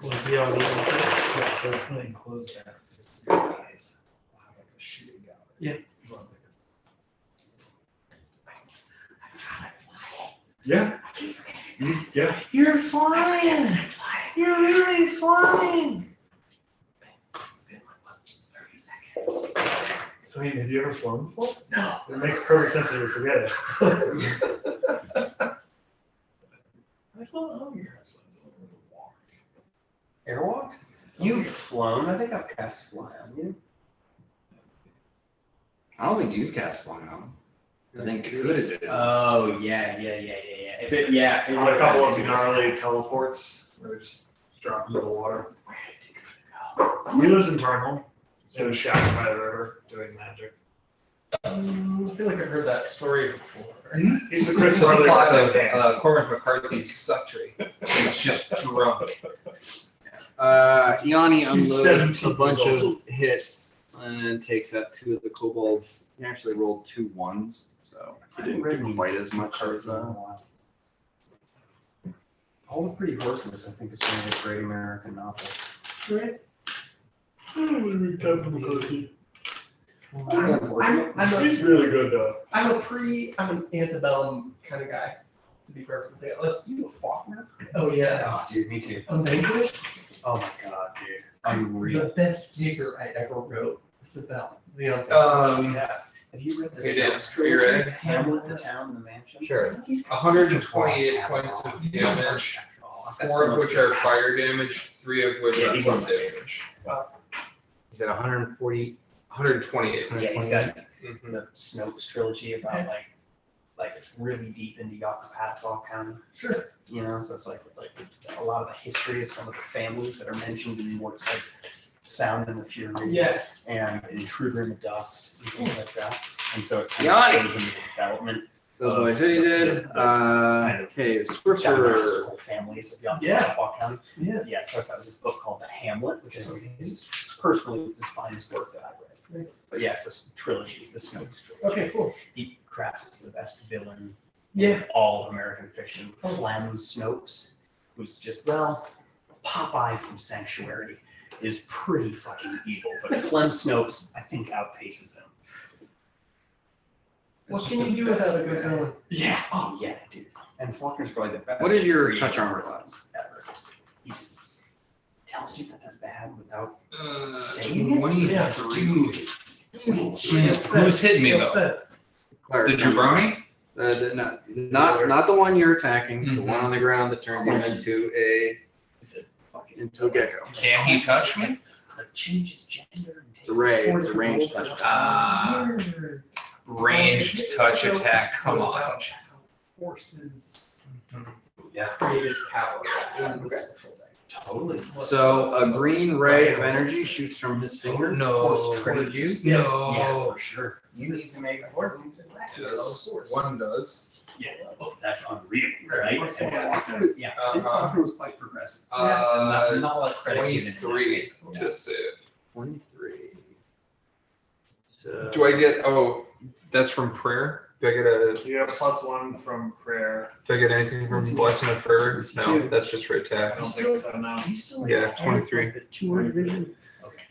Was he on the Yeah, so it's gonna enclose that. Yeah. Yeah. Yeah. You're flying. You're really flying. I mean, have you ever flown before? No. It makes perfect sense that you forget it. I thought, oh, your house was a little walk. Airwalk? You've flown. I think I've cast fly on you. I don't think you cast fly on. I think Kuda did. Oh yeah. If it On a couple of gnarly teleports, where we just drop into the water. He lives in Turnholm, in a shack by the river, doing magic. I feel like I've heard that story before. He's the Chris It's a Farley plot of of Cormac McCarthy's Suttree. He's just drunk. Yanni He's unloads 17 a bunch years of hits and takes out 2 of the kobolds. He actually rolled 2 1s, so he didn't get quite as much as All the Pretty Horses, I think, is one of the great American novels. Right? He's really good though. I'm an antebellum kind of guy, to be perfectly honest. You a Faulkner? Oh yeah. Oh, dude, me too. Unvanquished? Oh my god, dude. Unreal. The best figure I ever wrote is about the Yeah. Have you read the Okay, Dan, Snopes are you trilogy? ready? Hamlet, the Town, the Mansion? Sure. He's got 128 such a points broad of catalog. damage, That's 4 the of most which are fire damage, 3 of which Yeah, are he's flood one of my damage. Is it 140? 128. Yeah, he's got Mhm. the Snopes trilogy about like it's really deep into Yocopatawak County. Sure. You know, so it's like a lot of the history of some of the families that are mentioned in works like Sound and the Fury Yeah. and Intruder in the Dust and things like that. And so it kind Yanni! of goes into the development That's what I said he did. Okay, Sorcerer. dynastic families of Yocopatawak County. Yeah. Yeah, so that was this book called The Hamlet, which is personally it's his finest work that I've read. Nice. But yeah, it's this trilogy, the Snopes trilogy. Okay, cool. He crafts the best villain Yeah. in all of American fiction. Flem Snopes, who's just, well, Popeye from Sanctuary is pretty fucking evil, but Flem Snopes, I think, outpaces him. What can you do without a good villain? Yeah, oh yeah, dude. And Faulkner's probably the best. What is your creator touch armor class? ever. He just tells you that they're bad without Uh, saying it. 23. Dude, Who's hitting me What's though? that? The jabroni? Not the one you're attacking. The Mhm. one on the ground that turned you into a gecko. Can he touch me? Like changes gender. And It's a ray. It's a ranged touch. Weird. Ranged touch attack. Come on. Forces Yeah, created power in the Okay. social life. totally. So a green ray of energy shoots from his finger. No. Force Did you? Yeah, No. for sure. You need to make force. Yes, one does. Yeah, that's unreal, right? Yeah, Uh-huh. Faulkner was quite progressive. Uh, Not a lot of credit given. 23 to save. 23. So, Do I get? Oh, that's from prayer. Do I get a? You have +1 from prayer. Do I get anything from blessing of fervor? No, Two. that's just for I attack. don't think so, no. You still like Yeah, have 23. The 200 vision. Okay,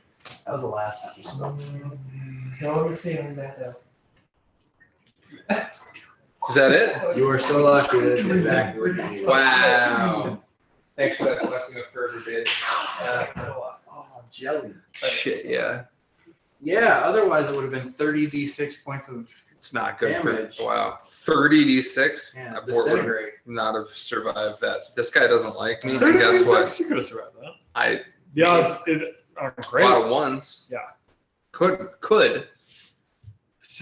that was the last time we spoke. No, let me see on that now. Is that it? You are so lucky. That's exactly what you need. Wow. Thanks for that blessing of fervor, bid. Oh, jelly. Shit, yeah. Yeah, otherwise it would have been 30d6 points of It's not good damage. for, wow. 30d6? Yeah, That board would disintegrate. not have survived that. This guy doesn't like me. And guess what? You could have survived that. I, The odds aren't a great. lot of ones. Yeah. Could.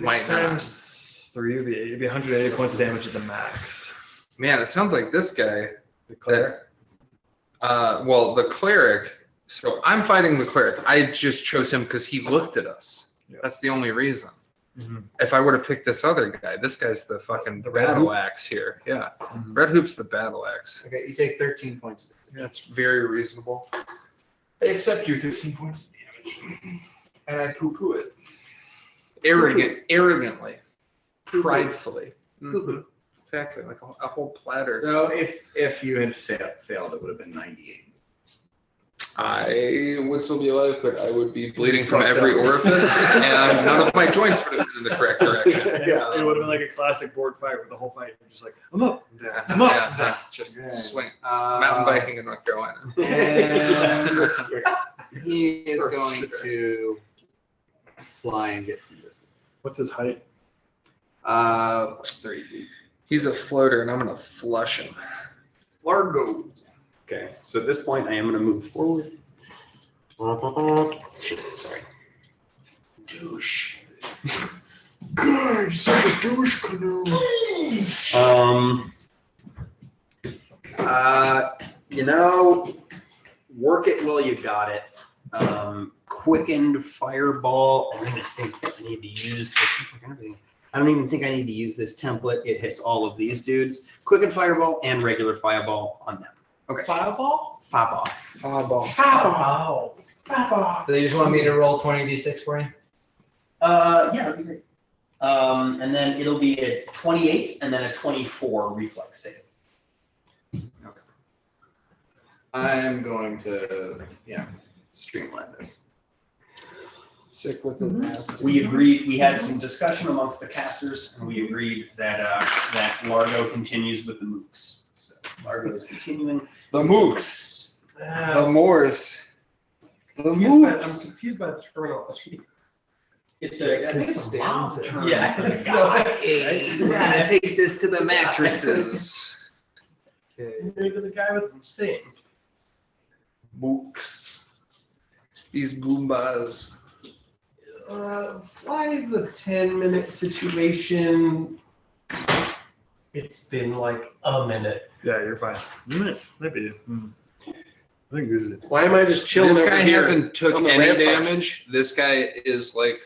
Might 6 not. times 3 would be 80, it'd be 180 points of damage at the max. Man, it sounds like this guy. The cleric. Well, the cleric. So I'm fighting the cleric. I just chose him because he looked at us. Yeah. That's the only reason. Mhm. If I would have picked this other guy, this guy's the fucking The red battle hoop? axe here. Yeah, Mhm. red hoop's the battle axe. Okay, you take 13 points. That's very reasonable. I accept your 13 points of damage, and I poo-poo it. Arrogantly, pridefully. Mhm. Exactly, like a whole platter. So if you had failed, it would have been 98. I would still be alive, but I would be bleeding from Fucked every up. orifice, and none of my joints would have been in the correct direction. Yeah, it would have been like a classic board fight where the whole fight you're just like, I'm up. Yeah, I'm up. yeah, just Okay. swing. Mountain biking in North Carolina. And he is going to fly and get some distance. What's his height? 30 feet. He's a floater, and I'm gonna flush him. Largo. Okay, so at this point, I am going to move forward. Sorry. Douche. Guys, like a douche canoe. Work it while you got it. Quickened fireball. I don't even think I need to use this. I don't even think I need to use this template. It hits all of these dudes. Quickened fireball and regular fireball on them. Okay. Fireball? Fireball. Fireball. Fireball. Fireball. So you just want me to roll 20d6 for you? Yeah, that'd be great. And then it'll be a 28 and then a 24 reflex save. I'm going to, streamline this. Sick with it, nasty. We agreed, we had some discussion amongst the casters, and we agreed that that Largo continues with the mooks. So Largo is continuing. The mooks. Ah, The Moors. The I'm mooks. confused by the terminology. It's I think it's a mob term. Yeah, for the it's guy. We're gonna take this to the mattresses. Maybe the guy with the thing. Mooks. These Goombas. Fly is a 10-minute situation. It's been like a minute. Yeah, you're fine. Maybe. I think this is it. Why am I just chilling This over guy here hasn't took on the any rampart? damage. This guy is like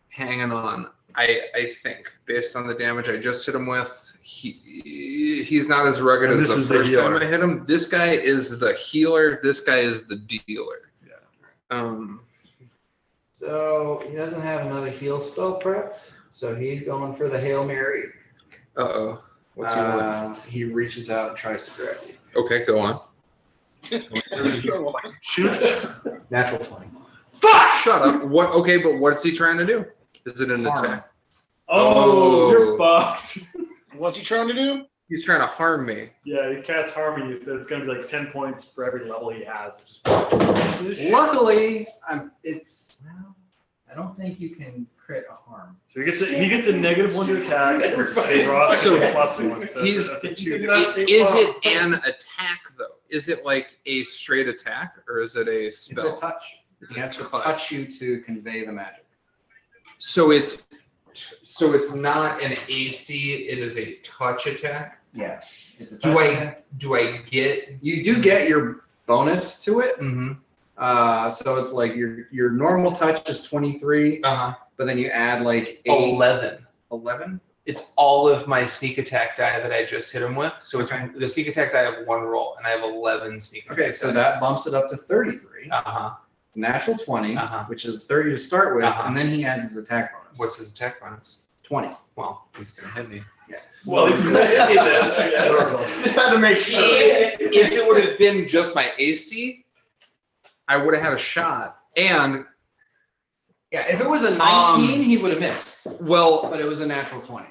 hanging on. I think based on the damage I just hit him with, he's not as rugged And as this the is the first time healer. I hit him. This guy is the healer. This guy is the dealer. Yeah. So he doesn't have another heal spell prepped, so he's going for the Hail Mary. Uh-oh. What's he want? He reaches out and tries to grab you. Okay, go on. Shoot. Natural 20. Shut up. What? Okay, but what's he trying to do? Is it an Harm. attack? Oh, Oh. you're fucked. What's he trying to do? He's trying to harm me. Yeah, he cast harm you, so it's gonna be like 10 points for every level he has. Luckily, I don't think you can crit a harm. So he gets a -1 to attack. They draw So a +1. So he's- that's a Is 2. It an attack though? Is it like a straight attack or is it a spell? It's a touch. It's He a has to touch. touch you to convey the magic. So it's not an AC. It is a touch attack. Yeah. It's a Do touch I attack. get? You do get your bonus to it. Mm-hmm. So it's like your normal touch is 23, Uh-huh. but then you add like 11. 11. It's all of my sneak attack die that I just hit him with. So it's the sneak attack die have 1 roll, and I have 11 sneak attack. Okay, so that bumps it up to 33. Uh-huh. Natural 20, Uh-huh. which is 30 to start with, Uh-huh. and then he adds his attack bonus. What's his attack bonus? 20? Well, he's gonna hit me. Well, he's Just had to make sure. If it would have been just my AC, I would have had a shot. And Yeah, if it was a 19, he would have missed. well, But it was a natural 20.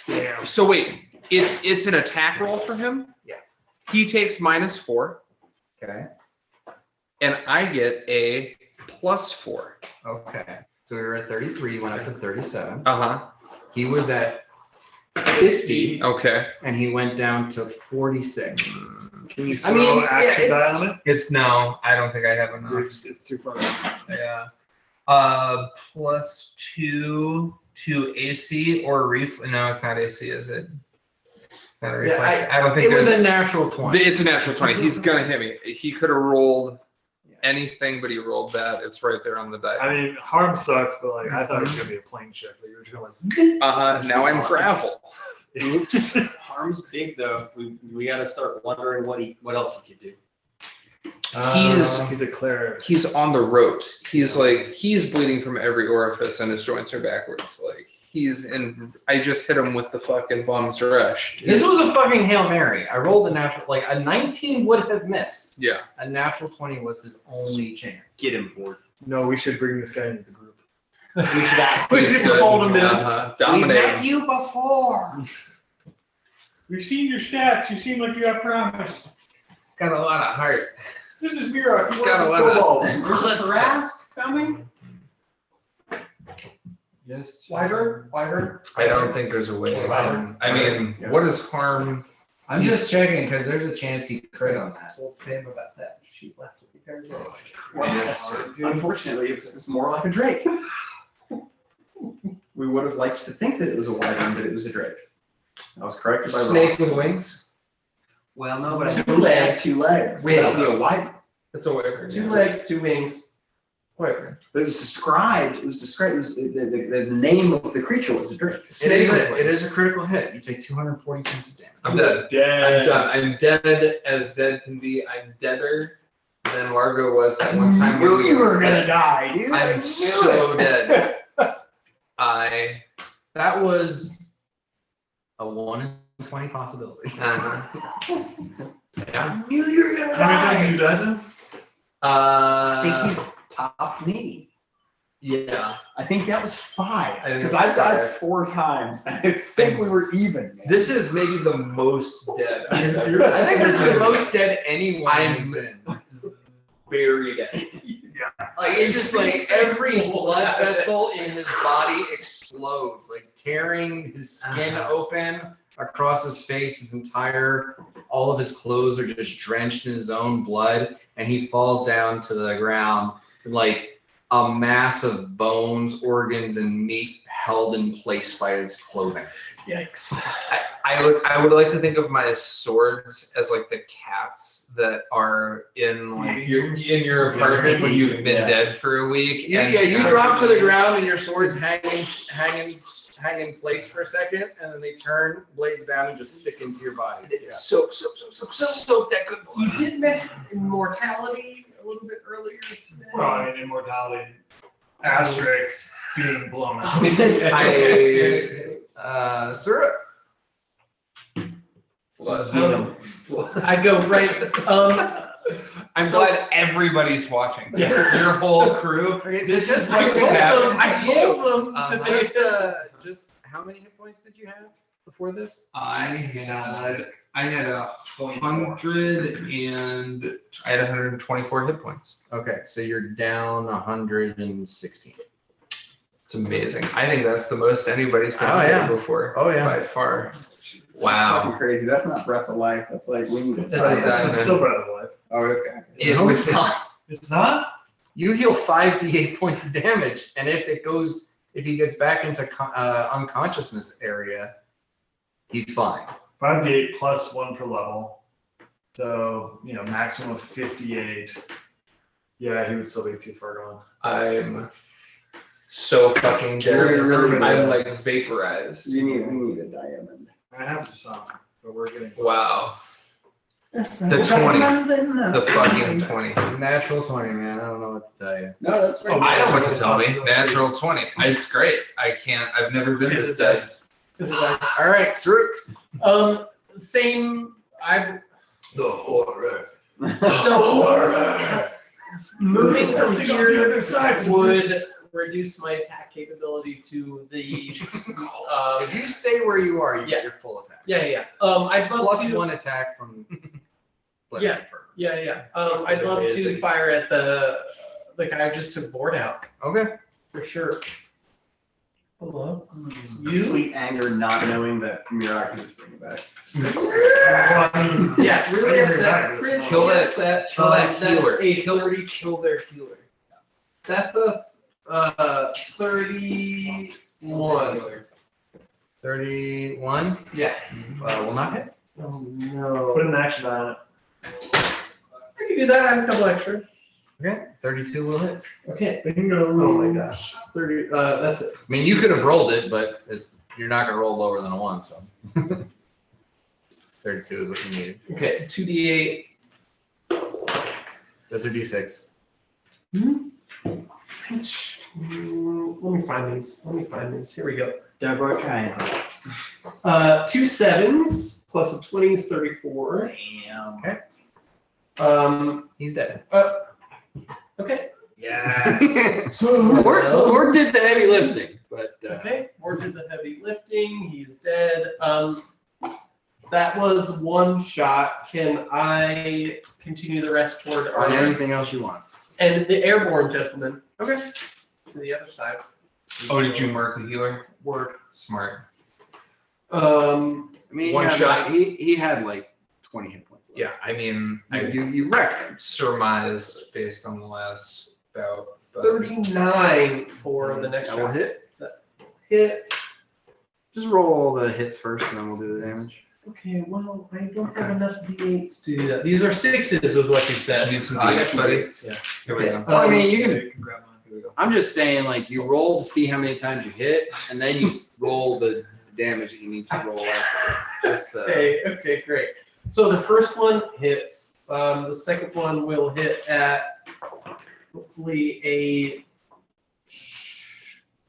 Damn. So wait, it's an attack roll for him? Yeah. He takes -4, Okay. and I get a +4. Okay. So we were at 33, went up to 37. Uh-huh. He was at 50, Okay. and he went down to 46. Can you I throw mean, action yeah, die on it? It's no, I don't think I have enough. It's too far. Yeah. +2 to AC or No, it's not AC, is it? It's not a Yeah, reflex. I don't think It was there's. a natural 20. It's a natural 20. He's gonna hit me. He could have rolled anything, but he rolled that. It's right there on the die. I mean, harm sucks, but like I thought it was gonna be a plane shift. Like you were just going Now I'm gravel. oops. Harm's big though. We got to start wondering what else he could do. He's a cleric. He's on the ropes. He's bleeding from every orifice, and his joints are backwards. Like he's in. I just hit him with the fucking bum's rush. This was a fucking Hail Mary. I rolled a natural, like a 19 would have missed. Yeah. A natural 20 was his only chance. Get him bored. No, we should bring this guy into the group. We should ask. He's He's good. hold him in. Dominating. you before. We've seen your stats. You seem like you have promise. Got a lot of heart. This is Mira. You Got a work lot with of- kobolds. There's a Trask coming. Yes. Wyvern? I don't think there's a way. I mean, what is harm? I'm just checking because there's a chance he crit on that. Told Sam about that. She left with the carriage. Unfortunately, it was more like a drake. We would have liked to think that it was a wyvern, but it was a drake. I was corrected by Snake Ross. with wings. Well, no, but Two I believe it had legs. 2 legs. Wait. That would be a wyvern. That's a wyvern. 2 legs, 2 wings. Wyvern. But it was described. It was the name of the creature was a drake. It is a critical hit. You take 240 points of damage. I'm dead. Dead. I'm done. I'm dead as dead can be. I'm deader than Largo was that one time. You when knew you was were gonna dead. die, dude. I I'm knew so it. dead. That was a 1 in 20 possibility. I knew you were gonna How many times die. have you died then? I think he's top me. Yeah. I think that was 5 I think because it's I've died 5. 4 times. And I think we were even. Man. This is maybe the most dead I've ever I think this is the been. most dead anyone has I'm been. very dead. Like it's just like every blood vessel in his body explodes, like tearing his skin open across his face. All of his clothes are just drenched in his own blood, and he falls down to the ground like a mass of bones, organs, and meat held in place by his clothing. Yikes. I would like to think of my swords as like the cats that are in like your apartment when you've been dead for a week. Yeah, you drop to the ground and your sword's hang in place for a second, and then they turn blades down and just stick into your body. So that good boy. You did mention immortality a little bit earlier today. Well, I mean, immortality. Asterisks being blown up. Syrup. I go right. I'm So- glad everybody's watching. Yeah. Your whole crew. This is I what told happened them. I to told you. them to Just how many hit points did you have before this? I had 124 hit points. Okay, so you're down 116. It's amazing. I think that's the most anybody's been Oh, yeah. before. Oh, yeah. By far. It's Wow. fucking crazy. That's not breath of life. That's like we need That's it. a diamond. It's still Breath of Life. Oh, okay. It No, was it's not. It's not? You heal 5d8 points of damage, and if he gets back into unconsciousness area, he's fine. 5d8 plus 1 per level. So, maximum of 58. Yeah, he would still be too far gone. I'm so fucking dead. Really I'm bad. like vaporized. We need a diamond. I have some, but we're getting. Wow. The The 20. The fucking 20. Natural 20, man. I don't know what to tell you. No, that's Oh, right. I know what to tell me. Natural 20. It's great. I've never been this dead. All right, Saruk. Same. The horror. So moving from here would reduce my attack capability to the. If you stay where you are, you Yeah. get your full attack. Yeah. I'd love Plus to. 1 attack from. Yeah. Yeah. I'd love to fire at the guy who just took board out Okay. for sure. Hello. Complete anger, not knowing that Mirak is bringing back. Yeah, really upset. Pretty Kill that- upset. kill that That's healer. a 30. Kill their healer. That's a 31. 31. Yeah. Will not hit. Oh no. Put an action on it. I can do that. I have a couple extra. Okay. 32 will hit. Okay. Bingo. Oh my gosh. 30. That's it. I mean, you could have rolled it, but you're not going to roll lower than a 1, so. 32 is what you needed. Okay. 2d8. Those are D6. Let me find these. Here we go. Double triangle. 2 7s plus a 20 is 34. Damn. He's dead. Okay. Yes. Or did the heavy lifting, but Okay. Or did the heavy lifting. He's dead. That was one shot. Can I continue the rest toward on Arya? anything else you want. And the airborne gentleman. Okay. To the other side. Oh, did you mark the healer? Word. Smart. I mean, One he had shot. Like, he had like 20 hit points left. Yeah, I mean, I You wrecked him. surmised based on the last bout. but- 39 for the next That will shot. hit. Hit. Just roll all the hits first, and then we'll do the damage. Okay, well, I don't have enough d8s to do that. These are 6s, is what you said. Need some I got D8s, some buddy. D8s, yeah. Here we go. Well, I mean, you can. You can grab mine. Here we go. I'm just saying, like, you roll to see how many times you hit, and then you roll the damage that you need to roll after. Just Okay, great. So the first one hits. The second one will hit at hopefully a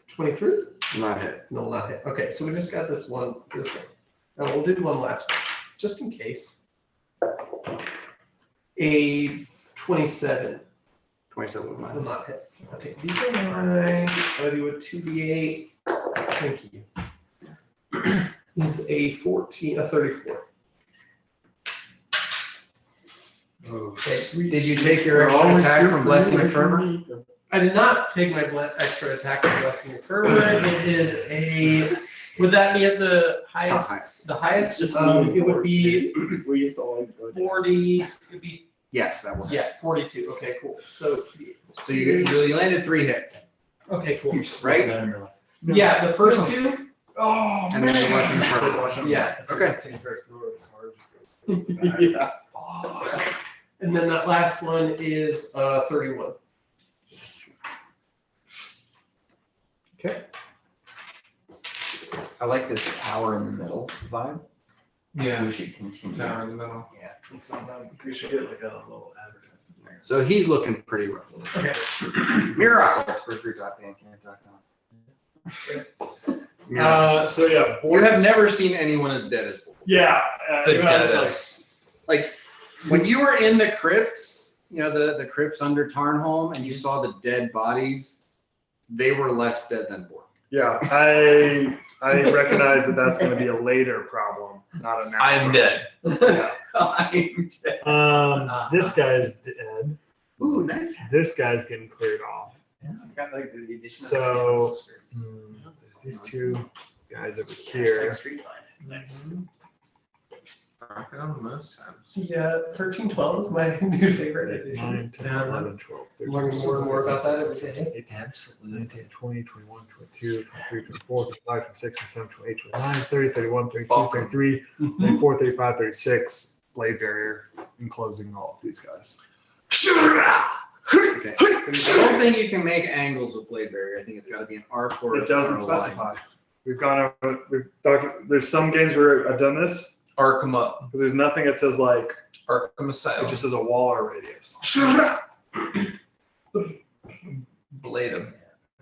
23. not hit. No, not hit. Okay, so we just got this one. Now we'll do one last one, just in case. A 27 27 was will mine. not hit. Okay, these are mine. I do a 2d8. Thank you. He's a 34. Okay. Did you take your extra attack from Blessing of Fervor? I did not take my extra attack from Blessing of Fervor. It is a. Would that be at the highest? highest. The highest. Just It would be We used to always go there. 40. It would be Yes, that was. 42. Okay, cool. So You landed 3 hits, okay, cool. right? Yeah, the first two. Oh, And then the Blessing of Fervor. Yeah. Okay. Yeah. And then that last one is 31. Okay. I like this tower in the middle vibe. Yeah, We should continue. tower in the middle. we should get like a little advertisement there. So he's looking pretty rough. Okay. Mira. So yeah, You have never seen anyone as dead as Board. yeah. The you have, deadest. Like, when you were in the crypts, you know, the crypts under Tarnholm, and you saw the dead bodies, they were less dead than Borg. yeah, I recognize that that's going to be a later problem, not a now. I'm dead. I'm dead. This guy's dead. Ooh, nice. This guy's getting cleared off. I've got like the addition So- of There's these two guys over here. Street line. Nice. Rock it on most times. Yeah, 1312 is my new favorite edition. 9, 10, Yeah, 11, 12, 13, learning more and more about that every day. 18, 19, 20, 21, 22, 23, 24, 25, 26, 27, 28, 29, 30, 31, 32, 33, 34, 35, 36. Blade barrier enclosing all of these guys. Okay. I don't think you can make angles with blade barrier. I think it's got to be an arc or It doesn't specify. We've gone over, there's some games where I've done this, Arc them up. but there's nothing that says like, Arc them aside. it just says a wall or radius. Blade them.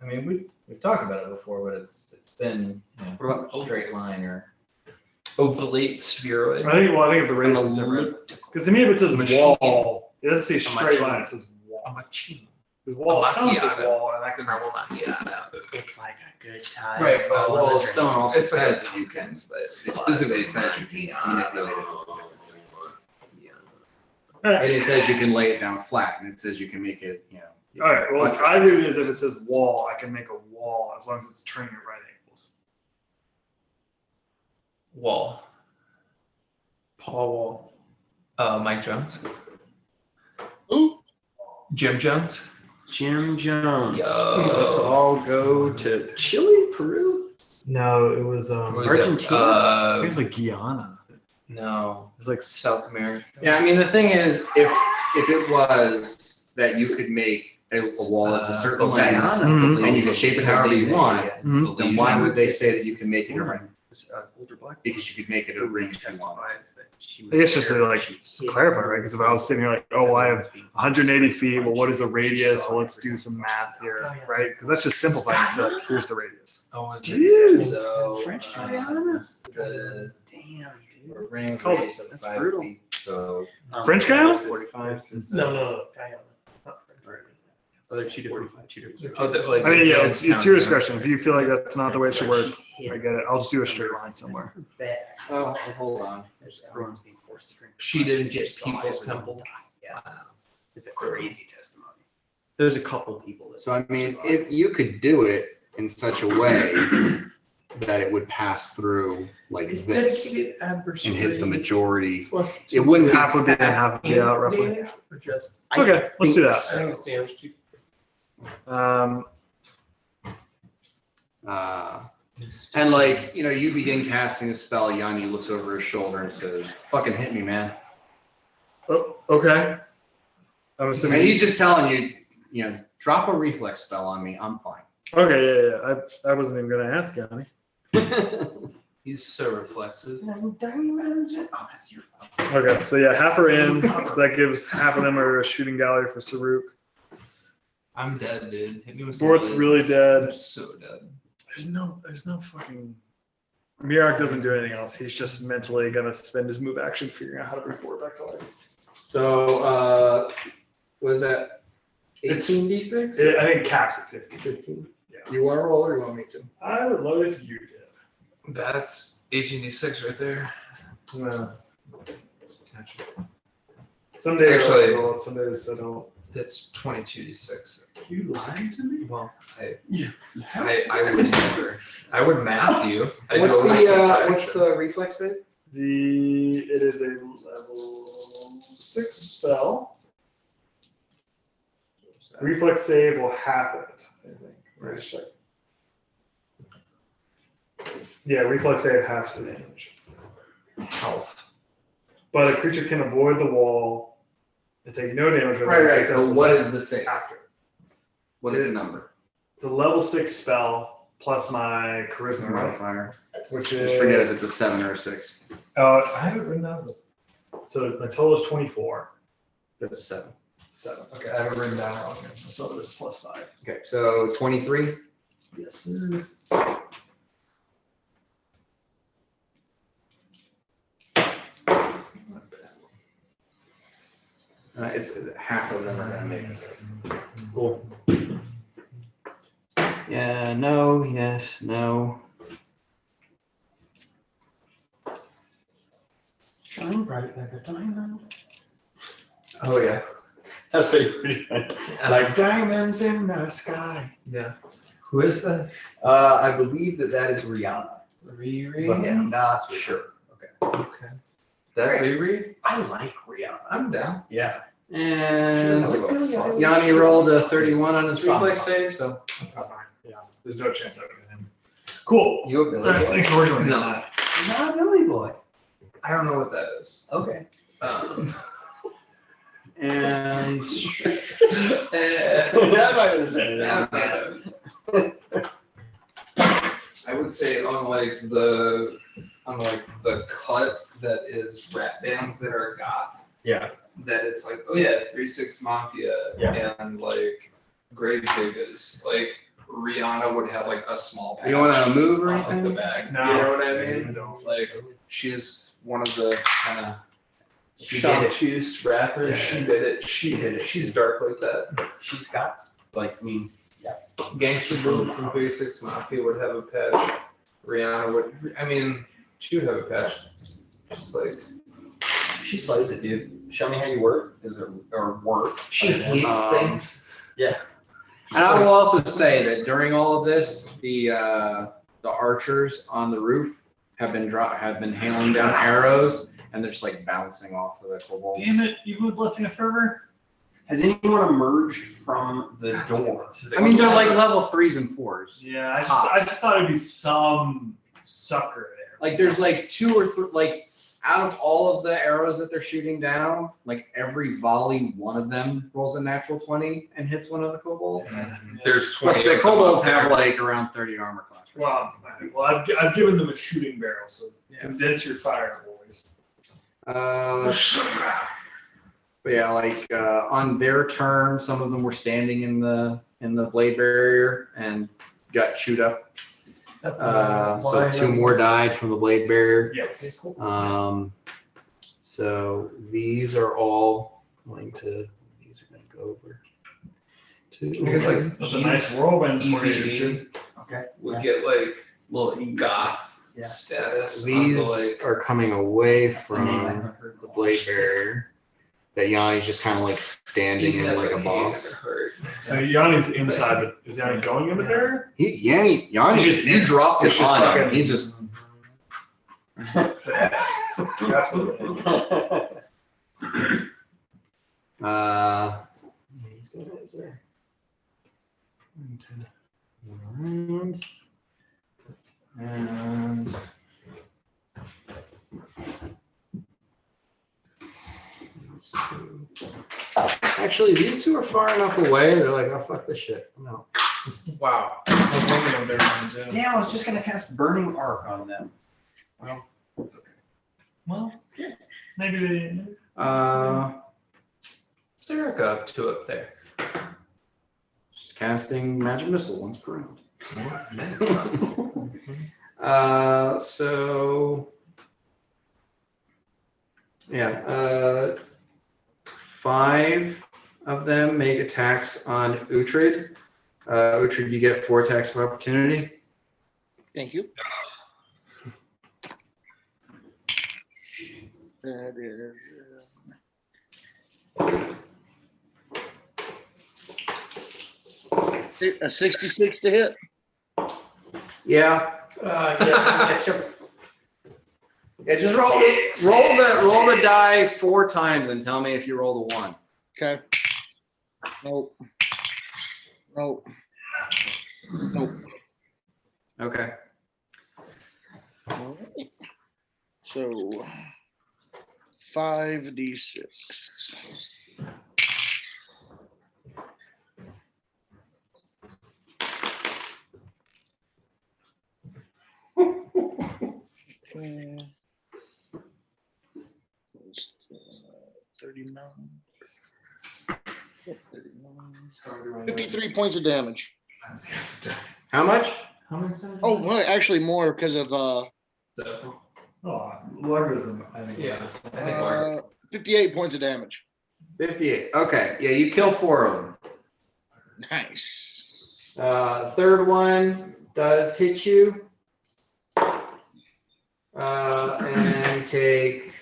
I mean, we've talked about it before, but it's been What about a straight line or. Oblate spheroid. I think the radius is different. Because to me, if it says Machine. wall, it doesn't say straight line, it says wall. A machine. Because wall A sounds like macchiato. wall, that can. then I will not get out. It's like a good time. Right, Well, Stone also It's like says a that you can, conference, but it specifically says you can manipulate it. All right. And it says you can lay it down flat, and it says you can make it, All right. Well, I read it as if it says wall. I can make a wall as long as it's turning at right angles. Wall. Paul Wall. Mike Jones. Ooh. Jim Jones. Jim Jones. Yo. Let's all go to Chile, Peru. No, it was What was Argentina? it was like Guyana. No. It was like South America. Yeah, I mean, the thing is, if it was that you could make a wall that's a certain length, Mhm. and you can shape it however you want, Mhm. then why would they say that you can make it a ring? Older black. Because you could make it a ring if you want. I guess just to like clarify, right? Because if I was sitting here like, oh, well, I have 180 feet. Well, what is the radius? Well, let's do some math here, right? Because that's just simplifying. So here's the radius. Oh, was Dude. So, French Guyana. Damn, dude. Ring Cool. radius of That's 5 brutal. feet, so French Guyana? 45. No, Guyana. Not French. Oh, they're two different. Oh, like I mean, yeah, it's your Jonestown. discretion. If you feel like that's not the way it should work, I get it. I'll just do a straight line somewhere. Oh, hold on. Everyone's being forced to drink. She didn't get People's Temple. Yeah. It's a crazy testimony. There's a couple people that. So, I mean, if you could do it in such a way that it would pass through like It's this dedicated and adversary. hit the majority, Plus it wouldn't be Half would be in, half would be out roughly. damage or just. Okay, let's do I that. think it's damage to. And like, you begin casting a spell, Yanni looks over his shoulder and says, fucking hit me, man. Oh, okay. I'm And assuming. he's just telling you, drop a reflex spell on me, I'm fine. Okay, yeah. I wasn't even gonna ask, Yanni. He's so reflexive. Oh, that's your fault. Okay, so yeah, half are in. So that gives half of them are a shooting gallery for Saruk. I'm dead, dude. Hit me with some Bort's blades. really dead. I'm so dead. There's no fucking. Mirak doesn't do anything else. He's just mentally gonna spend his move action figuring out how to bring Bort back to life. So, what is that? 18d6? I think it caps at 50. 15. You want to roll or you want me to? I would love if you did. That's 18d6 right there. No. Some days Actually- I roll it, some days I don't. That's 22d6. You lying to me? Well, I Yeah. would never. I would math you. I'd What's go with subtraction. the reflex save? It is a level 6 spell. Reflex save will half it, I think. Let me just check. Yeah, reflex save halves the damage. Health. But a creature can avoid the wall and take no damage. when Right, they're right. So successful what is the save? after? What is the number? It's a level 6 spell plus my charisma, right? Modifier. Which Just is. forget if it's a 7 or a 6. I have it written down as this. So my total is 24. That's a 7. 7. Okay, I have it written down wrong here. So this is plus 5. Okay, so 23. Yes, sir. It's half of them are gonna make it. Cool. Yeah, no, yes, no. Shine bright like a diamond. Oh yeah. That's pretty funny. Like diamonds in the sky. Yeah. Who is that? I believe that is Rihanna, Riri. but I'm not sure. Okay. That Riri? I like Rihanna. I'm down. Yeah. And Really? Yanni rolled a 31 on his Some. reflex save, so. That's fine. Yeah. There's no chance I would get him. Cool. You All right, thanks for working with me on No. that. Not Billy Boy. I don't know what that is. Okay. And I'm not gonna say that. I would say unlike the cut that is rap bands that are goth. Yeah. That it's like, oh yeah, 3-6 Mafia Yeah. and like Grave Diggers. Like Rihanna would have like a small patch you want to move or on like the anything? bag. No. You know what I I mean? don't. Like she's one of the kind of She did it. juice rappers. Yeah. She did it. She did it. She's dark like that. She's got, like, I mean, Gangster Boom from 36 Mafia would have a patch. Rihanna would. I mean, she would have a patch. Just like She slays it, dude. Show me how you work. Is it or work? she hates things. And I will also say that during all of this, the archers on the roof have been hailing down arrows, and they're just like bouncing off of the kobolds. Damn it, even with Blessing of Fervor. Has anyone emerged from the door? I mean, they're like level 3s and 4s. Yeah, I just thought it'd be some sucker there. Like there's like 2 or 3, like out of all of the arrows that they're shooting down, like every volley, one of them rolls a natural 20 and hits one of the kobolds. There's But 20. the of them kobolds out there. have like around 30 armor class. Well, I've given them a shooting barrel, so condense your fire, boys. But yeah, like on their turn, some of them were standing in the blade barrier and got chewed up. So 2 more died from the blade barrier. Yes. So these are all going to go over to. I guess like That's a nice whirlwind for you, EVE Richard. Okay. would get like Little goth Yeah. status. on These the, like, are coming away That's the name I from haven't heard the in a blade barrier. That Yanni's just kind of like standing in like a boss. So Yanni's inside the. Is Yanni going in the barrier? Yanni, He's just you dropped He's it just on him. fucking- He's just. Absolutely. He's got his there. Around. And. Actually, these 2 are far enough away. They're like, oh fuck this shit. I'm out. Wow. Yeah, I was just gonna cast Burning Arc on them. Well, that's okay. Well, yeah. Maybe they. Is Erica up to up there? Just casting magic missile once per round. So yeah, 5 of them make attacks on Uhtred. Uhtred, you get 4 attacks of opportunity. Thank you. That is. A 66 to hit. Yeah. Yeah. Yeah, just roll the die 4 times and tell me if you roll the 1. Okay. Nope. Nope. Nope. Okay. All right. So 5d6. Okay. 39. 53 points of damage. How much? Oh, well, actually more because of Oh, logarithm, I think. Yeah. it is. 58 points of damage. 58. Okay. Yeah, you kill 4 of them. Nice. Third one does hit you. And you take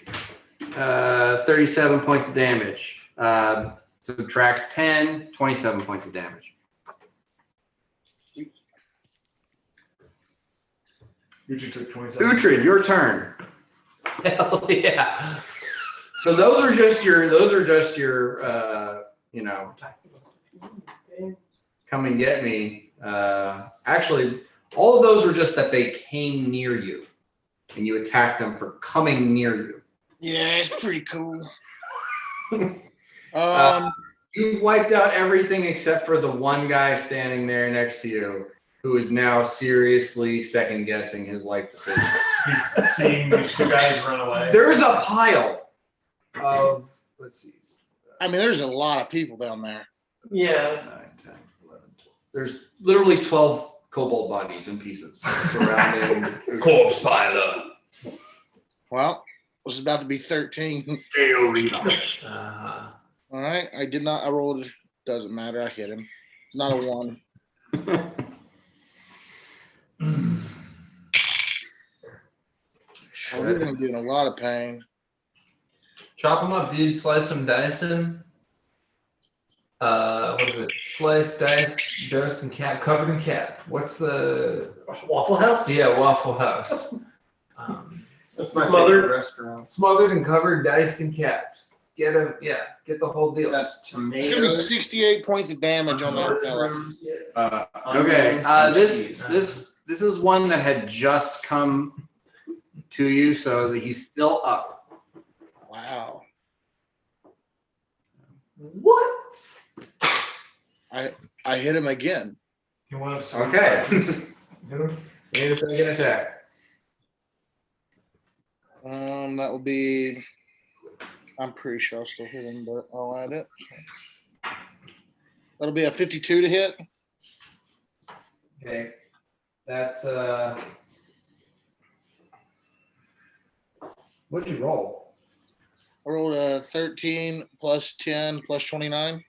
37 points of damage. Subtract 10, 27 points of damage. Uhtred took 27. Uhtred, your turn. Hell yeah. So those are just your come and get me. Actually, all of those were just that they came near you and you attacked them for coming near you. Yeah, it's pretty cool. You've wiped out everything except for the one guy standing there next to you who is now seriously second guessing his life decision. He's seeing these 2 guys run away. There's a pile of, let's see. I mean, there's a lot of people down there. Yeah. 9, 10, 11, 12. There's literally 12 kobold bodies in pieces surrounding. Corpse piler. Well, this is about to be 13. Scale reader. All right. I rolled, doesn't matter. I hit him. It's not a 1. Oh, we're gonna be in a lot of pain. Chop them up, dude. Slice them, dice them. What is it? Slice, dice, dosed, and cap, covered in cap. What's the Waffle House? Yeah, Waffle House. That's my Smothered. favorite restaurant. Smothered and covered, diced and capped. Get them, yeah, get the whole deal. That's It's gonna be tomatoes. 68 points of damage on that fella. Okay, onions, and this is one that had just come to you, so that he's still up. Wow. What? I hit him again. You want to Okay. Need a second attack. That will be. I'm pretty sure I'll still hit him, but I'll add it. That'll be a 52 to hit. Okay, that's what'd you roll? I rolled a 13 plus 10 plus 29.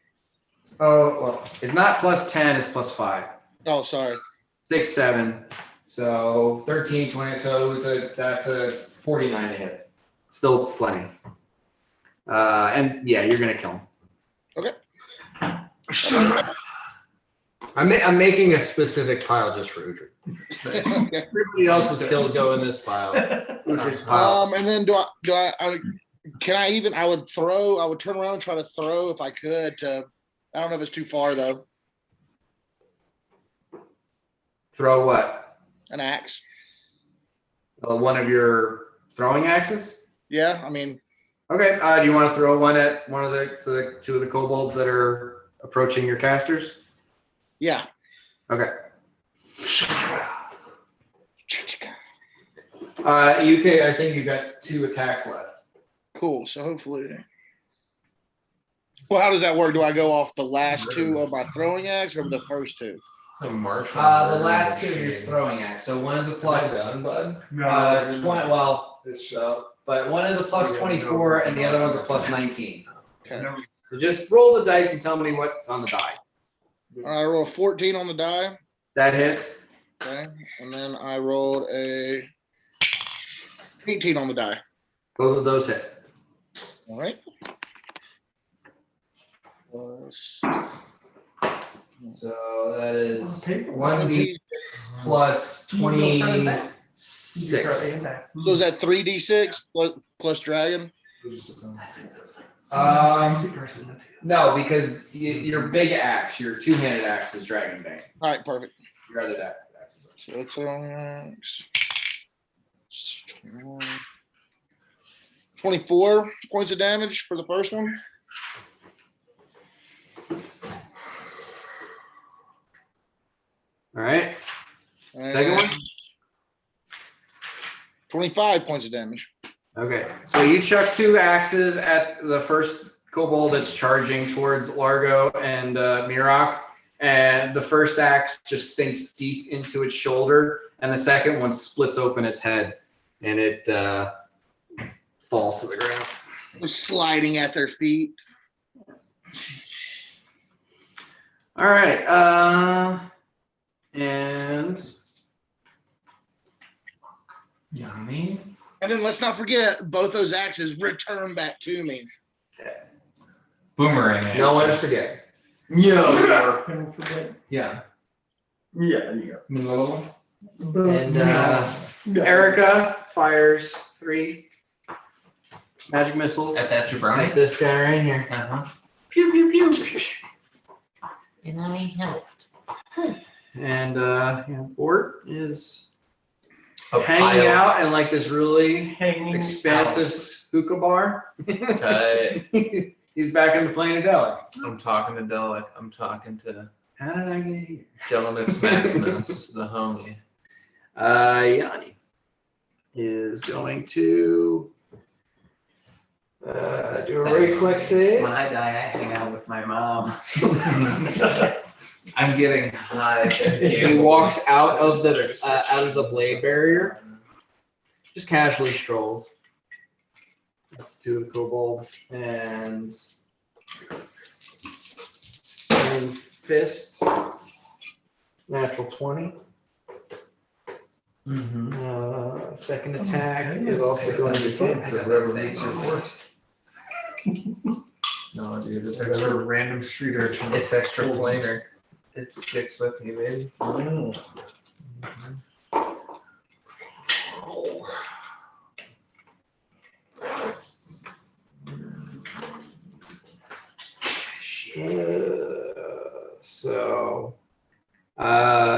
Oh, well, it's not plus 10, it's plus 5. Oh, sorry. 6, 7. So 13, 20. So that's a 49 to hit. Still plenty. And yeah, you're gonna kill him. Okay. I'm making a specific pile just for Udry. Okay. Everybody else's kills go in this pile. Udry's pile. And then can I even, I would turn around and try to throw if I could to, I don't know if it's too far though, Throw what? an axe. One of your throwing axes? Yeah, I mean, Okay. Do you want to throw one at one of the two of the kobolds that are approaching your casters? yeah. Okay. I think you got 2 attacks left. Cool. So hopefully. Well, how does that work? Do I go off the last 2 of my throwing axe or the first 2? So Marshall. The last 2 are your throwing axe. So one is a plus Done, bud. 20. Well, but one is a plus 24 and the other one's a plus 19. Okay. So just roll the dice and tell me what's on the die. I rolled a 14 on the die. That hits. Okay. And then I rolled a 18 on the die. Both of those hit. All right. Plus So that is 1d6 plus 26. So is that 3d6 plus dragon? No, because your big axe, your two-handed axe is Dragon Bane. All right, perfect. Your other axe is So throwing axe. 24 points of damage for the first one. All right. And Second one? 25 points of damage. Okay. So you chuck 2 axes at the first kobold that's charging towards Largo and Mirok, and the first axe just sinks deep into its shoulder, and the second one splits open its head, and it falls to the ground. Sliding at their feet. All right. And Yummy. And then let's not forget, both those axes return back to me. Boomerang. No one axes. forget. Yeah. Yeah. Yeah, there you go. And Erica fires 3 magic missiles At that jabroni. at this guy right here. Uh-huh. Pew pew pew. And I helped. And Bort is A hanging pile. out in like this really Hanging expansive hookah bar. Tight. He's back into playing Adelic. I'm talking to Delic. I'm talking to How did I get here? Gentleman's Maximus, the homie. Yanni is going to do a reflex save. When I die, I hang out with my mom. I'm getting high. He walks out of the blade barrier, just casually strolls to the kobolds and swing fist Natural 20. Mm-hmm. Second attack is also going to hit for whoever meets your force. No, dude, it's like a random street urchin. It's extra planar. It sticks with you, baby. Oh.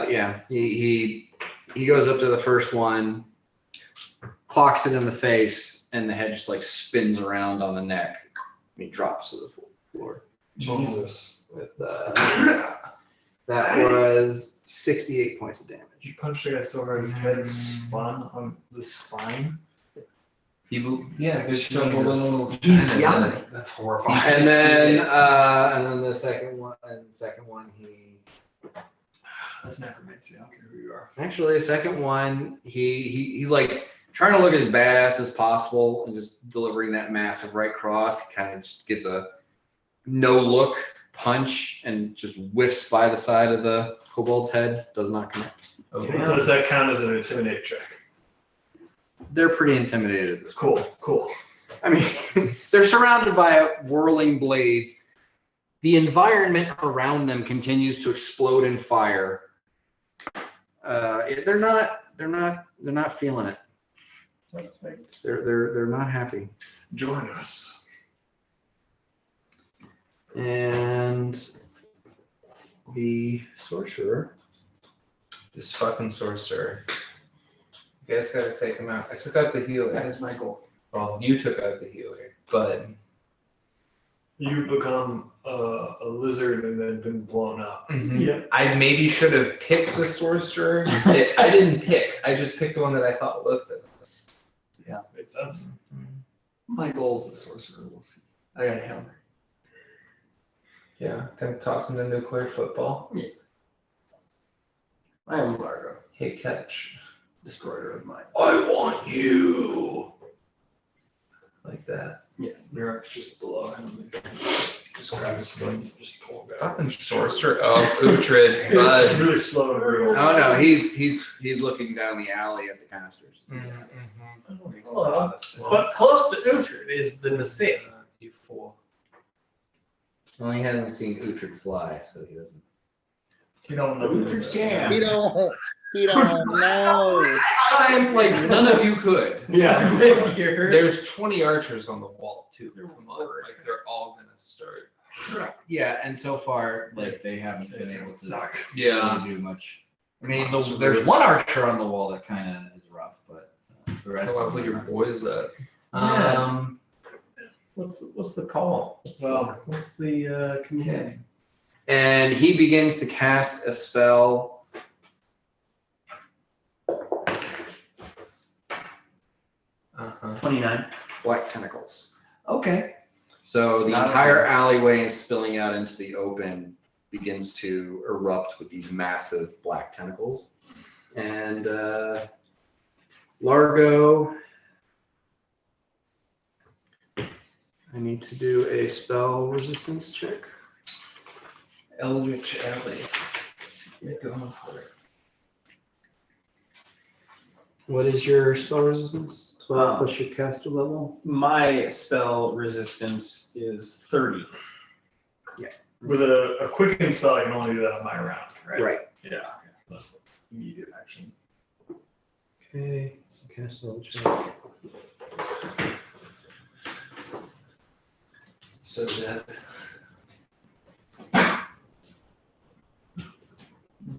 Yeah, he goes up to the first one, clocks it in the face, and the head just like spins around on the neck. And he drops to the floor. Jesus. With that was 68 points of damage. You punched a guy so hard his head spun on the spine. Yeah, He's young. That's horrifying. And then the second one, he That's necromancy. I don't care who you are. actually the second one he like trying to look as badass as possible and just delivering that massive right cross. He kind of just gets a no look punch and just whiffs by the side of the kobold's head. Does not connect. Okay. Does that count as an intimidate check? They're pretty intimidated at this point. Cool. I mean, they're surrounded by whirling blades. The environment around them continues to explode in fire. They're not feeling it. They're not happy. Join us. And the sorcerer. This fucking sorcerer. You guys gotta take him out. I took out the healer. That is my goal. Well, you took out the healer, but You become a lizard and then been blown up. Yeah. I maybe should have picked the sorcerer. I didn't pick. I just picked the one that I thought looked at this. Yeah, makes sense. My goal is the sorcerer. We'll see. I got a hammer. Yeah, then toss him the nuclear football. I am Largo, Hit catch. destroyer of mine. I want you. Like that. Yes. You're just below him. Just grab his foot and just pull him back. Fucking sorcerer. Oh, Uhtred. It's Bud. really slow and real. Oh no, he's looking down the alley at the casters. Well, but close to Uhtred is the mistake. You fool. Well, he hasn't seen Uhtred fly, so he doesn't. You don't know. He don't know. I'm like none of you could. Yeah. There's 20 archers on the wall too. Come on, like they're all gonna start. Yeah, and so far, like they haven't been able to Yeah. do much. I mean, there's one archer on the wall that kind of is rough, but the rest. How lovely your boys that. What's the call? What's the command? And he begins to cast a spell. Uh-huh. 29. Black tentacles. Okay. So the Not entire alleyway and spilling out into the open begins to erupt with these massive black tentacles. And Largo, I need to do a spell resistance check. Eldritch Alley. You're going for it. What is your spell resistance? 12 plus your caster level? My spell resistance is 30. With a quicken spell, I can only do that on my round, right? Right. Yeah. Okay. That's immediate action. Okay, so cast level check. So that.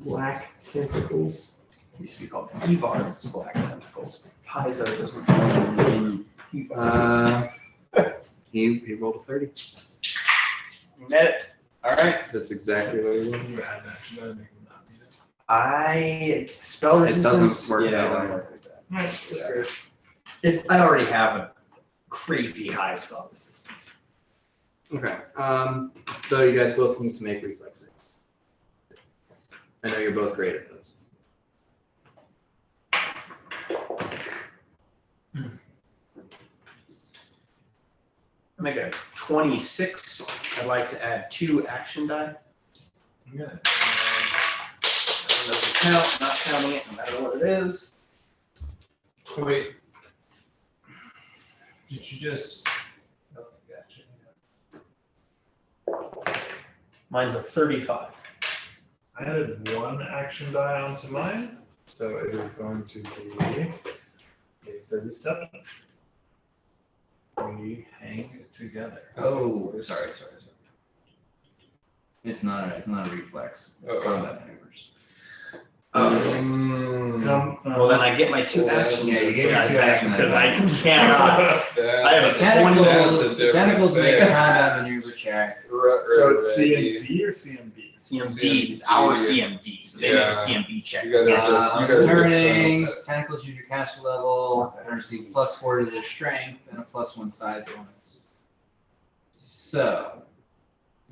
Black tentacles. Used to be called Evar, it's black tentacles. Paizo doesn't call He rolled a 30. Met it. All right. That's exactly what he rolled. You had an action, that'd make him not beat it. I spell It resistance. doesn't work Yeah, that it way. doesn't work like that. Right, that's great. It's I already have a crazy high spell resistance. Okay. So you guys both need to make reflex saves. I know you're both great at those. I make a 26. I'd like to add 2 action die. I'm gonna doesn't count, not counting it, no matter what it is. Wait. Did you just? Mine's a 35. I added one action die onto mine, so it is going to be a 37. We hang together. Oh, sorry. It's not a reflex. It's combat maneuvers. Well, then I get my 2 actions. Yeah, you get your 2 actions. Because I cannot. I have a Tentacles make a combat maneuver check. So it's CMD or CMB? CMD. It's our CMD. So they make a CMB check. Turning, tentacles use your caster level, and receive +4 to their strength and a +1 size bonus. So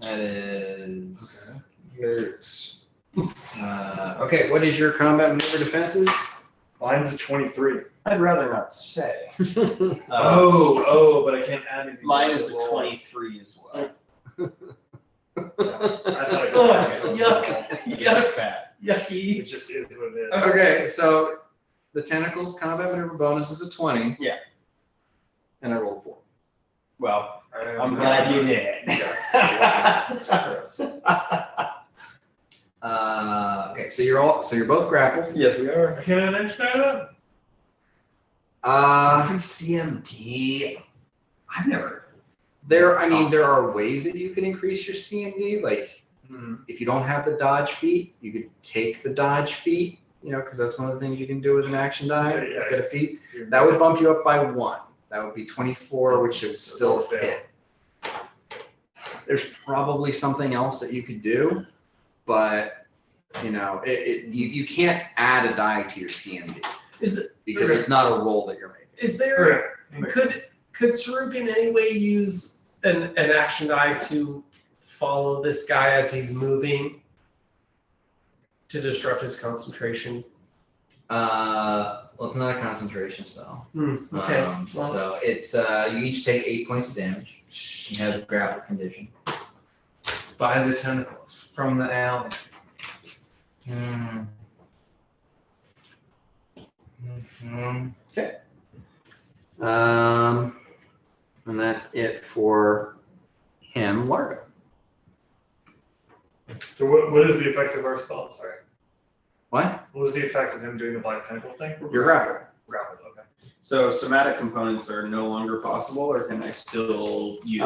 that is okay. What is your combat maneuver defenses? Mine's a 23. I'd rather not say. But I can't add anything. Mine is a 23 as well. I thought I Oh, yuck. Yuck. Bad. Yucky. It just is what it is. Okay, so the tentacles combat maneuver bonus is a 20. Yeah. And I rolled 4. Well, I'm glad you did. Okay, so you're both grappled. Yes, we are. I can't add extra out. CMD. I've never. There are ways that you can increase your CMD. Like, if you don't have the dodge feat, you could take the dodge feat. Because that's one of the things you can do with an action die. Get a feat. That would bump you up by 1. That would be 24, which would still hit. There's probably something else that you could do, but you can't add a die to your CMD. Is it because it's not a roll that you're making? Is there could Saruk in any way use an action die to follow this guy as he's moving to disrupt his concentration? Well, it's not a concentration spell. Okay. So it's you each take 8 points of damage. You have the grapple condition. By the tentacles from the alley. Okay. And that's it for him, Largo. So what is the effect of our spell? Sorry. What? What was the effect of him doing the black tentacle thing? You're grappled. Grappled, okay. So somatic components are no longer possible, or can I still use?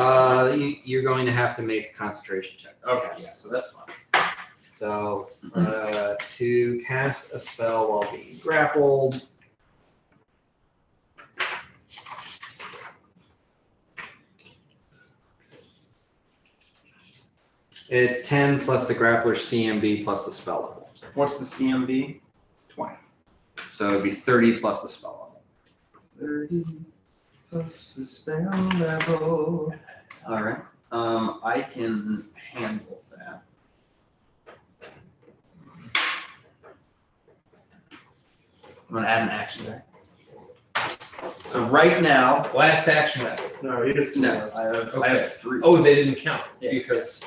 You're going to have to make a concentration check. Okay, yeah, so that's fine. So to cast a spell while being grappled. It's 10 plus the grappler's CMB plus the spell level. What's the CMB? 20. So it'd be 30 plus the spell level. 30 plus the spell level. All right. I can handle that. I'm gonna add an action there. So right now, Last action. No, he just no, I have 3. Oh, they didn't count Yeah. because.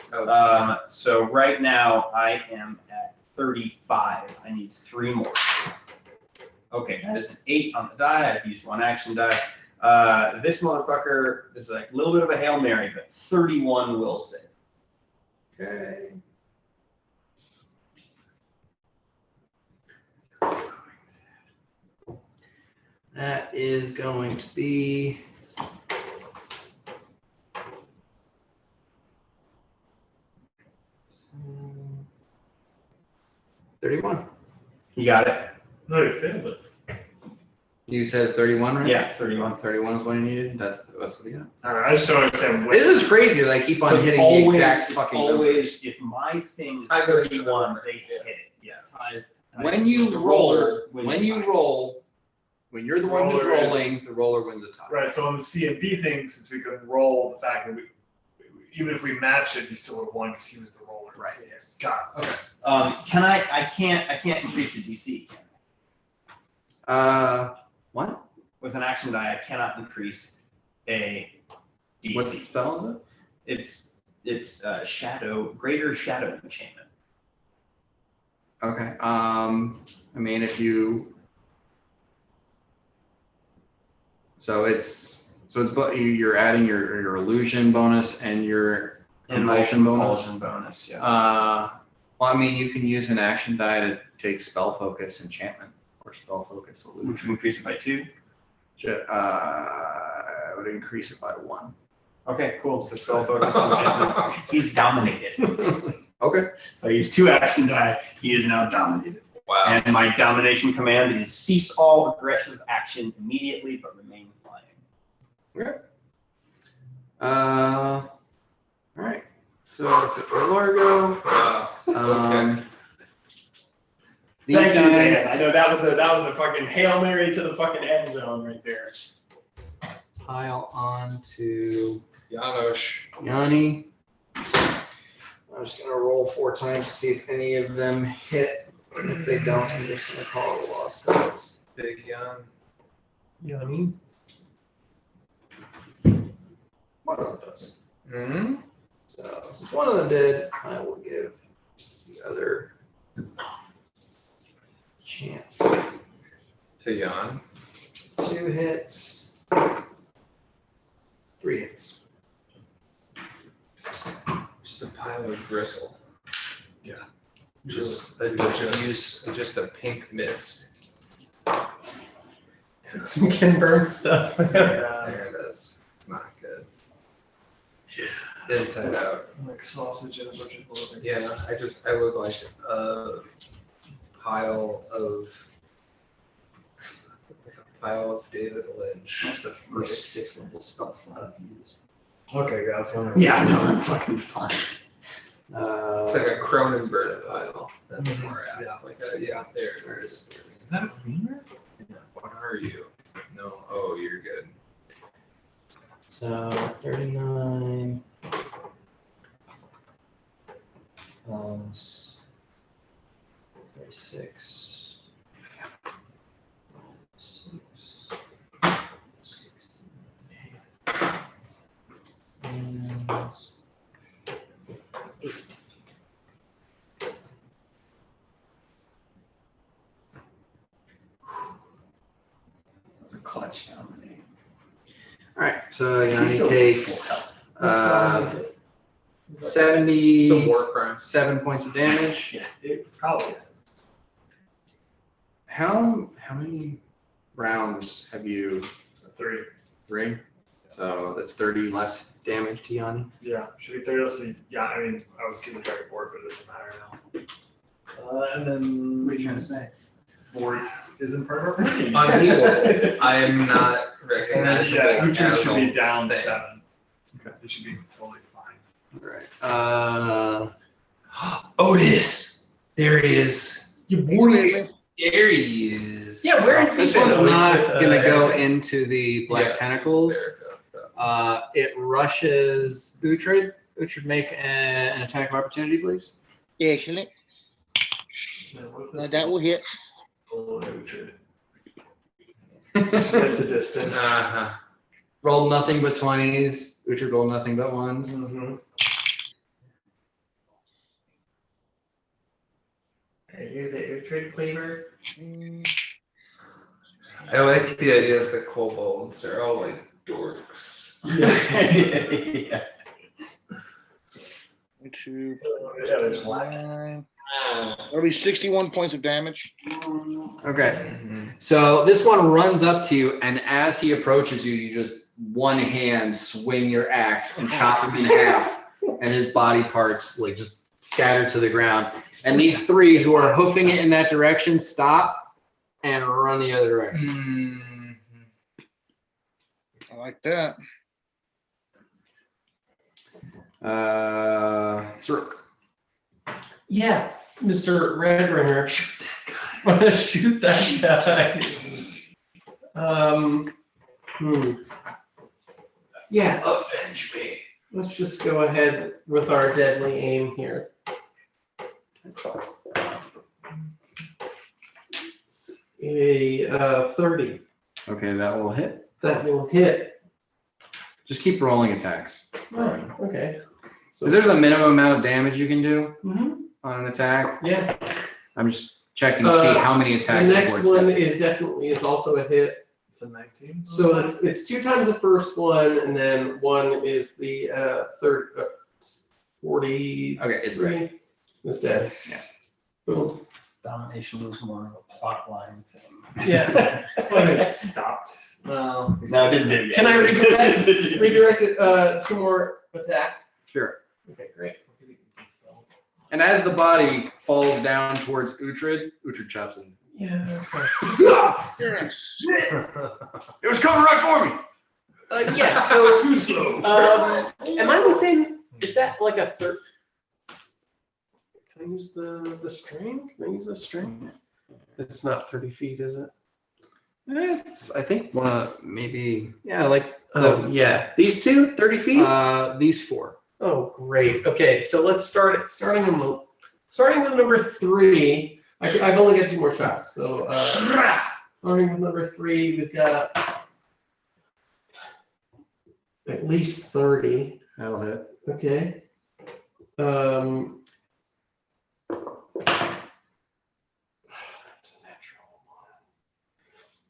So right now I am at 35. I need 3 more. Okay, that is an 8 on the die. I've used 1 action die. This motherfucker, this is like a little bit of a Hail Mary, but 31 will save. Okay. That is going to be 31. You got it? No, you failed it. You said 31, right? Yeah, 31. 31 is what you needed. That's what you got. All right, I just don't understand. This is crazy. Like keep on So hitting always, the exact it's fucking always, if my thing is I go to 31, they hit it. Yeah. number. When you The roll, roller wins when the you tie. roll, when you're the one who's Roller is- rolling, the roller wins a tie. Right, so on the CMB thing, since we couldn't roll, the fact that even if we matched it, he still would have won because he was the roller. Right. Yes. Got it. Okay. Can I can't increase the DC. Can I? What? With an action die, I cannot increase a DC. What spell is it? It's greater shadow enchantment. Okay. I mean, if you. But you're adding your illusion bonus and your compulsion bonus. Compulsion bonus, yeah. Well, I mean, you can use an action die to take spell focus enchantment or spell focus illusion. Which would increase it by 2. I would increase it by 1. Okay, cool. So spell focus enchantment. He's dominated. Okay. So I use 2 action die. He is now dominated. Wow. And my domination command is cease all aggressive action immediately, but remain flying. Okay. All right. So that's it for Largo. Wow. Okay. These Thank you, guys. Dan. I know that was a fucking Hail Mary to the fucking end zone right there. Pile on to Janosch. Yanni. I'm just gonna roll 4 times to see if any of them hit. And if they don't, I'm just gonna call it a lost cause. Big Jan. You know what I mean? One of them does. Hmm. So since one of them did, I will give the other chance. To Jan. 2 hits. 3 hits. Just a pile of gristle. Yeah. Just a pink mist. Some Ken Burns stuff. There it is. It's not good. Just inside out. Like sausage and a bunch of bloating. Yeah, I look like a pile of David Lynch. That's the first 6 level spell slot I've used. Okay, guys. Yeah, I know, I'm fucking fine. It's like a Cronenberg pile. That's where we're at. Yeah. Like a, yeah, there it is. Is that a femur? What are you? No, oh, you're good. So 39 plus 36. 6. 16. And 8. It was a clutch dominate. All right, so He's Yanni still takes full health. 70. It's a war crime. 7 points of damage. Yeah, it probably is. How many rounds have you? 3. 3. So that's 30 less damage to Yanni. Yeah, should be 30. Let's see. Yeah, I mean, I was keeping track of board, but it doesn't matter now. And then. What are you trying to say? Board isn't part of our party. Unhealable. I am not And then, recognizable. yeah, Uhtred should be as a down thing. 7. Okay. It should be totally fine. All right. Otis. There he is. You Boy, There he is. Yeah, where is he? This one's not With, gonna go yeah. into the black Yeah. tentacles. There, go. It rushes Uhtred. Uhtred, make an attack of opportunity, please. excellent. That will hit. Oh, Uhtred. At the distance. Uh-huh. Rolled nothing but 20s. Uhtred rolled nothing but 1s. Mm-hmm. Are you the Uhtred flavor? I like the idea that the kobolds are all like dorks. Yeah. 2, Yeah, there's lack. 9. That'll be 61 points of damage. Okay. So this one runs up to you, and as he approaches you, you just one hand swing your axe and chop him in half, and his body parts like just scatter to the ground. And these 3 who are hoofing it in that direction stop and run the other direction. I like that. Zrook. Yeah, Mr. Redringer. Shoot that guy. I'm gonna shoot that guy. Yeah, avenge me. Let's just go ahead with our deadly aim here. A 30. Okay, that will hit. That will hit. Just keep rolling attacks. Oh, okay. Because there's a minimum amount of damage you can do Mhm. on an attack. Yeah. I'm just checking to see how many The attacks next before it's one dead. is also a hit. It's a 19. So it's 2 times the first one, and then 1 is the third 40. Okay, it's dead. It's dead. Yeah. Boom. Domination was more of a plot line thing. Yeah. But it stopped. Well, No, it didn't do it yet. Can I redirect it 2 more attacks? Sure. Okay, great. And as the body falls down towards Uhtred chops in. Yeah, that's nice. Yes. It was coming right for me. Yeah, so too slow. am I within? Is that like a third? Can I use the string? Can I use the string? It's not 30 feet, is it? It's, I think, maybe, yeah, like, Oh yeah, these 2, 30 feet. these 4. Oh great. Okay, so let's starting with number 3. I've only got 2 more shots, so starting with number 3, we've got at least 30. That'll hit. Okay. That's a natural 1.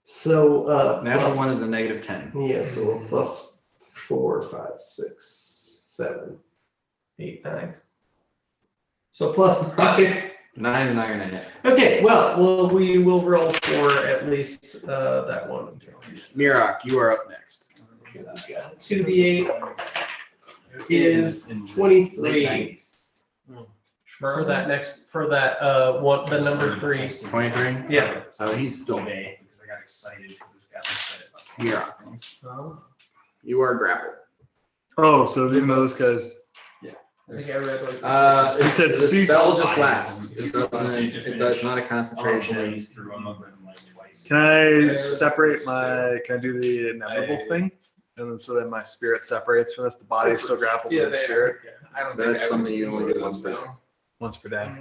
So Natural plus- 1 is a -10. Yeah, so plus 4, 5, 6, 7, 8, 9. So plus 5. 9 is not gonna hit. Okay, well, we will roll for at least that one. Mirok, you are up next. 2d8 is 23 for that one, the number 3. 23? Yeah. So he's still Day, because I got excited because this guy said it. Mirok. Oh. You are grappled. Oh, so even those guys. I think I read like He said the cease- spell just lasts. Cease- It does not a I'll concentration. blaze through them like twice. Can I separate can I do the inevitable thing? And then so that my spirit separates from this, the body still grapples with the spirit I don't think That's I something would you only do once per day. once per day.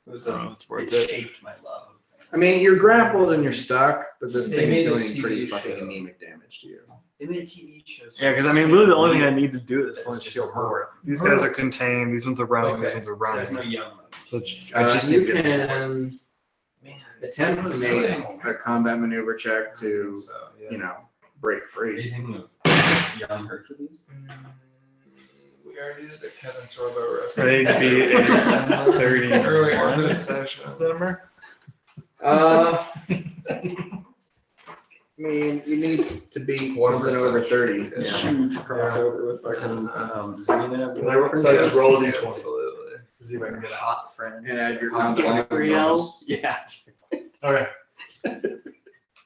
It was So it's worth it it. shaped my love. I mean, you're grappled and you're stuck, but this They thing's made a doing TV pretty show. fucking anemic damage to you. In their TV shows. Yeah, because I mean, really, the only thing I need to do at this point is feel more. These guys are contained. These ones are running. These Okay. ones are There's no running. young ones. So I just you need to get more. can attempt to make a combat maneuver check to, you know, break free. Anything of young Hercules? We already did the Kevin Sorbo I need to be a 30. early on in this session. What's the number? I mean, you need to be 1% something over 30. Yeah. Yeah. Huge crossover with fucking Xena. Can I so I just roll a d20. Absolutely. To see if I can get out. Hot friend. And add your Hot combat maneuver bonus. Yeah. Okay.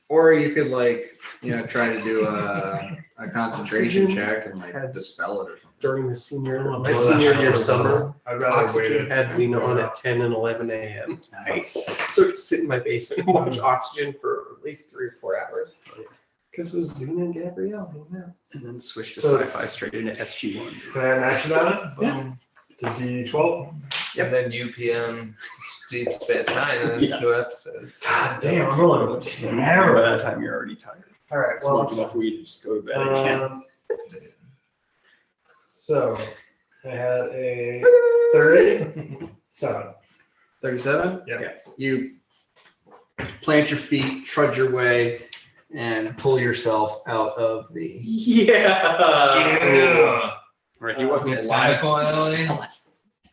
Or you could, like, you know, try to do a concentration Oxygen check and like has- dispel it or something. during my that's senior year not- summer. I'd rather wait Oxygen it. had Xena on at 10 and 11 a.m. Nice. So just sit in my basement and watch Oxygen for at least 3 or 4 hours. Because it was Xena and Gabrielle. Yeah. And then switch to So sci-fi it's- straight into SG1. Can I action on it? Yeah. It's a D12. And then UPN Deep Space Nine and then Yeah. 2 episodes. God damn, I'm rolling By terrible. that time, you're already tired. All right, It's long enough well, for you to just go to bed again. So I had a 37. 37? Yeah. You plant your feet, trudge your way, and pull yourself out of the. Yeah. Right, he wasn't Tentacle alley.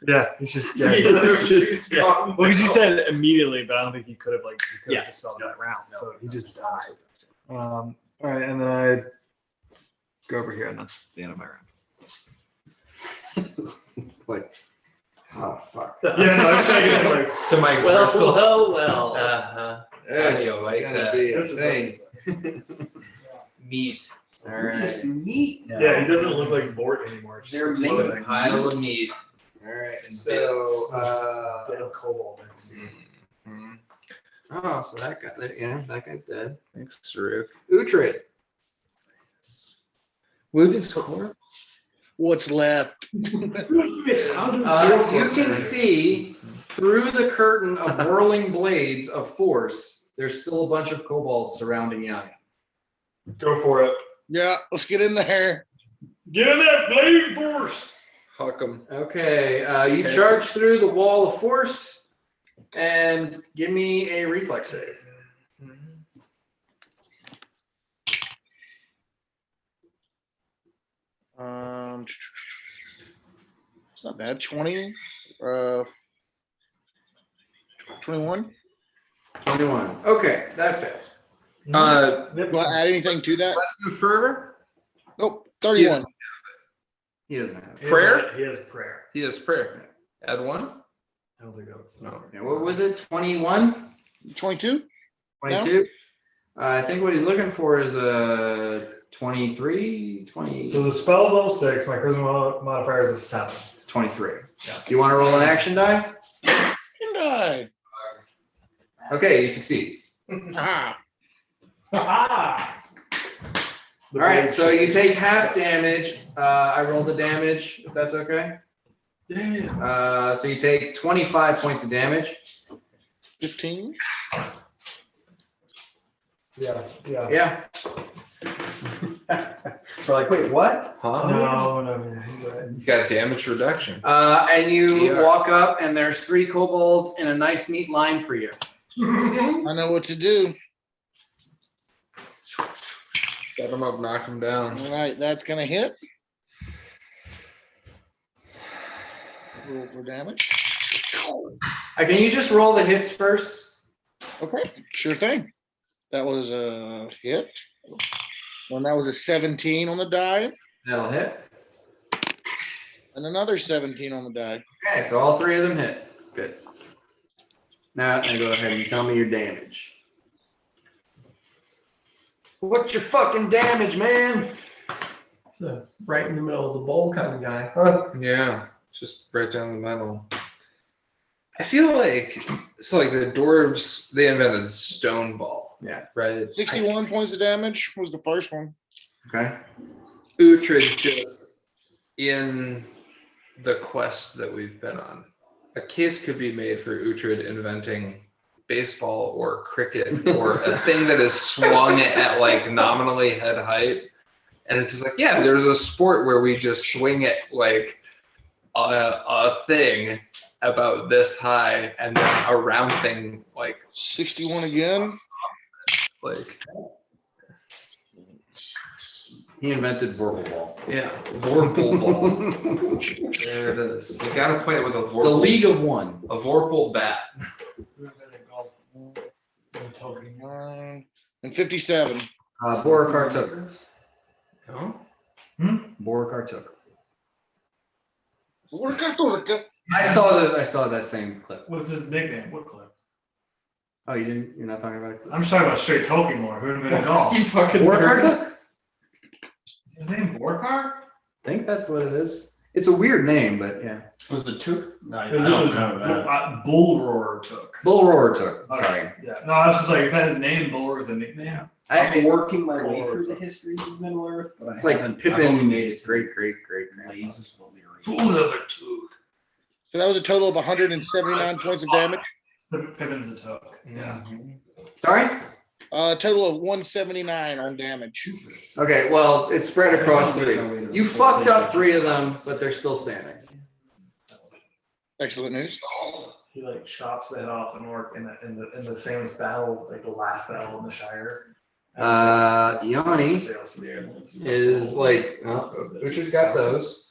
Yeah, it's just yeah. It's just- Well, because you said immediately, but I don't think you could have Yeah. dispelled that round. So he just died. All right, and then I go over here, and that's the end of my round. Like, oh, fuck. Yeah, no, I was trying to get like. To my Well, bristle. well. This you like is gonna that. be a This is thing. Meat. All right. Just meat. Yeah, he doesn't look like Bort anymore. It's just They're a made clothing. Pile of meat. All right. And So, Damn kobold next to you. oh, so that guy, that guy's dead. Thanks, Saruk. Uhtred. Wounded score. What's left? You can see through the curtain of whirling blades of force. There's still a bunch of kobolds surrounding Yanni. Go for it. Yeah, let's get in there. Get in that blade force. Huck 'em. Okay, you charge through the wall of force. And give me a reflex save. It's not bad. 20, 21. 21. Okay, that fails. Do I add anything to that? Lesson of fervor? Nope. 31. He doesn't have it. Prayer? He has prayer. He has prayer. Add 1? I don't think that's. No. Yeah, what was it? 21? 22. 22? I think what he's looking for is a 23, 20. So the spell's level 6. My charisma modifier is a 7. 23. Yeah. Do you want to roll an action die? Can I? Okay, you succeed. Ah. All right, so you take half damage. I rolled the damage, if that's okay. Yeah. So you take 25 points of damage. 15. Yeah. Yeah. We're like, wait, what? Huh? No, he's right. He's got damage reduction. And you TR. walk up, and there's 3 kobolds in a nice, neat line for you. I know what to do. Set him up, knock him down. All right, that's gonna hit. Roll for damage. Can you just roll the hits first? Okay, sure thing. That was a hit. And that was a 17 on the die, That'll hit. and another 17 on the die. Okay, so all 3 of them hit. Good. Now go ahead and tell me your damage. What's your fucking damage, man? So right in the middle of the bowl kind of guy. Huh? Yeah, just right down the middle. I feel like it's like the dwarves, they invented stone ball. Yeah. Right? 61 points of damage was the first one. Okay. Uhtred just in the quest that we've been on. A case could be made for Uhtred inventing baseball or cricket or a thing that is swung at like nominally head height. And it's just like, yeah, there's a sport where we just swing it like a thing about this high and then a round thing like 61 again. like He invented Vorpal Ball. yeah, Vorpal ball. There it is. You gotta play it with a It's a Vorpal. league of one. A Vorpal bat. And 57. Borikar took. Oh? Borikar took. Orca. I saw that same clip. What's his nickname? What clip? Oh, you're not talking about it? I'm just talking about straight Tolkien lore. Who invented golf? You fucking Borikar nerd. took? Is his name Borkar? I think that's what it is. It's a weird name, but yeah. Was it Took? No, I It was don't know that. Bull Roar took. Bull Roar took. Okay. Sorry. Yeah. No, I was just like, is that his name? Bull Roar is a nickname? I'm working my way through the histories of Middle Earth, but It's I like haven't- I've only made Pippin's it great grandpa. Blazes Valyrian. Fool of a took. So that was a total of 179 points of damage. Pippin's a took. Yeah. Sorry? A total of 179 on damage. Okay, well, it's spread across 3. You fucked up 3 of them, but they're still standing. Excellent news. He like chops the head off an orc in the famous battle, like the last battle in the Shire. Yanni Sails to the air. is like, oh, Uhtred's got those.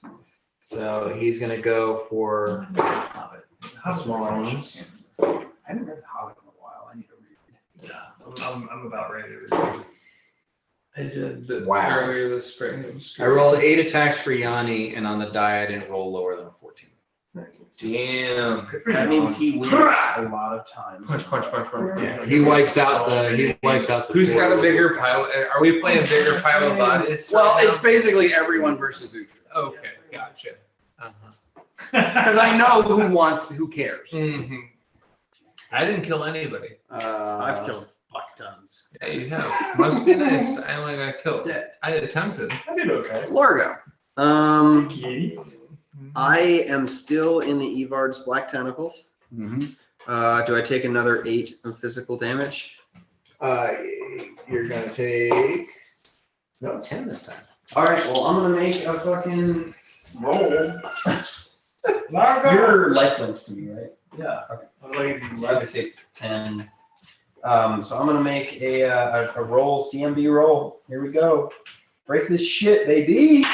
So he's gonna go for How smaller ones. I haven't read The Hobbit in a while. I need to read it. Yeah, I'm about ready to read. I did the Wow. earlier this spring. It was I rolled 8 attacks for Yanni, and on the die I didn't roll lower than a 14. Damn. That means he wins a lot of times. Punch. Yeah, he wipes out the. Who's got a board. bigger pile? Are we playing bigger pile of bodies? Well, right it's basically everyone versus Uhtred. now? Okay, gotcha. Because I know who cares. Mm-hmm. I didn't kill anybody. I've killed fuck tons. Yeah, you have. Must be nice. I only got killed. Dead. I attempted. I did okay. Largo. Katie. I am still in the Evard's Black Tentacles. Mm-hmm. Do I take another 8 of physical damage? You're gonna take 10 this time. All right, well, I'm gonna make a fucking roll. You're lifelink to me, right? Yeah. Okay. I'd like to So I would take 10. So I'm gonna make a roll, CMB roll. Here we go. Break this shit, baby.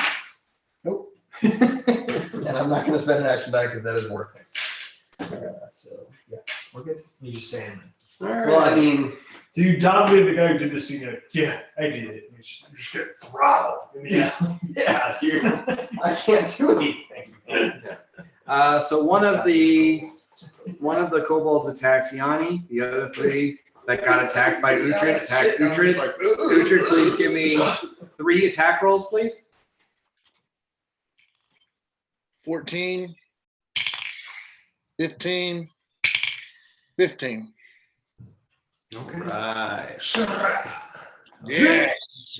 Nope. And I'm not gonna spend an action die because that is worthless. So yeah, we're good. You just saying. Well, I mean, So you dominated the guy who did this to you. Yeah, I did it. You just get throttled. yeah, so I can't do anything. So one of the kobolds attacks Yanni. The other three that got attacked by Uhtred attack Uhtred. Uhtred, please give me 3 attack rolls, please. 14, 15, 15. Okay. Right. Yes.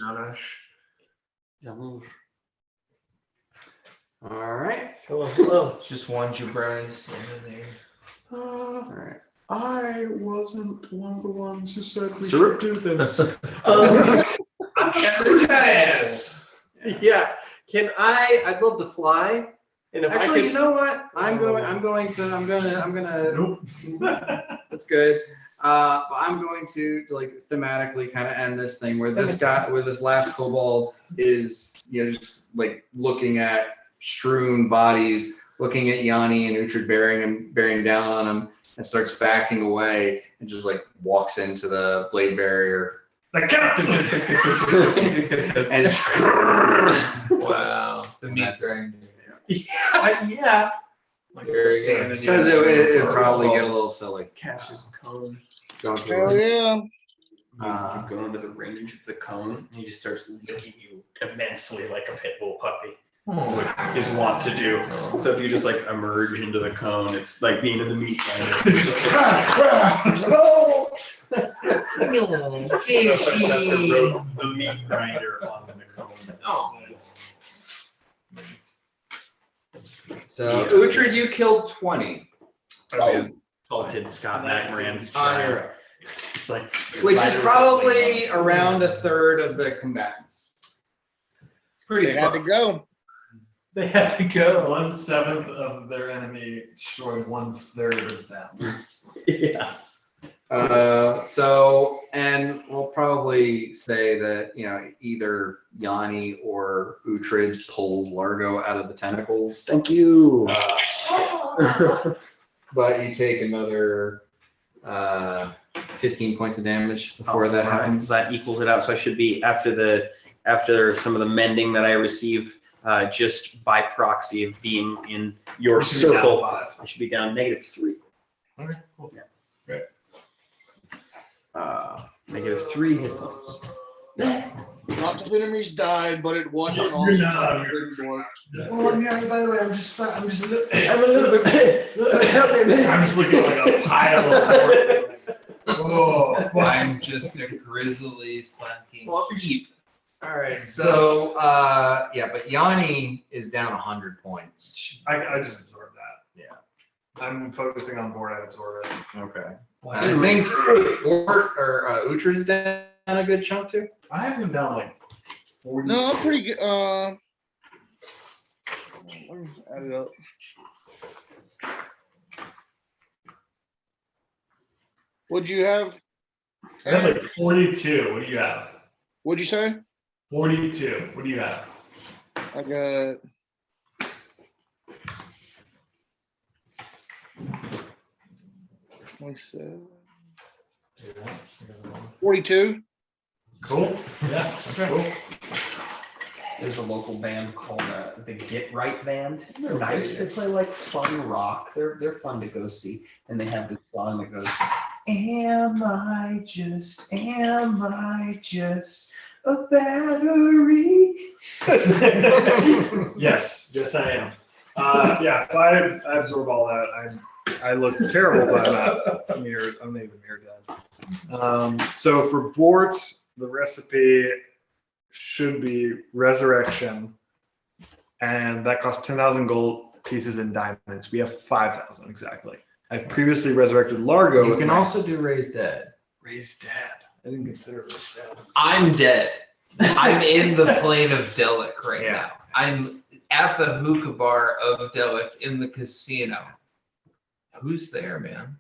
All right. Hello. Just one jabroni standing there. All right. I wasn't one of the ones who said we Sir? should do this. Yeah. Can I'd love to fly. And if Actually, I you know what? I'm gonna. Nope. That's good. But I'm going to like thematically kind of end this thing where this last kobold is, just like looking at strewn bodies, looking at Yanni and Uhtred bearing down on him, and starts backing away and just like walks into the blade barrier. Like, get up! And Wow. The meat grinder. yeah. very good. Because it'd probably get a little silly. Cash's cone. Going Hell through it. yeah. You go into the range of the cone, and he just starts licking you immensely like a pit bull puppy. What is wont to do. So if you just like emerge into the cone, it's like being in the meat grinder. Chester wrote the meat grinder on the cone. Oh. So Uhtred, you killed 20. Salted Scott McMoran's On child. your, It's like, which is probably around a third of the combatants. They had to go. They have to go. 1/7 of their enemy destroyed 1/3 of them. yeah. And we'll probably say that, either Yanni or Uhtred pulls Largo out of the tentacles. Thank you. But you take another 15 points of damage before that happens. That equals it out. So I should be after some of the mending that I receive, just by proxy of being in your circle, I should be down -3. Okay, cool. Yeah. Great. -3 hit points. Lots of enemies died, but it wasn't You're awesome. not- Oh, yeah, by the way, I'm just a little. I'm a little bit. I'm just looking like a pile of Oh, I'm just a grizzly fucking heap. All right. So, but Yanni is down 100 points. I just absorbed that. Yeah. I'm focusing on board. I absorb it. Okay. I think Uhtred's down a good chunk too. I have him down like 40. No, I'm pretty good. Let me add it up. What'd you have? I have like 42. What do you have? What'd you say? 42. What do you have? I got 27. 42. Cool. Yeah. Okay. Cool. There's a local band called the Get Right Band. They're nice. They play like fun rock. They're fun to go see. And they have this song that goes, am I just a battery? Yes, I am. Yeah, so I absorb all that. I look terrible, but I'm not mirrored. I'm not even mirror dead. So for Bort, the recipe should be resurrection, and that costs 10,000 gold pieces in diamonds. We have 5,000 exactly. I've previously resurrected Largo. You with can my- also do raise dead. raised dead. I didn't consider raised dead. I'm dead. I'm in the plane of Delic right Yeah. now. I'm at the hookah bar of Delic in the casino. Who's there, man?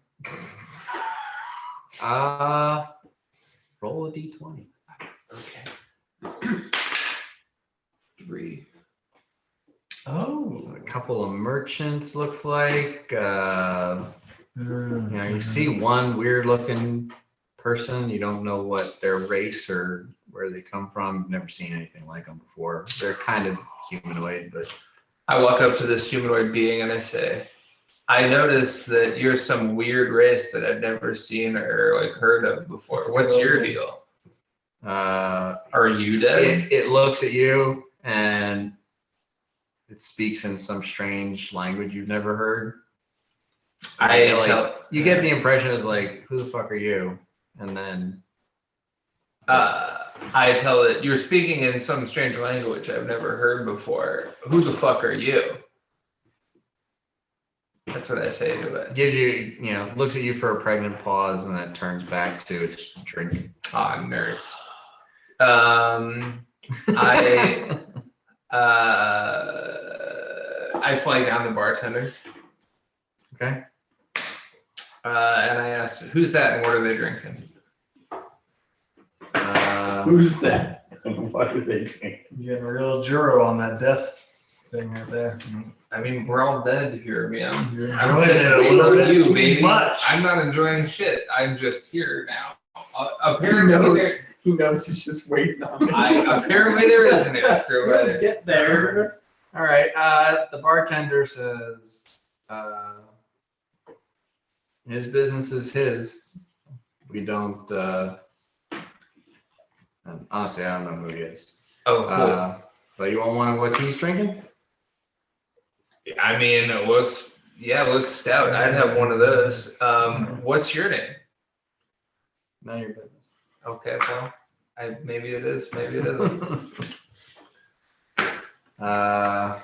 Roll a d20. Okay. 3. Oh. A couple of merchants, looks like. You see one weird looking person. You don't know what their race or where they come from. You've never seen anything like them before. They're kind of humanoid, but I walk up to this humanoid being and I say, I noticed that you're some weird race that I've never seen or like heard of before. What's your deal? Are you dead? it looks at you and it speaks in some strange language you've never heard. You get the impression it's like, who the fuck are you? And then I tell it, you're speaking in some strange language I've never heard before. Who the fuck are you? That's what I say to it. Gives you, looks at you for a pregnant pause and then turns back to its drink. Ah, nerds. I flag down the bartender. Okay. And I asked, who's that and what are they drinking? Who's that? And what are they doing? You getting a real juro on that death thing right there. I mean, we're all dead here, man. You're I'm enjoying just it a waiting little on bit you, too baby. much. I'm not enjoying shit. I'm just here now. He Apparently, knows he's just waiting on me. apparently there isn't after a wedding. Get there. All right. The bartender says, his business is his. We don't. Honestly, I don't know who he is. Oh, cool. But you want one of what he's drinking? I mean, it looks stout. I'd have one of those. What's your name? None of your business. Okay, well, maybe it is, maybe it isn't. The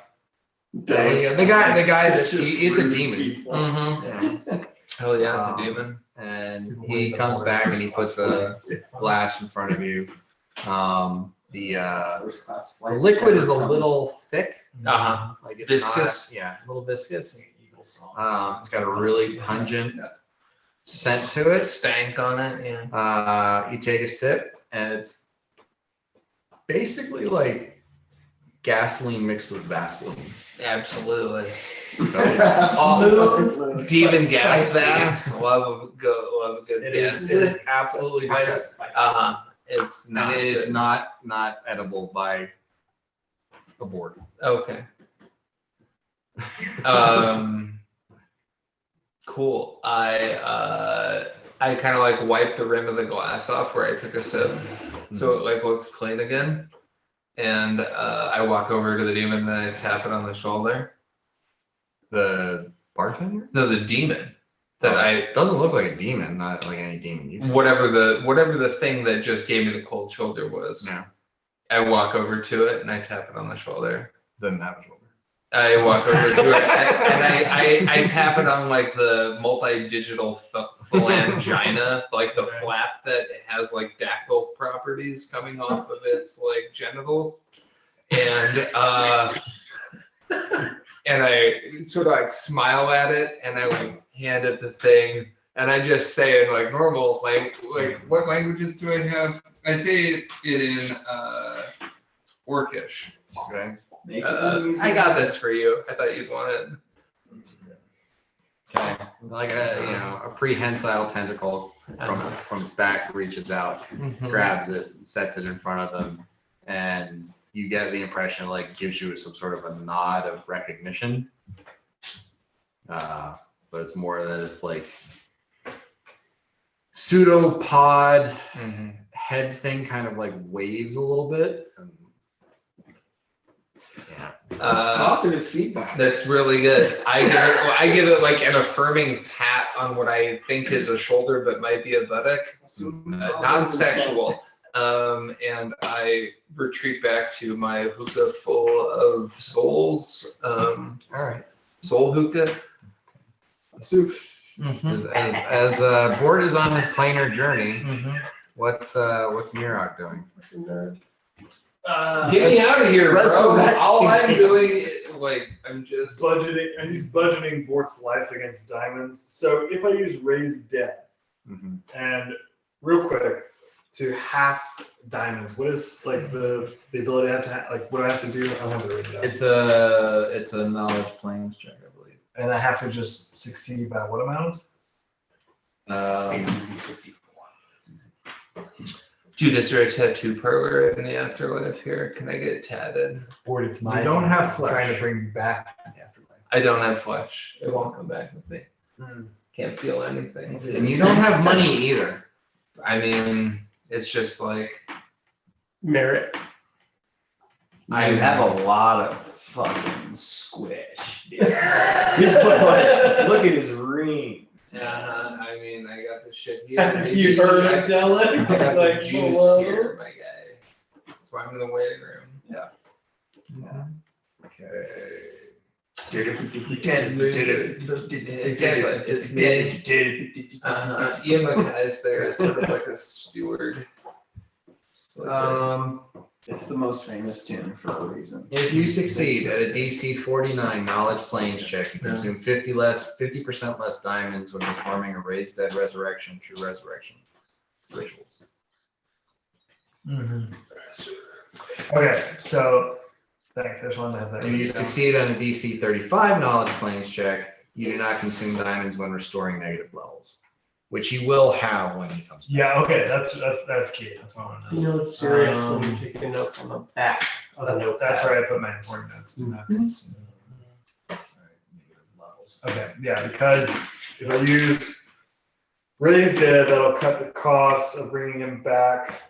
guy It's just it's a rude demon. people. Yeah. Hell yeah, it's a demon. And he comes back and he puts a glass in front of you. The First class flight. liquid is a little thick. Like it's Viscous? Not, yeah, a little viscous. It's got a really pungent scent to it. Stank on it, yeah. You take a sip and it's basically like gasoline mixed with Vaseline. Absolutely. Smooth. Demon gas spicy. bags. Love a good It gas. is absolutely disgusting. It's not. And it's good. not edible by a board. Okay. Cool. I kind of like wipe the rim of the glass off where I took a sip, so it like looks clean again. And I walk over to the demon and I tap it on the shoulder. The bartender? No, the demon. That Doesn't look like a demon, not like any demon you've seen. whatever the thing that just gave me the cold shoulder was. Yeah. I walk over to it and I tap it on the shoulder. Doesn't have a shoulder. I walk over to it and I tap it on like the multi-digital phalangina, like the flap that has like dactyl properties coming off of its like genitals, and I sort of like smile at it and I like hand it the thing and I just say it like normal, like what languages do I have? I say it in Orcish. Okay. I got this for you. I thought you'd want it. Okay. Like a prehensile tentacle from its back reaches out, grabs it, sets it in front of them, and you get the impression like gives you some sort of a nod of recognition. But it's more that it's like pseudopod head thing kind of like waves a little bit. Yeah. Positive feedback. That's really good. I give it like an affirming pat on what I think is a shoulder but might be a buttock. Non-sexual. And I retreat back to my hookah full of souls. All right. Soul hookah. Soup. As Bort is on his planar journey, what's Mirok doing? Get me out of here, bro. Resurrection. All I'm doing is, like, I'm just. budgeting, and he's budgeting Bort's life against diamonds. So if I use raised debt, Mhm. and real quick, to half diamonds, what is like the ability I have to like? What do I have to do? I don't have to read it out. It's a knowledge planes check, I believe. And I have to just succeed by what amount? Judas, or a tattoo parlor in the afterlife here. Can I get tatted? Bort, it's my. You don't have I'm trying flesh. to bring you back from the afterlife. I don't have flesh. It won't come back with me. Can't feel anything. And you don't have money either. I mean, it's just like Merit. I have a lot of fucking squish. Look at his ring. I mean, I got the shit here. Have you heard of Dylan? I got Like, the juice hello? here, my guy. That's why I'm in the waiting room. Exactly. It's me. Ian Mackay's there, sort of like a steward. It's like It's the most famous tune for a reason. If you succeed at a DC 49 knowledge planes check, you consume 50% less diamonds when performing a raised dead resurrection true resurrection rituals. Okay, so thanks. I just wanted to have that. If you written down. succeed on a DC 35 knowledge planes check, you do not consume diamonds when restoring negative levels, which you will have when he comes back. Yeah. Okay. That's key. That's what I want to know. You know, it's serious when you're taking notes on the back. Oh, that's where I put my important notes. Levels. Okay. Yeah, because if I use raised dead, that'll cut the cost of bringing him back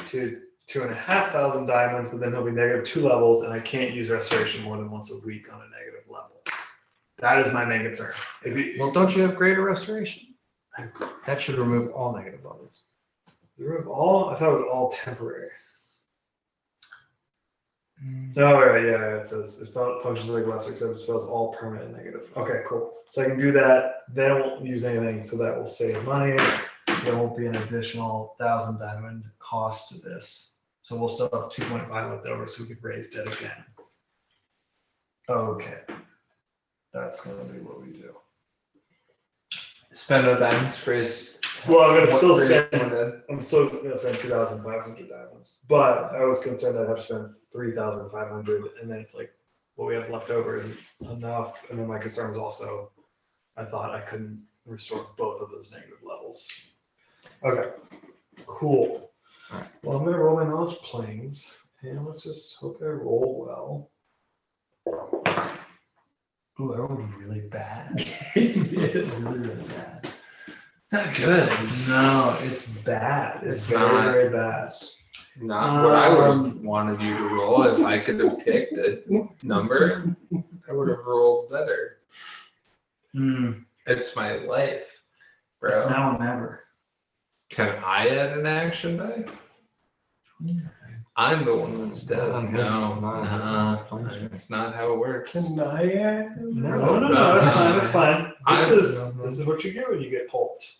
to 2,500 diamonds, but then he'll be -2 levels, and I can't use restoration more than once a week on a negative level. That is my main concern. If you, Well, don't you have greater restoration? That should remove all negative levels. remove all, I thought it was all temporary. Oh, right, yeah, it says it functions like lesser, except it spells all permanent negative. Okay, cool. So I can do that. Then I won't use anything, so that will save money. There won't be an additional 1,000 diamond cost to this. So we'll still have 2.5 left over, so we could raise debt again. Okay. That's gonna be what we do. spend no diamonds for his. Well, I'm gonna still for his spend. one I'm still gonna spend 2,500 diamonds, but I was concerned I'd have to spend 3,500, and then it's like what we have left over isn't enough. And then my concern was also, I thought I couldn't restore both of those negative levels. Okay, cool. Alright. Well, I'm gonna roll my knowledge planes, and let's just hope I roll well. Ooh, I rolled really bad. really bad. Not good. No, it's bad. It's very, not. very bad. Not what I would have wanted you to roll. If I could have picked a number, I would have rolled better. It's my life, bro. It's now or never. Can I add an action die? I'm the one that's dead. No, it's not how it works. Can I add? No, it's fine. It's fine. I'm- This is what you get when you get pulped.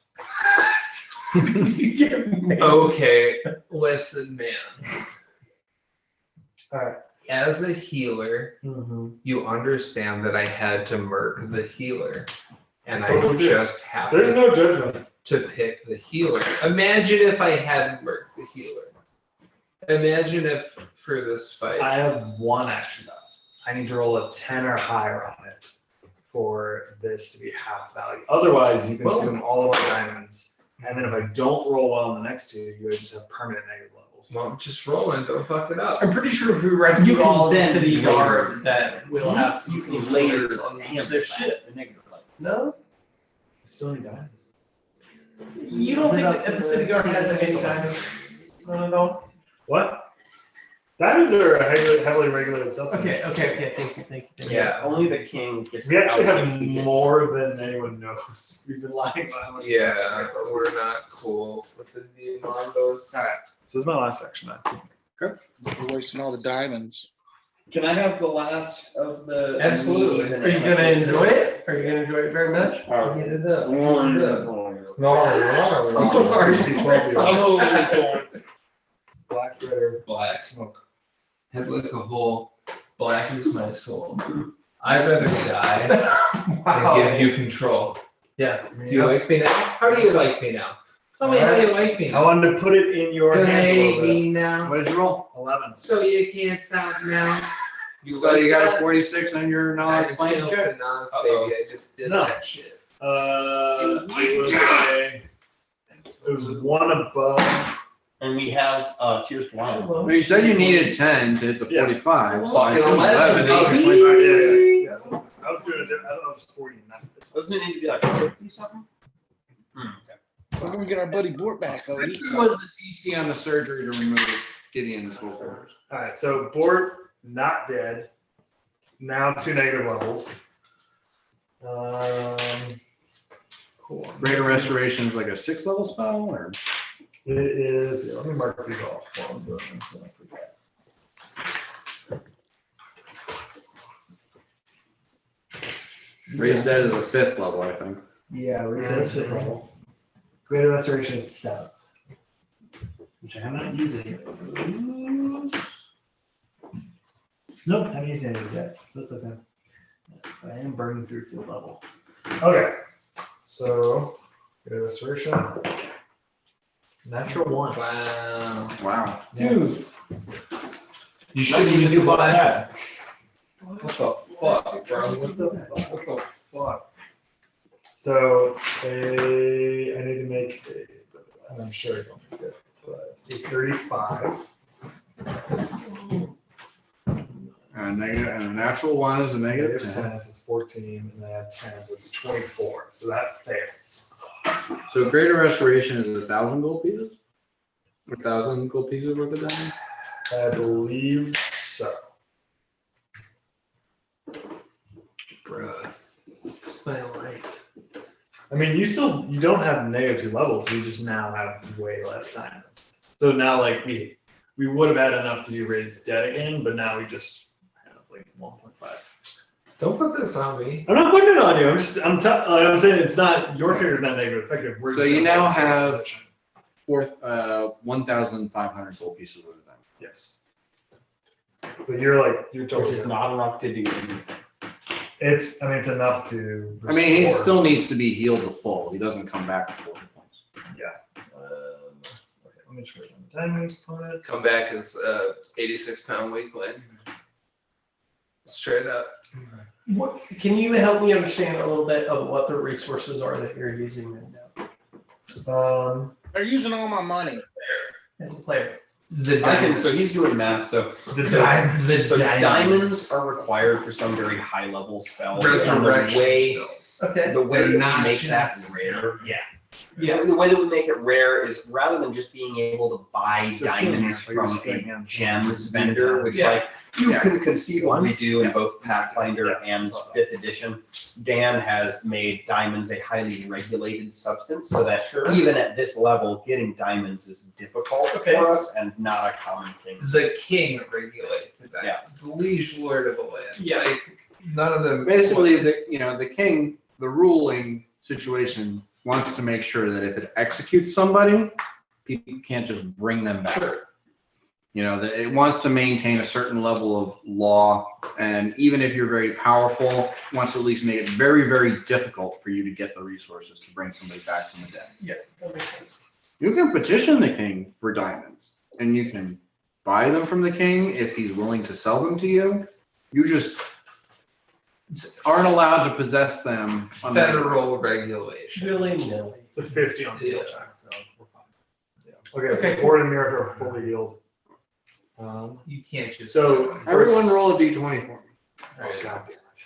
Okay, listen, man. All right. As a healer, Mm-hmm. you understand that I had to murder the healer, and I Totally do. just happened There's no judgment. to pick the healer. Imagine if I hadn't murdered the healer. Imagine if for this fight. I have one action die. I need to roll a 10 or higher on it for this to be half value. Otherwise, you consume all of our diamonds. And then if I don't roll well on the next two, you would just have permanent negative levels. Well, just roll and don't fuck it up. I'm pretty sure if we rescue You can all the then city later- guard, that we'll have You some can later players on amplify their shit. the negative levels. No, I still need diamonds. you don't think that the city guard has any time? Not at all. What? Diamonds are a heavily regulated substance. Okay. Thank you. Yeah. Only the king gets. We actually to have allocate who gets more than anyone knows. We've been lying about how much. Yeah, we're not cool with the Diamondos. All right. So this is my last section. We're wasting all the diamonds. Can I have the last of the? Absolutely. Are you gonna enjoy it? Are you gonna enjoy it very much? Alright. Get it up. I'm sorry. DC 12 I'm a little torn. Black Greater. Black smoke. Head like a hole. Black is my soul. I'd rather die than give you control. Yeah. Do you like me now? How do you like me now? Tell me how you like me I now. wanted to put it in your You hands a hate little bit. me now, What did you roll? 11. so you can't stop now. So you got a 46 on your knowledge I planes chilled check? to Nas, Uh-oh. baby. I just did No. that shit. It was one above. And we have Cheers to Wine. Well, you said you needed 10 to hit the Yeah. 45, so I Fucking assume 11. 11, is baby. your 25. Yeah. I was doing it. I don't know, it was 49. Doesn't it need to be like 50 something? We're gonna get our buddy Bort back, Odie. What was the DC on the surgery to remove Gideon's whole quarters? All right, so Bort not dead. Now 2 negative levels. Cool. Greater Restoration is like a 6th level spell, or? It is. Yeah, let me mark these off while I'm doing this, so I don't forget. Raised Dead is a 5th level, I think. Yeah, research level. Greater Restoration is 7th, which I am not using. Nope, haven't used any of these yet, so that's okay. I am burning through 5th level. Okay, so Greater Restoration. Natural 1. Wow. Wow. Dude, You shouldn't even do about that. What the fuck, bro? what the fuck? What the fuck? So I need to make a, and I'm sure I don't make it, but a 35. And a natural 1 is a negative Negative 10. 10, so it's 14, and then I have 10, so it's 24. So that fails. So Greater Restoration is 1,000 gold pieces? 1,000 gold pieces worth of damage? I believe so. Bruh. It's my life. I mean, you don't have -2 levels. You just now have way less diamonds. So now, like we would have had enough to do Raised Dead again, but now we just have like 1.5. Don't put this on me. I'm not putting it on you. I'm saying it's not your character's not negative effective. We're So just you gonna now put it in have- position. 1,500 gold pieces worth of damage. Yes. But you're Which totally is not enough to do anything. it's enough to I mean, he restore. still needs to be healed to full. He doesn't come back to 40 points. Okay, let me just write down the diamond component. Come back as 86-pound weakling. Straight up. What, can you help me understand a little bit of what the resources are that you're using right now They're using all my money. as a player? The I can, so he's doing math, so The So diamonds are required for some very high level spells. And resurrection the way spells. Okay. the way They're that not we make that just- rare. Yeah. The way that we make it rare is rather than just being able to buy So diamonds healing, from like you're saying, a gems vendor, which Yeah. like you Yeah. can conceivably Once? do in Yeah. both Pathfinder and 5th edition. Dan has made diamonds a highly regulated substance so that Sure. even at this level, getting diamonds is difficult Okay. for us and not a common thing. The king regulates that. Yeah. The liege lord of the land. Yeah. Like, none of them. Basically, the king, the ruling situation wants to make sure that if it executes somebody, people can't just bring them back. Sure. You know, that it wants to maintain a certain level of law, and even if you're very powerful, it wants to at least make it very, very difficult for you to get the resources to bring somebody back from the dead. Yeah, that makes sense. You can petition the king for diamonds, and you can buy them from the king if he's willing to sell them to you. You just aren't allowed to possess them. under- Federal regulation. Really nilly. It's a 50 on the heal Yeah. check, so we're fine. Yeah. Okay, so Bort and Miracle are fully healed. You can't just. So Everyone roll a d20 for me. Oh, God damn it.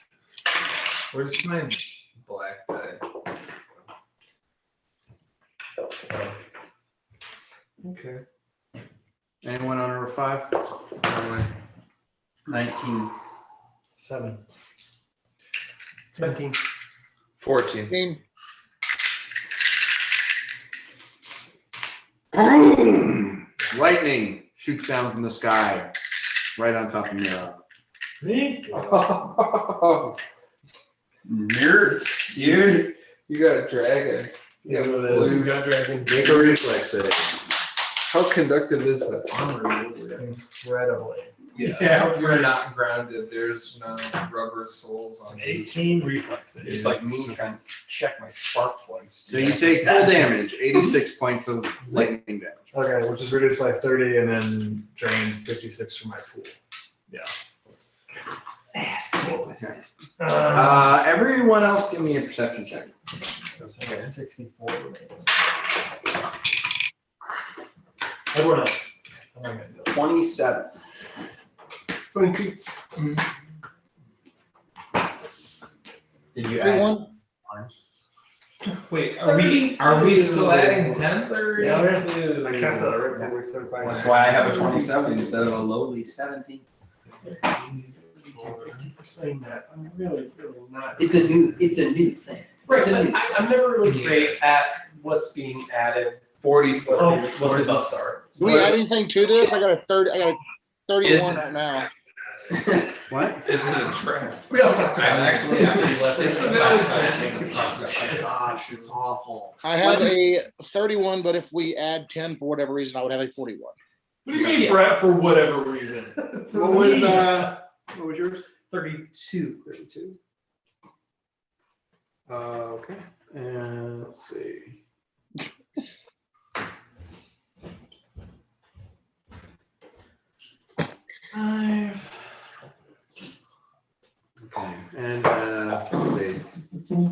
Where's my black die? Okay. Anyone on number 5? 19. 7. 17. 14. Boom! Lightning shoots down from the sky, right on top of Mira. Me? Nerds, dude. You got a dragon. Yeah, Yeah, what it is. blue. Got dragon. Make a reflex save. How conductive is that armor? Incredibly. Yeah, You're not grounded. There's no rubber soles It's on an it. 18 reflex. It's like me trying to check my spark plugs. So you take full damage, 86 points of lightning damage. Okay, which is reduced by 30 and then drain 56 from my pool. Everyone else give me a perception check. Okay. 64 remaining. Everyone else. How am I gonna do it? 27. 22. Did you add? Everyone, Wait, are we still adding 10 or Yeah, I cast that right before we started fighting. That's why I have a 27 instead of a lowly 17. for saying that? I'm really not. It's a new thing. Right, but I'm never really great at what's being added. 40. What the buffs are. do we add anything to this? I got a 31 right now. What? Is it a trap? We don't talk about I it. actually left it. It's a Gosh, it's awful. I have a 31, but if we add 10 for whatever reason, I would have a 41. What do you mean, Brett, for whatever reason? What was yours? 32. 32. Okay. And let's see. Five. Okay, and let's see.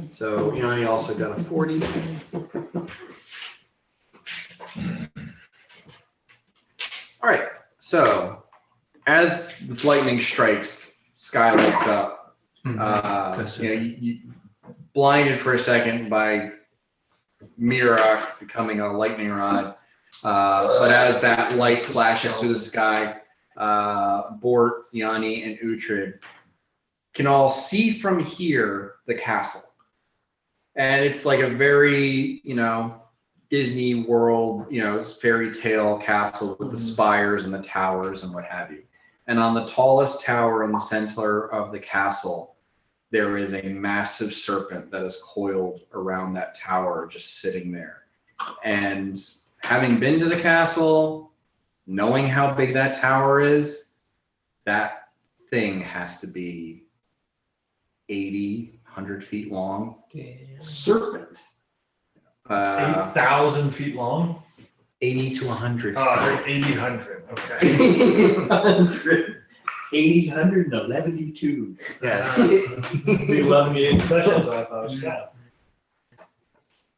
So Yanni also got a 40. All right. So as this lightning strikes, sky lights up. You blinded for a second by Mirak becoming a lightning rod. But as that light flashes through the sky, Bort, Yanni, and Uhtred can all see from here the castle. And it's like a very, Disney World, fairy tale castle with the spires and the towers and what have you. And on the tallest tower in the center of the castle, there is a massive serpent that is coiled around that tower, just sitting there. And having been to the castle, knowing how big that tower is, that thing has to be 80, 100 feet long. Serpent. 8,000 feet long? 80 to 100. Oh, 8,000. Okay. 811. Yes. The 11 sessions, I thought. Yes.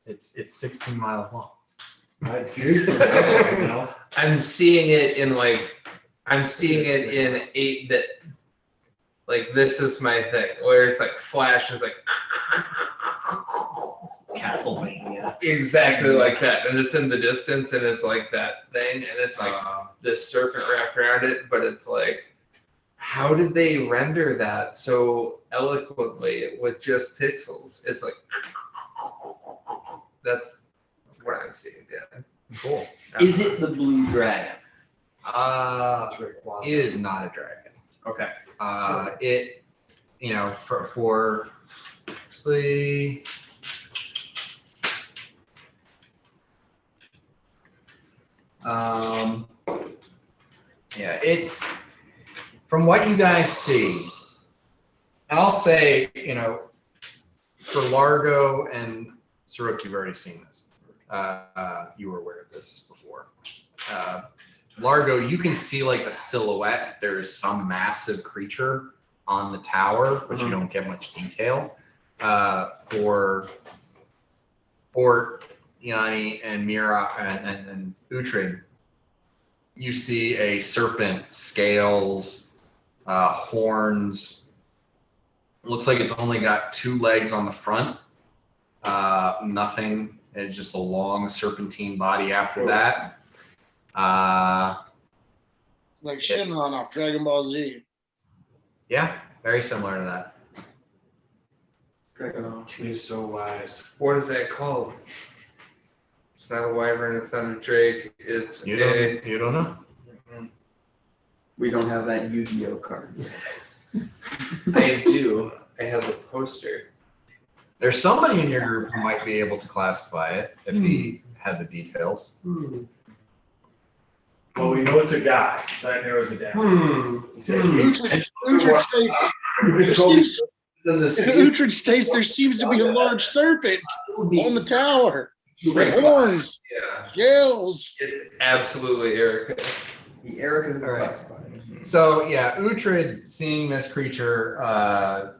It's 16 miles long. I do. I'm seeing it in 8-bit. Like, this is my thing, where it's like flashes, like Castlevania. exactly like that, and it's in the distance, and it's like that thing, and it's like this serpent wrapped around it, but it's like, how did they render that so eloquently with just pixels? It's like, that's what I'm seeing, yeah. Cool. Is it the blue dragon? It is not a dragon. Okay. It, for actually. Yeah, it's from what you guys see, and I'll say, for Largo and Saruk, you've already seen this. You were aware of this before. Largo, you can see like the silhouette. There's some massive creature on the tower, but you don't get much detail. For Yanni and Mira and Uhtred, you see a serpent, scales, horns. It looks like it's only got 2 legs on the front. Nothing. It's just a long serpentine body after that. Like Shenron off Dragon Ball Z. Yeah, very similar to that. She's so wise. What is that called? It's not a wyvern, it's not a drake, it's You don't know? We don't have that Yu-Gi-Oh card. I do. I have a poster. There's somebody in your group who might be able to classify it if he had the details. Well, we know it's a guy. That narrows it down. He said Uhtred states, Uhtred states there seems to be a large serpent on the tower. With horns, Yeah, gills. it's absolutely Erica. The Erica who All right. classified. So yeah, Uhtred, seeing this creature,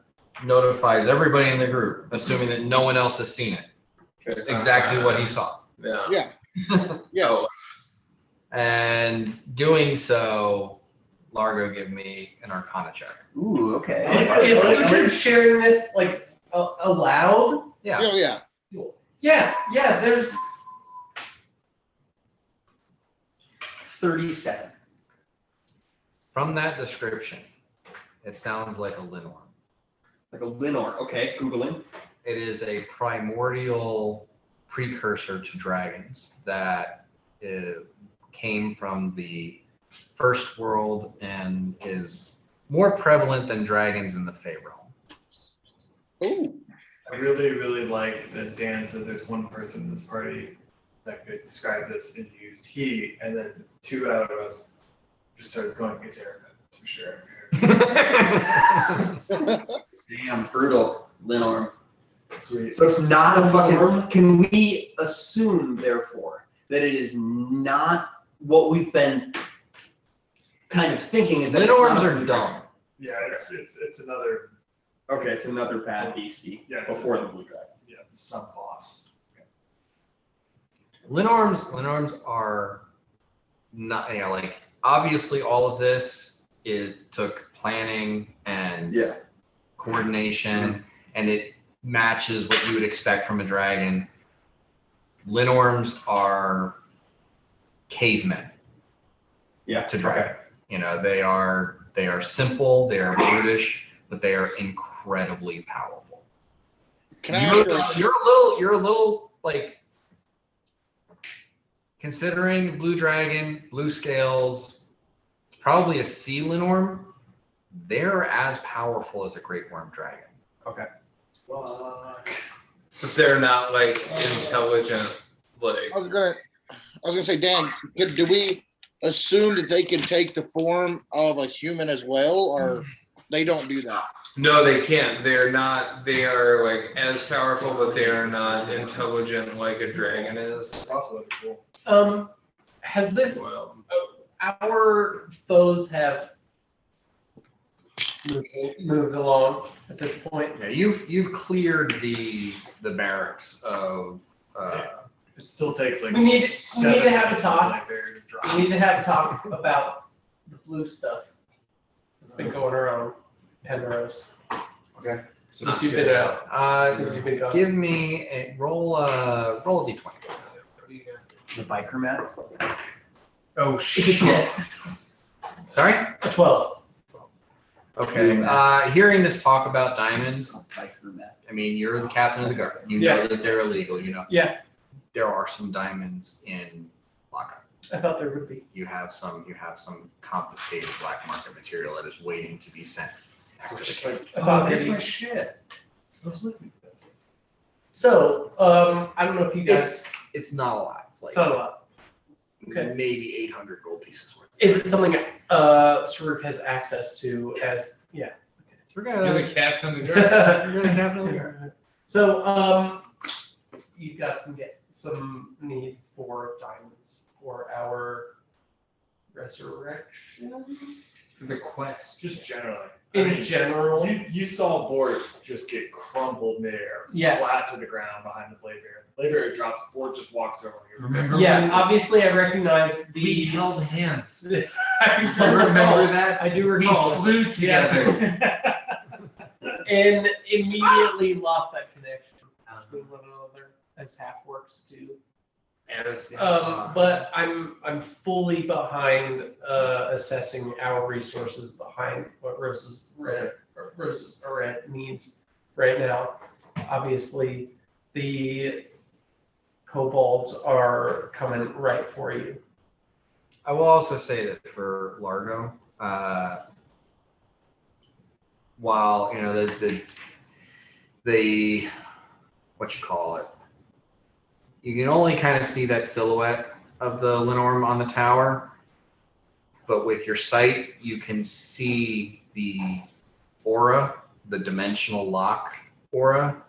notifies everybody in the group, assuming that no one else has seen it. Exactly what he saw. Yeah. Yeah. Yes. And doing so, Largo, give me an Arcana check. Ooh, okay. Is Uhtred sharing this like aloud? Yeah. Oh, yeah. Yeah, there's 37. From that description, it sounds like a Linor. Like a Linor. Okay, Googling. It is a primordial precursor to dragons that came from the first world and is more prevalent than dragons in the Fey realm. Oh, I really, really like that Dan said there's one person in this party that could describe this and used he, and then two out of us just started going, it's Erica, for sure. Damn, brutal. Linorm. Sweet. So it's not a fucking. Can we assume, therefore, that it is not what we've been kind of thinking is that Linorms it's not a are blue dumb. Yeah, it's another, dragon? Okay, it's another bad beastie yeah, before the blue dragon. yeah, it's some boss. Linorms are not, like, obviously all of this, it took planning and Yeah. coordination, and it matches what you would expect from a dragon. Linorms are cavemen. Yeah. To dragon. They are simple, they are brutish, but they are incredibly powerful. can I ask you? You're a little like, considering blue dragon, blue scales, probably a sea Linorm. They're as powerful as a great worm dragon. Okay. Fuck. But they're not like intelligent. Like I was gonna say, Dan, do we assume that they can take the form of a human as well, or they don't do that? no, they can't. They're not. They are like as powerful, but they are not intelligent like a dragon is. That's also cool. Has this Well, our foes have moved along at this point? Yeah, you've cleared the barracks of. It still takes like We need to 7 have a talk. Blackberry to drop. We need to have a talk about the blue stuff that's been going around Penrose Okay. since you've been out. Since you've been gone. Give me a roll a d20. The biker meth. oh It's shit! Sorry. a 12. Okay. Hearing this talk about diamonds, Biker meth. I mean, you're the captain of the guard. You Yeah. know that they're illegal. Yeah, There are some diamonds in lockup. I thought there would be. You have some confiscated black market material that is waiting to be sent. I was just like, I thought there's maybe- my shit. I was looking at this. So, I don't know if you guys. It's not a lot. It's like It's not a lot. Okay. maybe 800 gold pieces worth. Is it something Saruk has access to as? Yeah. We're You're gonna. the captain of the guard. You're the captain of the guard. So, you've got some need for diamonds for our resurrection For the quest. Just generally. in general. You saw Bort just get crumpled midair, Yeah. flat to the ground behind the blade bear. The blade bear drops, Bort just walks over. Remember? Yeah, obviously I recognize We the. held hands. I Remember that? I do We recall. flew together. Yes. And immediately lost that connection between one another, as half works do. But I'm fully behind assessing our resources behind what Rose's Red needs right now. Obviously, the kobolds are coming right for you. I will also say that for Largo, while the what you call it, you can only kind of see that silhouette of the Linorm on the tower. but with your sight, you can see the aura, the dimensional lock aura.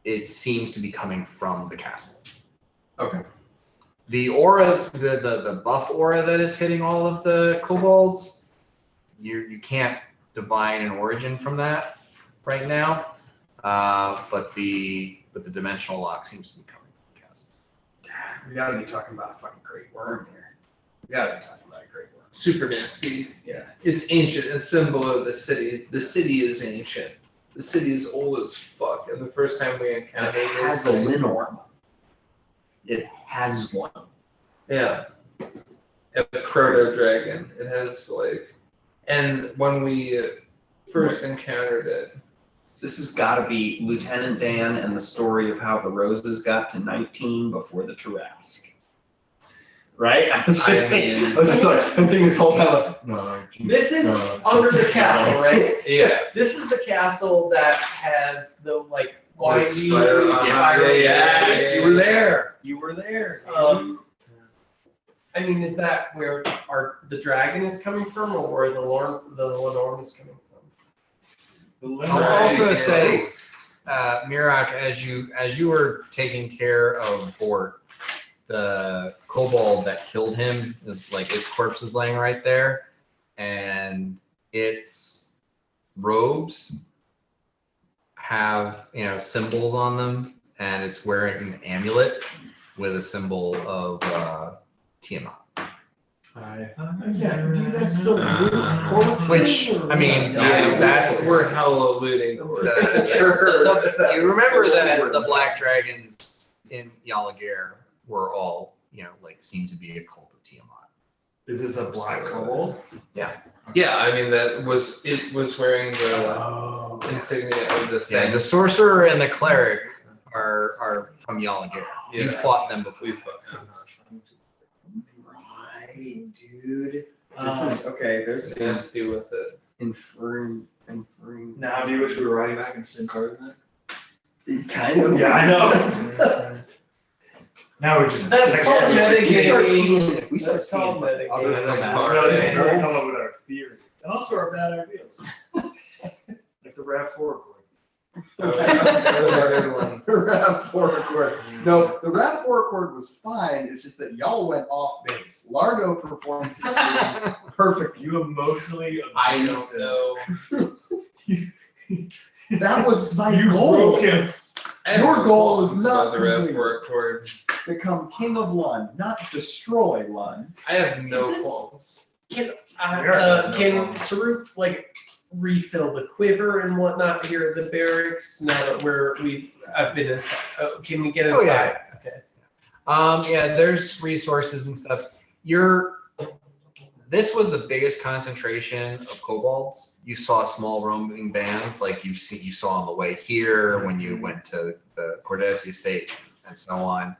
It seems to be coming from the castle. Okay. The aura, the buff aura that is hitting all of the kobolds, you can't divine an origin from that right now. But the dimensional lock seems to be coming from the castle. We gotta be talking about a fucking great worm here. We gotta be talking about a great worm. Super nasty. Yeah. It's ancient. It's been below the city. The city is ancient. The city is old as fuck. And the first time we encountered It has a this thing, linorm. It has one. yeah, a proto dragon. It has like, and when we first encountered it, This has got to be Lieutenant Dan and the story of how the Roses got to 19 before the Tarrasque. Right? I was just thinking, I'm thinking this whole time, like, no. This is under the castle, right? yeah. This is the castle that has the like windy spider- spirals. yeah, you were there. You were there. I mean, is that where the dragon is coming from, or where the Lenorm is coming from? I'll also say, Mirak, as you were taking care of Bort, the kobold that killed him is like its corpse is laying right there, and its robes have symbols on them, and it's wearing an amulet with a symbol of Tiamat. Yeah, do you guys still loot corpses? Which, I mean, that's we're hella looting. you remember that the black dragons in Yalagir were all, seemed to be a cult of Tiamat. Is this a black kobold? Yeah, I mean it was wearing the insignia of the thing. Yeah, the sorcerer and the cleric are from Yalagir. Yeah. You fought them before. We fought them. Right, dude. This is okay. There's some Let's deal with it. inferring. Now, do you wish we were riding back and seeing cards in it? Kind of. Yeah, I know. Now we just. That's called We start mitigating. seeing it. We start That's seeing called other mitigating. than No, that. this is where we come up with our theory. And also our bad ideas. Like the RAV4 record. The RAV4 record. No, the RAV4 record was fine. It's just that y'all went off base. Largo performed his tunes perfectly. You emotionally. I don't know. That was my You goal. broke him. Your goal is not the Rev completed. 4 chord. Become king of Lund, not destroy Lund. I have no Is this- qualms. Can Yeah. Saruf refill the quiver and whatnot here at the barracks now that I've been inside? Can we get Oh, inside? yeah. Okay. Yeah, there's resources and stuff. This was the biggest concentration of kobolds. You saw small roaming bands like you saw on the way here when you went to the Cordesi estate and so on.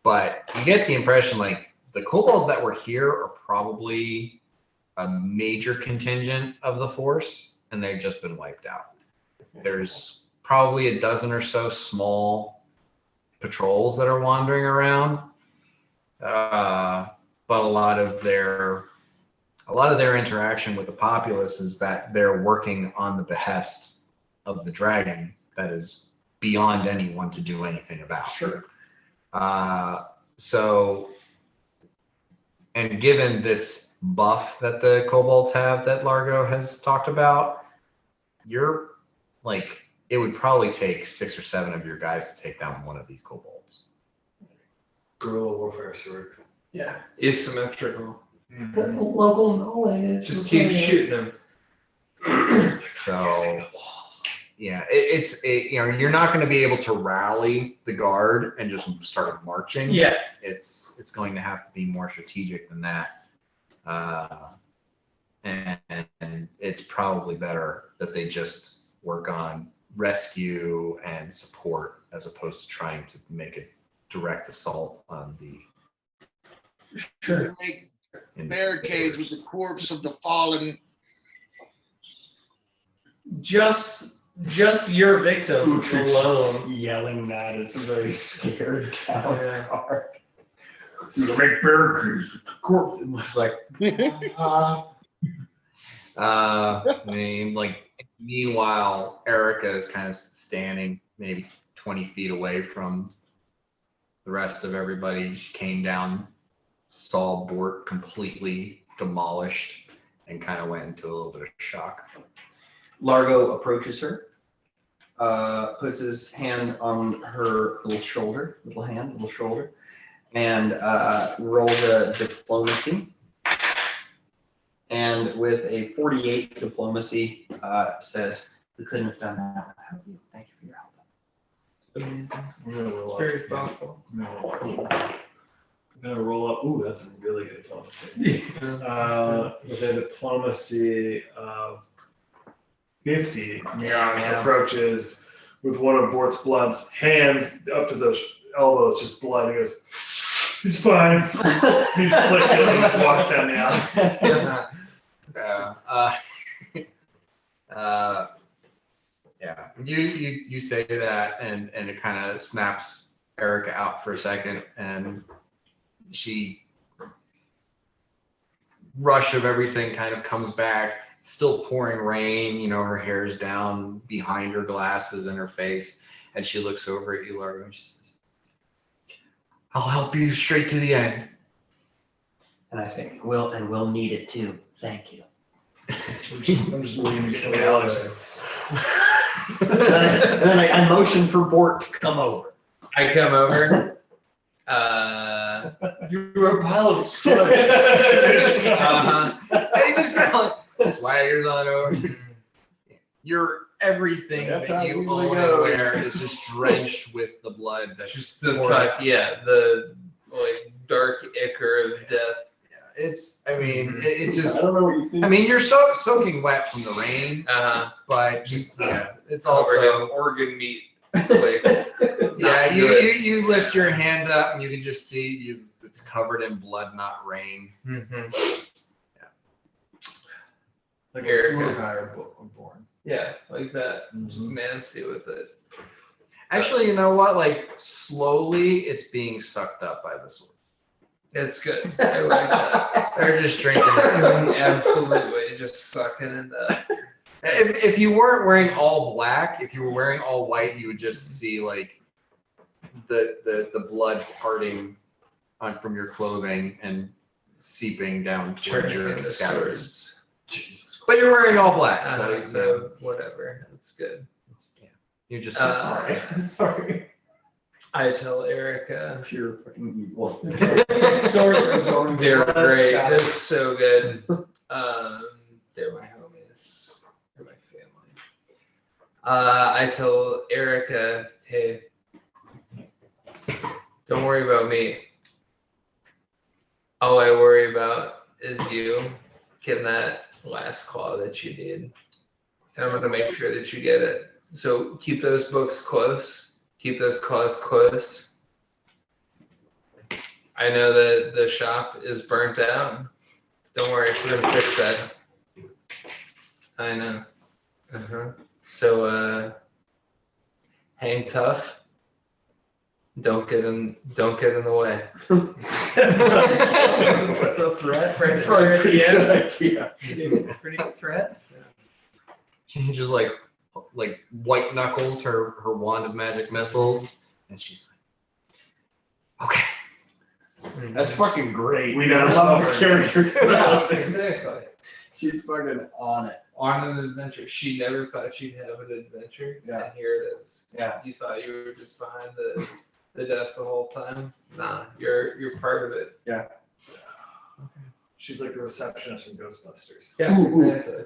But you get the impression like the kobolds that were here are probably a major contingent of the force, and they've just been wiped out. There's probably a dozen or so small patrols that are wandering around, but a lot of their interaction with the populace is that they're working on the behest of the dragon that is beyond anyone to do anything about. Sure. So, and given this buff that the kobolds have that Largo has talked about, it would probably take 6 or 7 of your guys to take down one of these kobolds. Guerrilla warfare, sir. Yeah. Asymmetrical. Local knowledge. Just keep shooting them. So, yeah, you're not going to be able to rally the guard and just start marching. Yeah. It's going to have to be more strategic than that. And it's probably better that they just work on rescue and support as opposed to trying to make a direct assault on the Sure. Make barricades with the corpse of the fallen. Just your victims alone. Yelling that it's a very scared town guard. You can make bear grease with the corpse. And it's like, meanwhile, Erica is kind of standing maybe 20 feet away from the rest of everybody. She came down, saw Bort completely demolished, and kind of went into a little bit of shock. Largo approaches her, puts his hand on her little shoulder, and rolls a diplomacy. And with a 48 diplomacy, says, "We couldn't have done that without you. Thank you for your help." I'm gonna roll up. Very thoughtful. I'm gonna roll up. Ooh, that's a really good diplomacy. With a diplomacy of 50, Miran approaches with one of Bort's Blunt's hands up to the elbows, just blood. He goes, "He's fine." He just flicks it and just walks down the alley. Yeah, you say that, and it kind of snaps Erica out for a second, and she rush of everything kind of comes back. It's still pouring rain, you know, her hair is down behind her glasses and her face, and she looks over at you, Largo, and she says, "I'll help you straight to the end." And I say, we'll need it too. Thank you. I'm just leaning in the alley. And then I motion for Bort to come over. I come over. You're a pile of sludge. Hey, just kind of like swaggers on over. Everything That's that how you it own usually and goes. wear is just drenched with the blood. That's Just the pouring fuck, yeah, the like dark ichor of death. It's, I mean, it just, I don't know what you think. I mean, you're soaking wet from the rain, but just, yeah, it's Covered also, in organ meat. Like, yeah, not you good. you lift your hand up and you can just see it's covered in blood, not rain. Like Erica. a vampire born. Yeah, like that. Just nasty with it. Actually, you know what? Like, slowly it's being sucked up by the sword. It's good. I like that. They're just drinking it. Absolutely, just sucking it up. If you weren't wearing all black, if you were wearing all white, you would just see like the blood parting from your clothing and seeping down towards Turning your into scabbards. swords. But you're wearing all black, so, So whatever, it's good. you just Uh, Sorry. I tell Erica, Pure fucking evil. they're great. They're so good. They're my homies. They're my family. I tell Erica, hey, don't worry about me. All I worry about is you getting that last claw that you need. And I'm gonna make sure that you get it. So keep those books close. Keep those claws close. I know that the shop is burnt out. Don't worry, we're gonna fix that. I know. So hang tough. Don't get in the way. What's the threat right there at Pretty the good end? idea. Pretty good threat. She just like white knuckles her wand of magic missiles, and she's like, okay. That's fucking great. We never I saw love this her. character. Exactly. She's fucking on it. On an adventure. She never thought she'd have an adventure. Yeah. And here it is. Yeah. You thought you were just behind the desk the whole time. Nah, you're part of it. She's like the receptionist from Ghostbusters. Yeah, Ooh. exactly.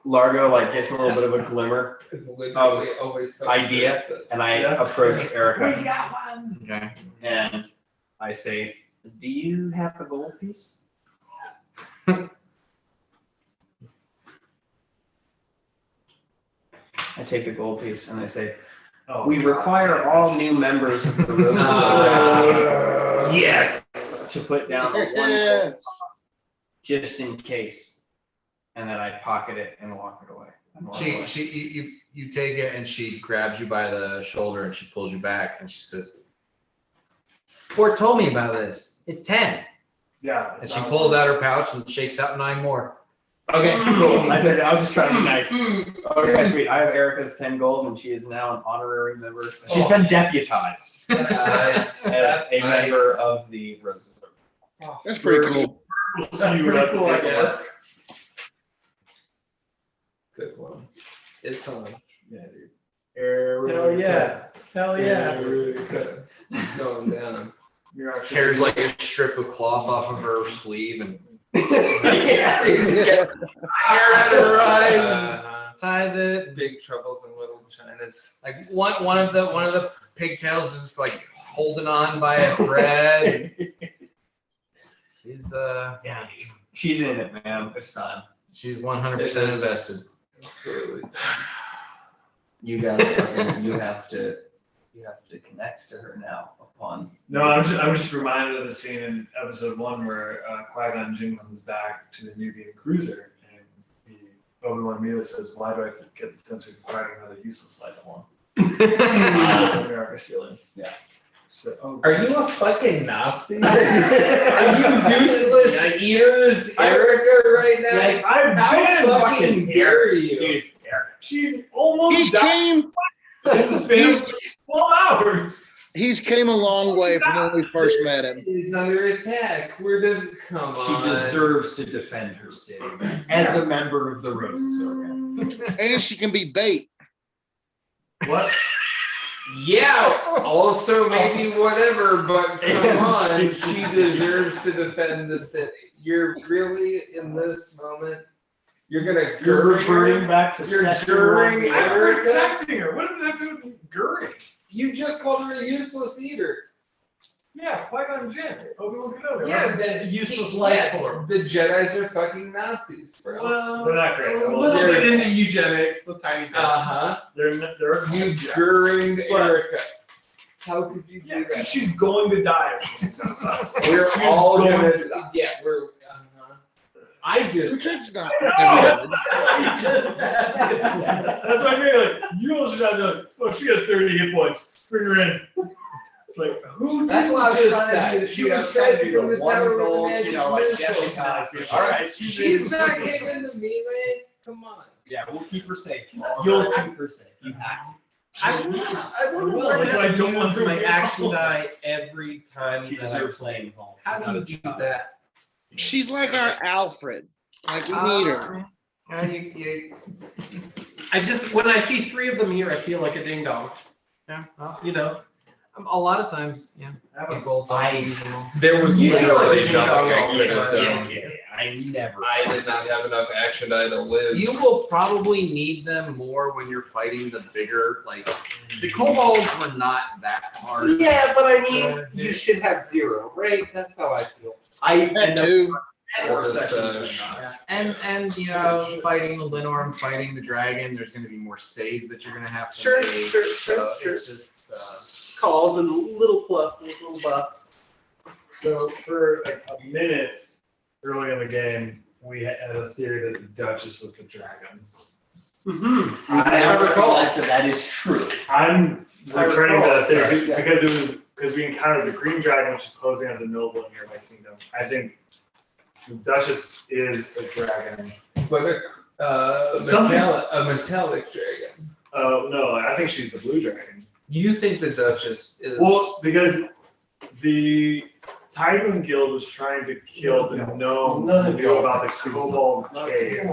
Largo like gets a little bit of a glimmer, Literally always thought idea. that. and I Yeah. approach Erica got one. Okay. and I say, "Do you have a gold piece?" I take the gold piece and I say, Oh, "We require all new members of the Rose Yes. to put down the one gold Yes. just in case." And then I pocket it and walk it away. And walk away. You take it, and she grabs you by the shoulder and she pulls you back and she says, Fort told me about this. It's 10. Yeah. And she pulls out her pouch and shakes out 9 more. Okay, cool. I took it. I was just trying to be nice. Okay, sweet. I have Erica's 10 gold, and she is now an honorary member. She's been deputized as a member of the Roses. That's pretty cool. We'll see you at the Cool, I paperwork. guess. Good one. It's on. Yeah, dude. Hell yeah. Hell yeah. It's going down. Tears like a strip of cloth off of her sleeve and Yeah. Hair at her eyes. Ties it. Big troubles in Little China's. Like one of the pigtails is just like holding on by a thread. She's Yeah, she's in it, man. It's time. she's 100% invested. Absolutely. You have to connect to her now upon. No, I'm just reminded of the scene in episode 1 where Qui-Gon Jinn comes back to the Nubian cruiser, and Obi-Wan Mila says, "Why do I get the sense of fighting another useless life form?" That's what America's feeling. Yeah. So, oh, Are you a fucking Nazi? Are you useless eaters, Erica, right now? like, I've How been fucking dare you? Dude, Eric. She's almost He's died came. in the span of 12 hours. He's came a long way from when we first met him. He's under attack. Come She on. deserves to defend her city as a member of the Roses Organ. And she can be bait. What? Yeah, also maybe whatever, but come on, she deserves to defend the city. You're really, in this moment, you're gonna You're Göring reverting her? back to You're Section Göring 1. I'm Erica? protecting her. What does that have to do with Guri? You just called her a useless eater. Yeah, Qui-Gon Jinn, Obi-Wan Kenobi. Yeah, That useless life form. The Jedi's are fucking Nazis, bro. Well, They're not great. a little bit into eugenics, a tiny bit. Uh-huh. They're You yeah. Göring But- Erica. How could you Yeah, do because that? she's going to die if she takes us. We're She's all going gonna, to die. yeah, we're, I just, It's not. That's why I mean, like, you all should not be like, oh, she has 30 hit points. Bring her in. It's like, who That's why I was just trying to do the She shoot. I was was trying to straight do from the the one tower with goal, the you know, like magic Jesse missile. Cosby. All right, she's not getting the melee. Come on. Yeah, we'll keep her safe. You'll keep her safe. You have to. I wonder Well, where that's why I don't want use her my to be action involved. die every time She that I deserves play. playing home. How do you do that? She's like our Alfred. Like we need her. I just, when I see 3 of them here, I feel like a ding dong. Yeah. Well, You know? a lot of times, yeah. People don't use them all. There was You literally know, nothing I you could know, have done. I never. I did not have enough action die to live. you will probably need them more when you're fighting the bigger, like, the kobolds were not that hard. Yeah, but I mean, you should have 0, right? That's how I feel. I Had end up two. more Or sections such. than not. And you know, fighting the Linorm, fighting the dragon, there's gonna be more saves that you're gonna have to Sure, make. sure, So sure. it's just Calls and little pluses, little buffs. So for like a minute early in the game, we had a theory that the Duchess was the dragon. Mm-hmm. I have realized that is true. I'm I returning recall that theory that, yeah. because we encountered the green dragon, which is posing as a noble in nearby kingdom. I think the Duchess is a dragon. But a metallic dragon. Oh no, I think she's the blue dragon. You think the Duchess is? Well, because the Titan Guild was trying to kill the gnome None who of knew y'all. about the Kobold Cave.